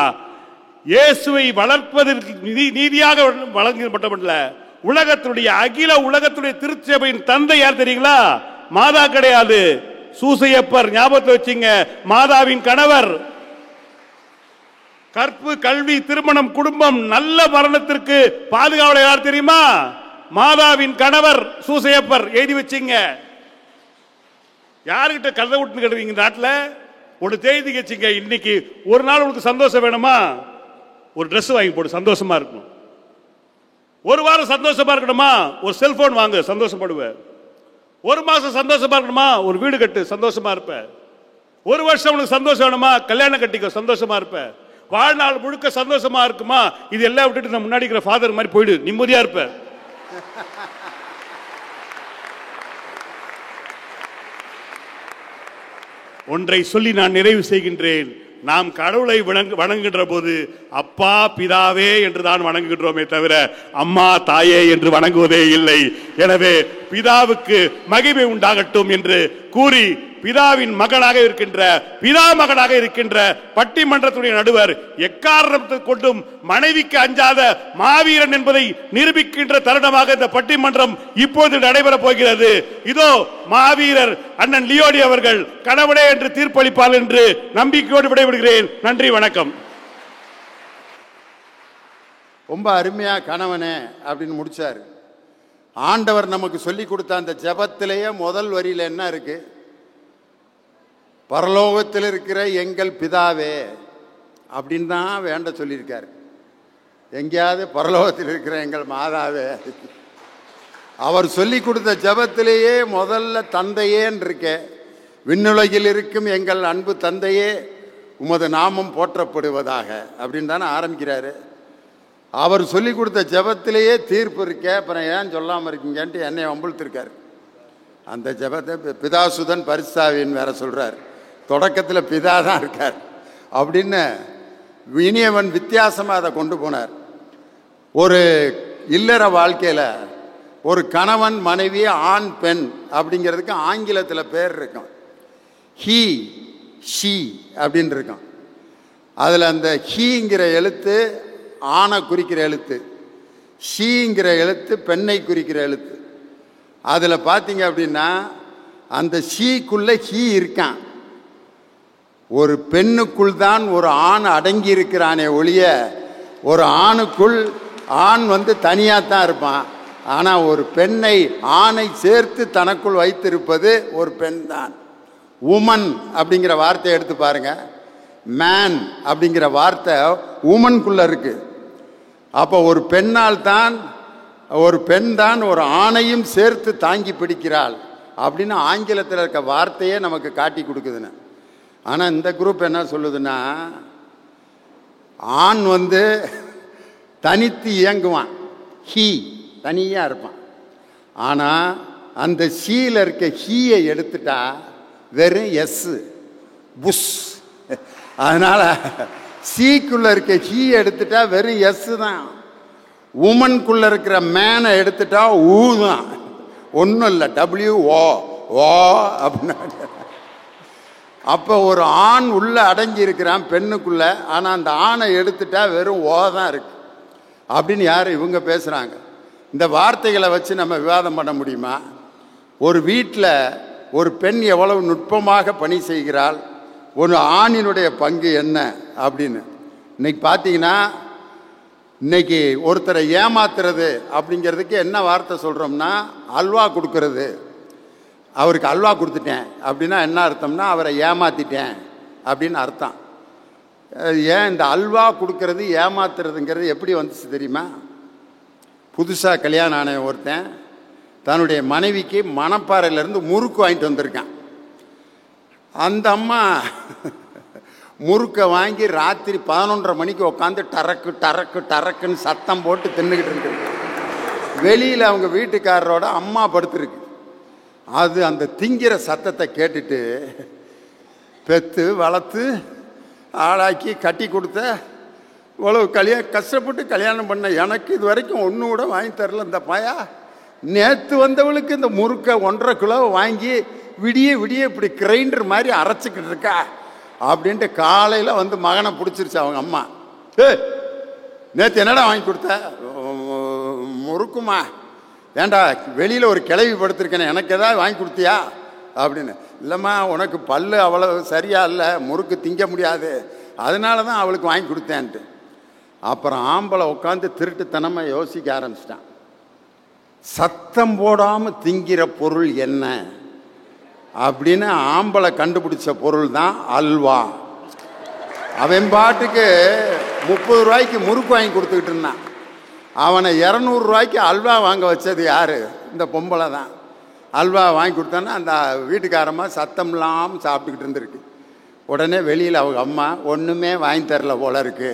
இயேசுவை வளர்ப்பதற்கு நீதியாக வழங்கப்பட்டமல்ல, உலகத்துடைய அகில உலகத்துடைய திருச்சபையின் தந்தை யார் தெரியுங்களா? மாதா கிடையாது, சூசையப்பர். ஞாபகத்தை வச்சுங்க. மாதாவின் கணவர். கற்பு, கல்வி, திருமணம், குடும்பம், நல்ல மரணத்திற்கு பாதுகாவலர் யார் தெரியுமா? மாதாவின் கணவர் சூசையப்பர். எழுதி வச்சுங்க. யாருக்கிட்ட கதை விட்டு கிடவீங்க நாட்டில்? ஒரு தேதி வச்சுங்க. இன்னைக்கு ஒரு நாள் உங்களுக்கு சந்தோஷம் வேணுமா? ஒரு ட்ரெஸ் வாங்கி போடு, சந்தோஷமா இருக்கணும். ஒரு வாரம் சந்தோஷமா இருக்கணுமா? ஒரு செல்போன் வாங்க, சந்தோஷப்படுவேன். ஒரு மாசம் சந்தோஷமா இருக்கணுமா? ஒரு வீடு கட்டு, சந்தோஷமா இருப்ப. ஒரு வருஷம் உனக்கு சந்தோஷம் வேணுமா? கல்யாணம் கட்டிக்கோ, சந்தோஷமா இருப்ப. வாழ்நாள் முழுக்க சந்தோஷமா இருக்குமா? இது எல்லாம் விட்டுட்டு நான் முன்னாடி இருக்கிற ஃபாதர் மாதிரி போயிடு, நிம்மதியா இருப்ப. ஒன்றை சொல்லி நான் நிறைவு செய்கின்றேன். நாம் கடவுளை வணங்குகின்ற போது அப்பா பிதாவே என்று தான் வணங்குகின்றோமே தவிர அம்மா தாயே என்று வணங்குவதே இல்லை. எனவே பிதாவுக்கு மகிமை உண்டாகட்டும் என்று கூறி, பிதாவின் மகனாக இருக்கின்ற பிதா மகனாக இருக்கின்ற பட்டிமன்றத்துடைய நடுவர் எக்காரணத்தை கொண்டும் மனைவிக்கு அஞ்சாத மாவீரன் என்பதை நிரூபிக்கின்ற தருணமாக இந்த பட்டிமன்றம் இப்போது நடைபெற போகிறது. இதோ மாவீரர் அண்ணன் லியோடி அவர்கள் கணவனே என்று தீர்ப்பளிப்பார் என்று நம்பிக்கையோடு விடைபெறுகிறேன். நன்றி, வணக்கம். ரொம்ப அருமையா கணவனே அப்படின்னு முடிச்சாரு. ஆண்டவர் நமக்கு சொல்லி கொடுத்த அந்த ஜெபத்திலேயே முதல் வரியில என்ன இருக்கு? பரலோகத்தில் இருக்கிற எங்கள் பிதாவே அப்படின்னு தான் வேண்ட சொல்லியிருக்காரு. எங்கேயாவது பரலோகத்தில் இருக்கிற எங்கள் மாதாவே. அவர் சொல்லி கொடுத்த ஜெபத்திலேயே முதல்ல தந்தையேன்னு இருக்க, விண்ணுலகில் இருக்கும் எங்கள் அன்பு தந்தையே உமது நாமம் போற்றப்படுவதாக அப்படின்னு தானே ஆரம்பிக்கிறாரு. அவர் சொல்லி கொடுத்த ஜெபத்திலேயே தீர்ப்பு இருக்க, அப்புறம் ஏன் சொல்லாமல் இருக்கீங்கன்ட்டு என்னை வம்புழுத்திருக்காரு. அந்த ஜெபத்தை பிதாசுதன் பரிசாவின்னு வேற சொல்றார். தொடக்கத்தில் பிதா தான் இருக்கார் அப்படின்னு இனியவன் வித்தியாசமாக அதை கொண்டு போனார். ஒரு இல்லற வாழ்க்கையில் ஒரு கணவன் மனைவி ஆண் பெண் அப்படிங்கிறதுக்கு ஆங்கிலத்தில் பேர் இருக்கும். ஹீ ஷீ அப்படின்னு இருக்கும். அதில் அந்த ஹீங்கிற எழுத்து ஆணை குறிக்கிற எழுத்து, ஷீங்கிற எழுத்து பெண்ணை குறிக்கிற எழுத்து. அதில் பார்த்தீங்க அப்படின்னா அந்த ஷீக்குள்ளே ஹீ இருக்கான். ஒரு பெண்ணுக்குள் தான் ஒரு ஆண் அடங்கி இருக்கிறானே ஒழிய ஒரு ஆணுக்குள் ஆண் தனியாக தான் இருப்பான். ஆனால் ஒரு பெண்ணை ஆணை சேர்த்து தனக்குள் வைத்திருப்பது ஒரு பெண் தான். உமன் அப்படிங்கிற வார்த்தையை எடுத்து பாருங்க. மேன் அப்படிங்கிற வார்த்தை உமனுக்குள்ள இருக்கு. அப்போ ஒரு பெண்ணால் தான் ஒரு பெண் தான் ஒரு ஆணையும் சேர்த்து தாங்கி பிடிக்கிறாள் அப்படின்னு ஆங்கிலத்தில் இருக்க வார்த்தையே நமக்கு காட்டி கொடுக்குதுன்னு. ஆனால் இந்த குரூப் என்ன சொல்லுதுன்னா, ஆண் தனித்து இயங்குவான், ஹீ தனியாக இருப்பான். ஆனால் அந்த ஷீல இருக்க ஹீயை எடுத்துட்டா வெறும் எஸ், புஷ். அதனால சீக்குள்ள இருக்க ஹீ எடுத்துட்டா வெறும் எஸ் தான். உமனுக்குள்ள இருக்கிற மேனை எடுத்துட்டா ஊ தான், ஒன்றும் இல்லை, WO ஓ அப்படின்னா. அப்போ ஒரு ஆண் உள்ள அடங்கி இருக்கிறான் பெண்ணுக்குள்ள, ஆனால் அந்த ஆணை எடுத்துட்டா வெறும் ஓ தான் இருக்கு அப்படின்னு யார் இவங்க பேசுகிறாங்க. இந்த வார்த்தைகளை வச்சு நம்ம விவாதம் பண்ண முடியுமா? ஒரு வீட்டில் ஒரு பெண் எவ்வளவு நுட்பமாக பணி செய்கிறாள், ஒரு ஆணினுடைய பங்கு என்ன அப்படின்னு. இன்னைக்கு பார்த்தீங்கன்னா, இன்னைக்கு ஒருத்தரை ஏமாத்துறது அப்படிங்கிறதுக்கு என்ன வார்த்தை சொல்கிறோம்னா, அல்வா கொடுக்கறது. அவருக்கு அல்வா கொடுத்துட்டேன் அப்படின்னா என்ன அர்த்தம்னா, அவரை ஏமாத்திட்டேன் அப்படின்னு அர்த்தம். ஏன் இந்த அல்வா கொடுக்கறது ஏமாத்துறதுங்கிறது எப்படி வந்துச்சு தெரியுமா? புதுசாக கல்யாணம் ஆன ஒருத்தன் தன்னுடைய மனைவிக்கு மணப்பாறையிலேருந்து முறுக்கு வாங்கிட்டு வந்திருக்கான். அந்த அம்மா முறுக்கை வாங்கி ராத்திரி 11:30 மணிக்கு உட்காந்து டரக்கு டரக்கு டரக்குன்னு சத்தம் போட்டு தின்னுக்கிட்டு இருக்கு. வெளியில் அவங்க வீட்டுக்காரரோட அம்மா படுத்துருக்கு. அது அந்த திங்கிற சத்தத்தை கேட்டுட்டு, பெற்று வளர்த்து ஆளாக்கி கட்டி கொடுத்த இவ்வளவு கஷ்டப்பட்டு கல்யாணம் பண்ண எனக்கு இது வரைக்கும் ஒன்று கூட வாங்கி தரல இந்த பாயா. நேற்று வந்தவளுக்கு இந்த முறுக்கை 1.5 கிலோ வாங்கி விடிய விடிய இப்படி கிரைண்டர் மாதிரி அரைச்சிக்கிட்டு இருக்கா அப்படின்ட்டு காலையில் மகனை பிடிச்சிருச்சு அவங்க அம்மா. நேற்று என்னடா வாங்கி கொடுத்த? முறுக்குமா? ஏண்டா வெளியில் ஒரு கிளவி படுத்திருக்கேனே, எனக்கு எதாவது வாங்கி கொடுத்தியா அப்படின்னு. இல்லைம்மா, உனக்கு பல்லு அவ்வளோ சரியா இல்லை, முறுக்கு திங்க முடியாது, அதனால தான் அவளுக்கு வாங்கி கொடுத்தேன்ட்டு. அப்புறம் ஆம்பளை உட்காந்து திருட்டுத்தனமாக யோசிக்க ஆரம்பிச்சிட்டான். சத்தம் போடாமல் திங்கிற பொருள் என்ன அப்படின்னு ஆம்பளை கண்டுபிடிச்ச பொருள் தான் அல்வா. அவன் பாட்டுக்கு 30 ரூபாய்க்கு முறுக்கு வாங்கி கொடுத்துக்கிட்டு இருந்தான். அவனை 200 ரூபாய்க்கு அல்வா வாங்க வச்சது யாரு? இந்த பொம்பளை தான். அல்வா வாங்கி கொடுத்தான்னா அந்த வீட்டுக்காரம்மா சத்தம் இல்லாமல் சாப்பிட்டுக்கிட்டு இருந்திருக்கு. உடனே வெளியில் அவங்க அம்மா ஒன்றுமே வாங்கி தரல போல இருக்கு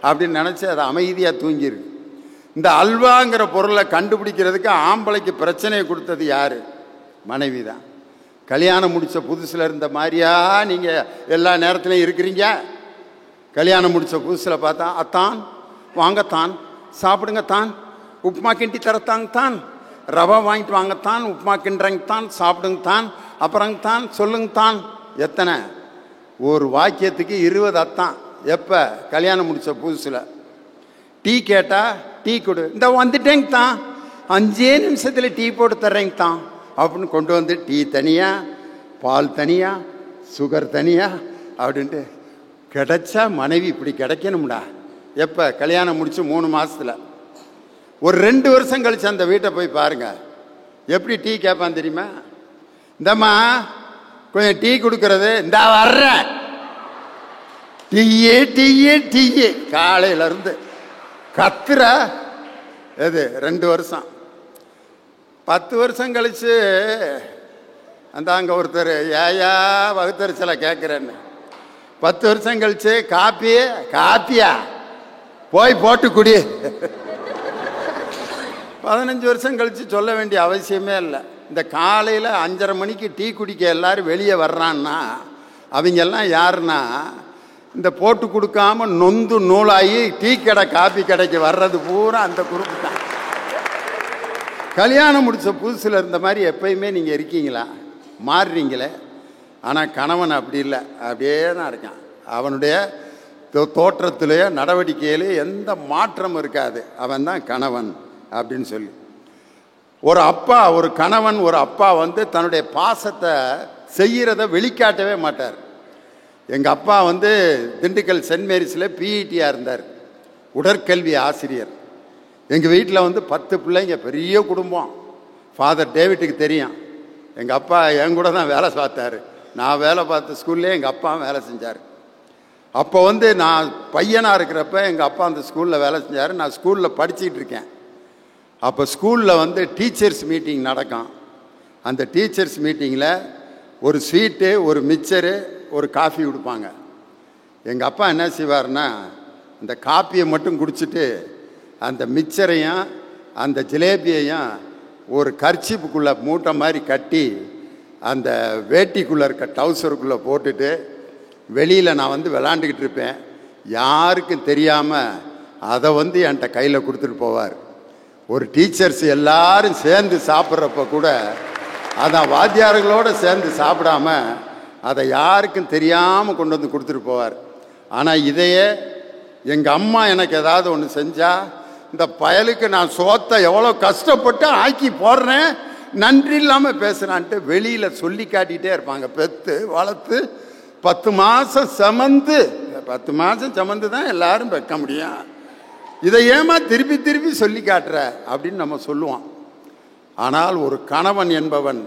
அப்படின்னு நினச்சி அதை அமைதியாக தூங்கிருக்கு. இந்த அல்வாங்கிற பொருளை கண்டுபிடிக்கிறதுக்கு ஆம்பளைக்கு பிரச்சனையை கொடுத்தது யார்? மனைவி தான். கல்யாணம் முடித்த புதுசில் இருந்த மாதிரியா நீங்கள் எல்லா நேரத்துலையும் இருக்கிறீங்க? கல்யாணம் முடித்த புதுசில் பார்த்தா, அத்தான் வாங்கத்தான், சாப்பிடுங்கத்தான், உப்புமா கிண்டி தரத்தாங்கத்தான், ரவை வாங்கிட்டு வாங்கத்தான், உப்புமா கிண்டுறங்கத்தான், சாப்பிடுங்கத்தான், அப்புறங்கத்தான், சொல்லுங்கத்தான். எத்தனை? ஒரு வாக்கியத்துக்கு 20 அத்தான். எப்போ? கல்யாணம் முடித்த புதுசில். டீ கேட்டால் டீ கொடு, இந்த வந்துட்டேங்க தான், 5 நிமிஷத்தில் டீ போட்டு தர்றேங்க தான் அப்படின்னு கொண்டு வந்து டீ தனியாக, பால் தனியாக, சுகர் தனியாக அப்படின்ட்டு கிடைச்சா மனைவி இப்படி கிடைக்கணும்டா. எப்போ? கல்யாணம் முடிச்சு 3 மாதத்தில். ஒரு 2 வருஷம் கழிச்சு அந்த வீட்டை போய் பாருங்க, எப்படி டீ கேட்பான் தெரியுமா? இந்தம்மா கொஞ்சம் டீ கொடுக்கறது, இந்த வர்றேன், டீயே டீயே டீயே காலையிலேருந்து கத்துற. எது? 2 வருஷம். 10 வருஷம் கழிச்சு அந்த அங்கே ஒருத்தர் ஏயா வகுத்தறிச்சலை கேட்குறேன்னு, 10 வருஷம் கழிச்சு காப்பியா போய் போட்டு குடி. 15 வருஷம் கழிச்சு சொல்ல வேண்டிய அவசியமே இல்லை. இந்த காலையில் 5:30 மணிக்கு டீ குடிக்க எல்லாரும் வெளியே வர்றான்னா அவங்கெல்லாம் யாருன்னா, இந்த போட்டு கொடுக்காம நொந்து நூலாகி டீ கடை காப்பி கடைக்கு வர்றது பூரா அந்த குரூப் தான். கல்யாணம் முடித்த புதுசில் இருந்த மாதிரி எப்பயுமே நீங்கள் இருக்கீங்களா? மாறுறீங்களே. ஆனால் கணவன் அப்படி இல்லை, அப்படியே தான் இருக்கான். அவனுடைய தோற்றத்திலேயோ நடவடிக்கையிலேயோ எந்த மாற்றம் இருக்காது. அவன் தான் கணவன் அப்படின்னு சொல்லி. ஒரு அப்பா, ஒரு கணவன், ஒரு அப்பா தன்னுடைய பாசத்தை செய்கிறத வெளிக்காட்டவே மாட்டார். எங்கள் அப்பா வந்து திண்டுக்கல் சென்ட் மேரிஸில் பிஇடியாக இருந்தார், உடற்கல்வி ஆசிரியர். எங்கள் வீட்டில் வந்து 10 பிள்ளைங்க, பெரிய குடும்பம். ஃபாதர் டேவிட்டுக்கு தெரியும். எங்கள் அப்பா என் கூட தான் வேலை பார்த்தாரு. நான் வேலை பார்த்த ஸ்கூல்லே எங்கள் அப்பா வேலை செஞ்சார். அப்போ வந்து நான் பையனாக இருக்கிறப்ப எங்கள் அப்பா அந்த ஸ்கூலில் வேலை செஞ்சார். நான் ஸ்கூலில் படிச்சுக்கிட்டு இருக்கேன். அப்போ ஸ்கூலில் வந்து டீச்சர்ஸ் மீட்டிங் நடக்கும். அந்த டீச்சர்ஸ் மீட்டிங்கில் ஒரு ஸ்வீட்டு, ஒரு மிக்சரு, ஒரு காஃபி கொடுப்பாங்க. எங்கள் அப்பா என்ன செய்வார்னா, அந்த காப்பியை மட்டும் குடிச்சிட்டு அந்த மிக்சரையும் அந்த ஜிலேபியையும் ஒரு கர்ச்சீப்புக்குள்ளே மூட்டை மாதிரி கட்டி அந்த வேட்டிக்குள்ளே இருக்க டவுசருக்குள்ளே போட்டுட்டு வெளியில் நான் வந்து விளாண்டுக்கிட்டு இருப்பேன். யாருக்கும் தெரியாமல் அதை வந்து என்கிட்ட கையில் கொடுத்துட்டு போவார். ஒரு டீச்சர்ஸ் எல்லாரும் சேர்ந்து சாப்பிட்றப்ப கூட அதான் வாத்தியார்களோடு சேர்ந்து சாப்பிடாம அதை யாருக்கும் தெரியாமல் கொண்டு வந்து கொடுத்துட்டு போவார். ஆனால் இதையே எங்கள் அம்மா எனக்கு ஏதாவது ஒன்று செஞ்சால், இந்த பயலுக்கு நான் சோத்தை எவ்வளோ கஷ்டப்பட்டு ஆக்கி போடுறேன், நன்றி இல்லாமல் பேசுகிறான்ட்டு வெளியில் சொல்லி காட்டிகிட்டே இருப்பாங்க. பெற்று வளர்த்து 10 மாதம் சுமந்து 10 மாதம் சுமந்து தான் எல்லாரும் வைக்க முடியும். இதை ஏமா திருப்பி திருப்பி சொல்லி காட்டுற அப்படின்னு நம்ம சொல்லுவோம். ஆனால் ஒரு கணவன் என்பவன்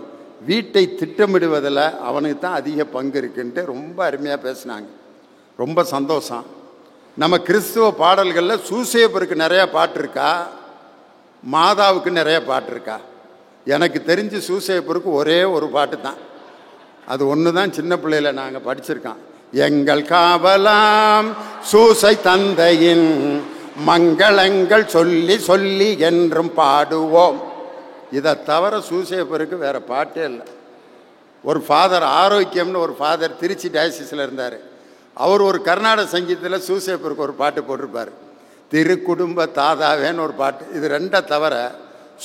வீட்டை திட்டமிடுவதில் அவனுக்கு தான் அதிக பங்கு இருக்குன்ட்டு ரொம்ப அருமையாக பேசினாங்க. ரொம்ப சந்தோஷம். நம்ம கிறிஸ்துவ பாடல்களில் சூசேப்பருக்கு நிறைய பாட்டு இருக்கா, மாதாவுக்கு நிறைய பாட்டு இருக்கா? எனக்கு தெரிஞ்சு சூசேப்பருக்கு ஒரே ஒரு பாட்டு தான். அது ஒன்று தான் சின்ன பிள்ளையில் நாங்கள் படிச்சிருக்கோம். எங்கள் காவலாம் சூசை தந்தையின் மங்களங்கள் சொல்லி சொல்லி என்றும் பாடுவோம். இதை தவிர சூசேப்பருக்கு வேறு பாட்டே இல்லை. ஒரு ஃபாதர் ஆரோக்கியம்னு ஒரு ஃபாதர் திருச்சி டயசிஸில் இருந்தார். அவர் ஒரு கர்நாடக சங்கீதத்தில் சூசேப்பருக்கு ஒரு பாட்டு போட்டிருப்பார், திருக்குடும்ப தாதாவேன்னு ஒரு பாட்டு. இது 2 தவிர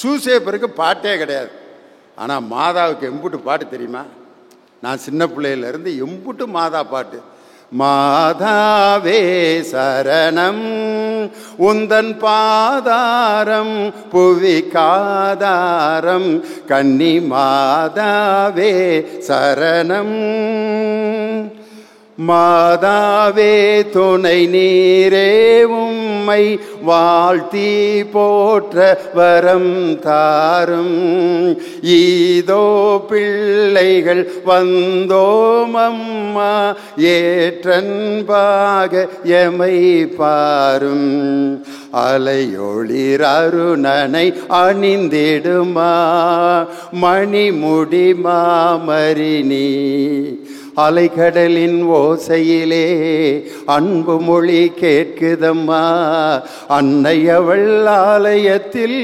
சூசேப்பருக்கு பாட்டே கிடையாது. ஆனால் மாதாவுக்கு எம்புட்டு பாட்டு தெரியுமா? நான் சின்ன பிள்ளையிலேருந்து எம்புட்டு மாதா பாட்டு. மாதாவே சரணம் உந்தன் பாதாரம் புவிக்காதாரம் கன்னி மாதாவே சரணம். மாதாவே துணை நீரே உம்மை வாழ்த்தி போற்ற வரம் தாரும். ஈதோ பிள்ளைகள் வந்தோம் அம்மா ஏற்றன்பாக எமை பாரும். அலையொளிர் அருணனை அணிந்திடுமா மணிமுடி மாமரினி. அலைக்கடலின் ஓசையிலே அன்பு மொழி கேட்குதம்மா. அன்னை அவள் ஆலயத்தில்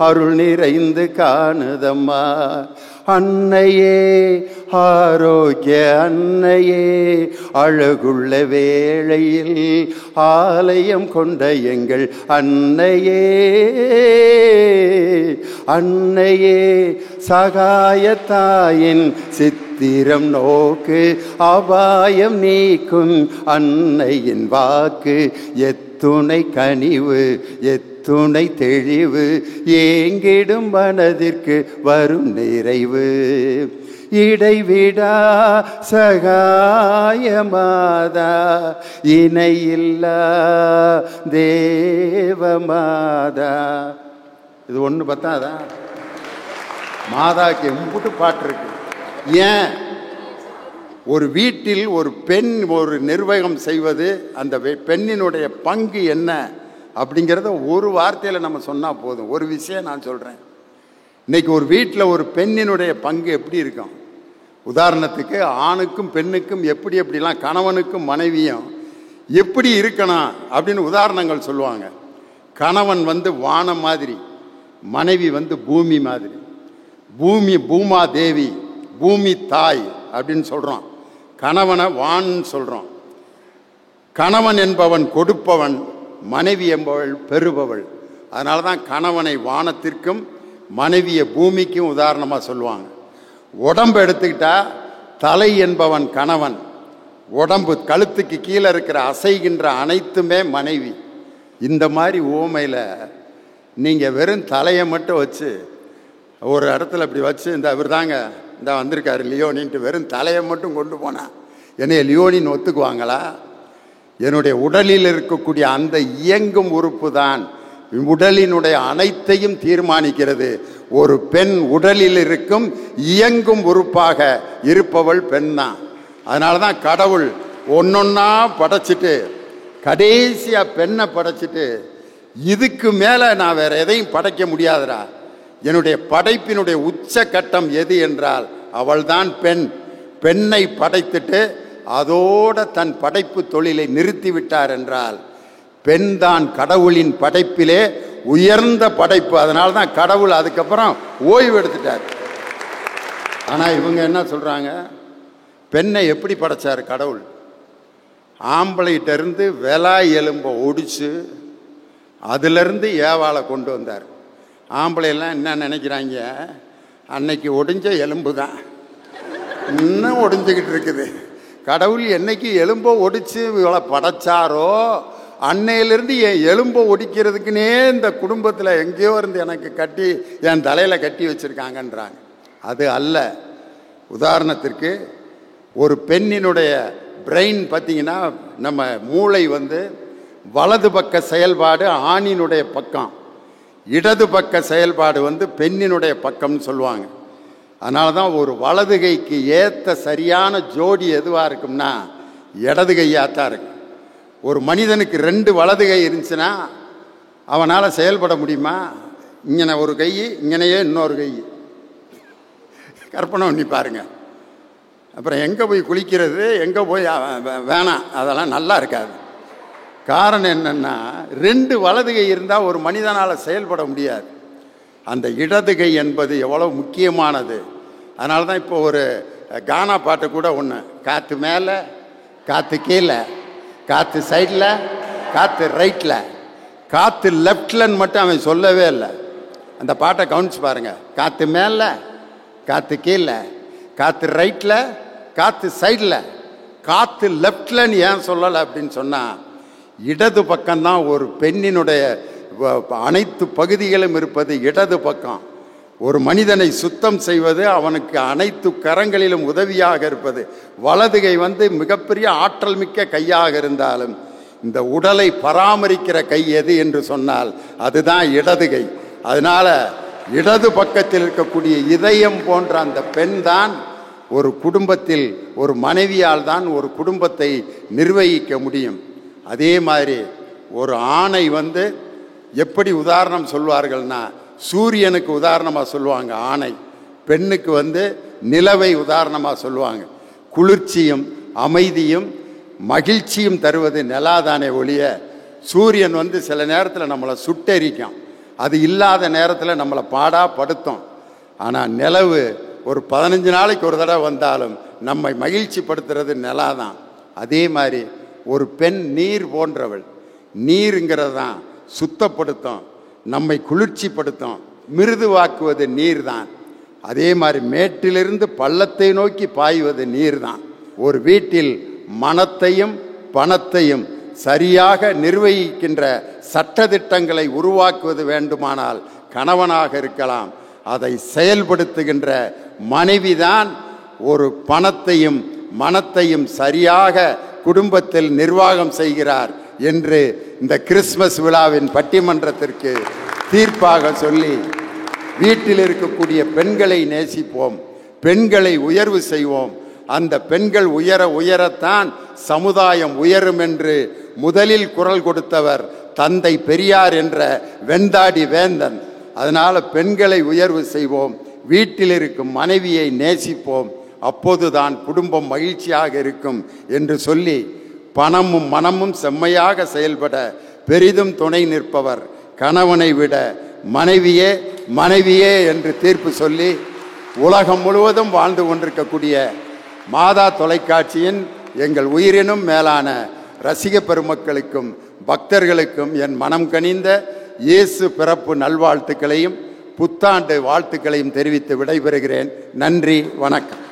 அருள் நிறைந்து காணுதம்மா. அன்னையே ஆரோக்கிய அன்னையே அழகுள்ள வேளையில் ஆலயம் கொண்ட எங்கள் அன்னையே. அன்னையே சகாயத்தாயின் சித்திரம் நோக்கு அபாயம் நீக்கும் அன்னையின் வாக்கு. எத்துணை கனிவு எத்துணை தெளிவு ஏங்கிடும் மனதிற்கு வரும் நிறைவு. இடைவிடா சகாயமாதா இணையில்லா தேவமாதா. இது ஒன்று பார்த்தாதா? மாதாக்கு எம்புட்டு பாட்டு இருக்கு. ஏன் ஒரு வீட்டில் ஒரு பெண் ஒரு நிர்வாகம் செய்வது, அந்த பெண்ணினுடைய பங்கு என்ன அப்படிங்கிறத ஒரு வார்த்தையில் நம்ம சொன்னால் போதும். ஒரு விஷயம் நான் சொல்கிறேன். இன்றைக்கி ஒரு வீட்டில் ஒரு பெண்ணினுடைய பங்கு எப்படி இருக்கும்? உதாரணத்துக்கு ஆணுக்கும் பெண்ணுக்கும் எப்படி எப்படிலாம், கணவனுக்கும் மனைவியும் எப்படி இருக்கணும் அப்படின்னு உதாரணங்கள் சொல்லுவாங்க. கணவன் வந்து வானம் மாதிரி, மனைவி வந்து பூமி மாதிரி. பூமி பூமா தேவி, பூமி தாய் அப்படின்னு சொல்கிறோம். கணவனை வான் சொல்கிறோம். கணவன் என்பவன் கொடுப்பவன், மனைவி என்பவள் பெறுபவள். அதனால தான் கணவனை வானத்திற்கும் மனைவியை பூமிக்கும் உதாரணமாக சொல்லுவாங்க. உடம்பு எடுத்துக்கிட்டா தலை என்பவன் கணவன், உடம்பு கழுத்துக்கு கீழே இருக்கிற அசைகின்ற அனைத்துமே மனைவி. இந்த மாதிரி ஊமையில் நீங்கள் வெறும் தலையை மட்டும் வச்சு ஒரு இடத்துல இப்படி வச்சு, இந்த இவர் தாங்க இந்த வந்திருக்காரு லியோனின்ட்டு வெறும் தலையை மட்டும் கொண்டு போனால் என்னைய லியோனின் ஒத்துக்குவாங்களா? என்னுடைய உடலில் இருக்கக்கூடிய அந்த இயங்கும் உறுப்பு தான் உடலினுடைய அனைத்தையும் தீர்மானிக்கிறது. ஒரு பெண் உடலில் இருக்கும் இயங்கும் உறுப்பாக இருப்பவள் பெண் தான். அதனால தான் கடவுள் ஒன்னொன்னா படைச்சிட்டு கடைசியா பெண்ணை படைச்சிட்டு, இதுக்கு மேலே நான் வேற எதையும் படைக்க முடியாதுடா, என்னுடைய படைப்பினுடைய உச்ச கட்டம் எது என்றால் அவள்தான் பெண். பெண்ணை படைத்துட்டு அதோட தன் படைப்பு தொழிலை நிறுத்திவிட்டார் என்றால் பெண் தான் கடவுளின் படைப்பிலே உயர்ந்த படைப்பு. அதனால தான் கடவுள் அதுக்கப்புறம் ஓய்வு எடுத்துட்டார். ஆனால் இவங்க என்ன சொல்றாங்க? பெண்ணை எப்படி படைச்சார் கடவுள்? ஆம்பளைகிட்ட இருந்து வெளாய் எலும்பை ஒடிச்சு அதிலிருந்து ஏவாளை கொண்டு வந்தார். ஆம்பளையெல்லாம் என்ன நினைக்கிறாங்க, அன்னைக்கு ஒடிஞ்ச எலும்பு தான் இன்னும் ஒடிஞ்சுக்கிட்டு இருக்குது. கடவுள் என்னைக்கு எலும்பை ஒடிச்சு இவளை படைச்சாரோ அன்னையிலிருந்து என் எலும்பை ஒடிக்கிறதுக்குன்னே இந்த குடும்பத்தில் எங்கேயோ இருந்து எனக்கு கட்டி என் தலையில் கட்டி வச்சுருக்காங்கன்றாங்க. அது அல்ல. உதாரணத்திற்கு ஒரு பெண்ணினுடைய பிரெயின் பார்த்தீங்கன்னா, நம்ம மூளை வலது பக்க செயல்பாடு ஆணினுடைய பக்கம், இடது பக்க செயல்பாடு பெண்ணினுடைய பக்கம்னு சொல்லுவாங்க. அதனால தான் ஒரு வலது கைக்கு ஏற்ற சரியான ஜோடி எதுவாக இருக்கும்னா இடது கையாத்தான் இருக்கு. ஒரு மனிதனுக்கு 2 வலது கை இருந்துச்சுன்னா அவனால் செயல்பட முடியுமா? இங்கன ஒரு கை, இங்கனையே இன்னொரு கை. கற்பனை பண்ணி பாருங்க. அப்புறம் எங்கே போய் குளிக்கிறது, எங்கே போய் வேணாம், அதெல்லாம் நல்லா இருக்காது. காரணம் என்னன்னா 2 வலது கை இருந்தால் ஒரு மனிதனால் செயல்பட முடியாது. அந்த இடது கை என்பது எவ்வளோ முக்கியமானது. அதனால தான் இப்போ ஒரு கானா பாட்டு கூட ஒன்று, காற்று மேலே காற்று கீழே, காற்று சைடில் காற்று ரைட்டில், காற்று லெஃப்ட்லன்னு மட்டும் அவன் சொல்லவே இல்லை. அந்த பாட்டை கவனிச்சு பாருங்க. காற்று மேலே காற்று கீழே, காற்று ரைட்டில் காற்று சைடில், காற்று லெஃப்ட்லன்னு ஏன் சொல்லலை அப்படின்னு சொன்னால், இடது பக்கம்தான் ஒரு பெண்ணினுடைய அனைத்து பகுதிகளும் இருப்பது இடது பக்கம். ஒரு மனிதனை சுத்தம் செய்வது, அவனுக்கு அனைத்து கரங்களிலும் உதவியாக இருப்பது வலது கை. மிகப்பெரிய ஆற்றல் மிக்க கையாக இருந்தாலும் இந்த உடலை பராமரிக்கிற கை எது என்று சொன்னால் அதுதான் இடது கை. அதனால இடது பக்கத்தில் இருக்கக்கூடிய இதயம் போன்ற அந்த பெண் தான் ஒரு குடும்பத்தில் ஒரு மனைவியால் தான் ஒரு குடும்பத்தை நிர்வகிக்க முடியும். அதே மாதிரி ஒரு ஆணை எப்படி உதாரணம் சொல்வார்கள்னா, சூரியனுக்கு உதாரணமாக சொல்லுவாங்க ஆணை. பெண்ணுக்கு நிலவை உதாரணமாக சொல்லுவாங்க. குளிர்ச்சியும் அமைதியும் மகிழ்ச்சியும் தருவது நிலாதானே ஒழிய, சூரியன் சில நேரத்தில் நம்மளை சுட்டெரிக்கும், அது இல்லாத நேரத்தில் நம்மளை பாடா படுத்தும். ஆனால் நிலவு ஒரு 15 நாளைக்கு ஒரு தடவை வந்தாலும் நம்மை மகிழ்ச்சி படுத்துறது நிலாதான். அதே மாதிரி ஒரு பெண் நீர் போன்றவள். நீருங்கிறது தான் சுத்தப்படுத்தும், நம்மை குளிர்ச்சிப்படுத்தும், மிருதுவாக்குவது நீர் தான். அதே மாதிரி மேட்டிலிருந்து பள்ளத்தை நோக்கி பாய்வது நீர் தான். ஒரு வீட்டில் மனத்தையும் பணத்தையும் சரியாக நிர்வகிக்கின்ற சட்டதிட்டங்களை உருவாக்குவது வேண்டுமானால் கணவனாக இருக்கலாம். அதை செயல்படுத்துகின்ற மனைவிதான் ஒரு பணத்தையும் மனத்தையும் சரியாக குடும்பத்தில் நிர்வாகம் செய்கிறார் என்று இந்த கிறிஸ்மஸ் விழாவின் பட்டிமன்றத்திற்கு தீர்ப்பாக சொல்லி, வீட்டில் இருக்கக்கூடிய பெண்களை நேசிப்போம், பெண்களை உயர்வு செய்வோம். அந்த பெண்கள் உயர உயரத்தான் சமுதாயம் உயரும் என்று முதலில் குரல் கொடுத்தவர் தந்தை பெரியார் என்ற வெண்தாடி வேந்தன். அதனால் பெண்களை உயர்வு செய்வோம், வீட்டில் இருக்கும் மனைவியை நேசிப்போம், அப்போதுதான் குடும்பம் மகிழ்ச்சியாக இருக்கும் என்று சொல்லி, பணமும் மனமும் செம்மையாக செயல்பட பெரிதும் துணை நிற்பவர் கணவனை விட மனைவியே மனைவியே என்று தீர்ப்பு சொல்லி, உலகம் முழுவதும் வாழ்ந்து கொண்டிருக்கக்கூடிய மாதா தொலைக்காட்சியின் எங்கள் உயிரினும் மேலான ரசிக பெருமக்களுக்கும் பக்தர்களுக்கும் என் மனம் கனிந்த இயேசு பிறப்பு நல்வாழ்த்துக்களையும் புத்தாண்டு வாழ்த்துக்களையும் தெரிவித்து விடைபெறுகிறேன். நன்றி, வணக்கம்.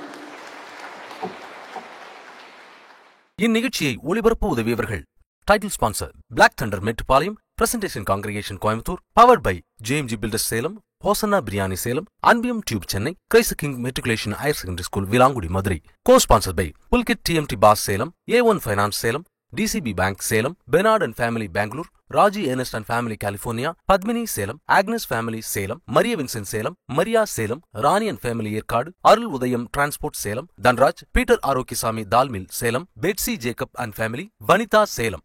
இந்நிகழ்ச்சியை ஒளிபரப்பு உதவியவர்கள்: டைட்டில் ஸ்பான்சர் பிளாக் தண்டர் மெட்ரோபாலியம் presentation congregation Coimbatore, powered by JMG builders Salem, Hosanna biryani Salem, Anbiyam tube Chennai, Christ King matriculation higher secondary school Vilangudi Madurai. Co-sponsored by Pulkit TMT bars Salem, A1 finance Salem, DCB bank Salem, Bernard and family Bangalore, Raji Ernest and family California, Padmini Salem, Agnes family Salem, Maria Vincent Salem, Maria Salem, Rani and family Yercaud, Arul Udhayam transport Salem, Dhanraj, Peter Arokiasamy dal mill Salem, Betsy Jacob and family, Vanitha Salem.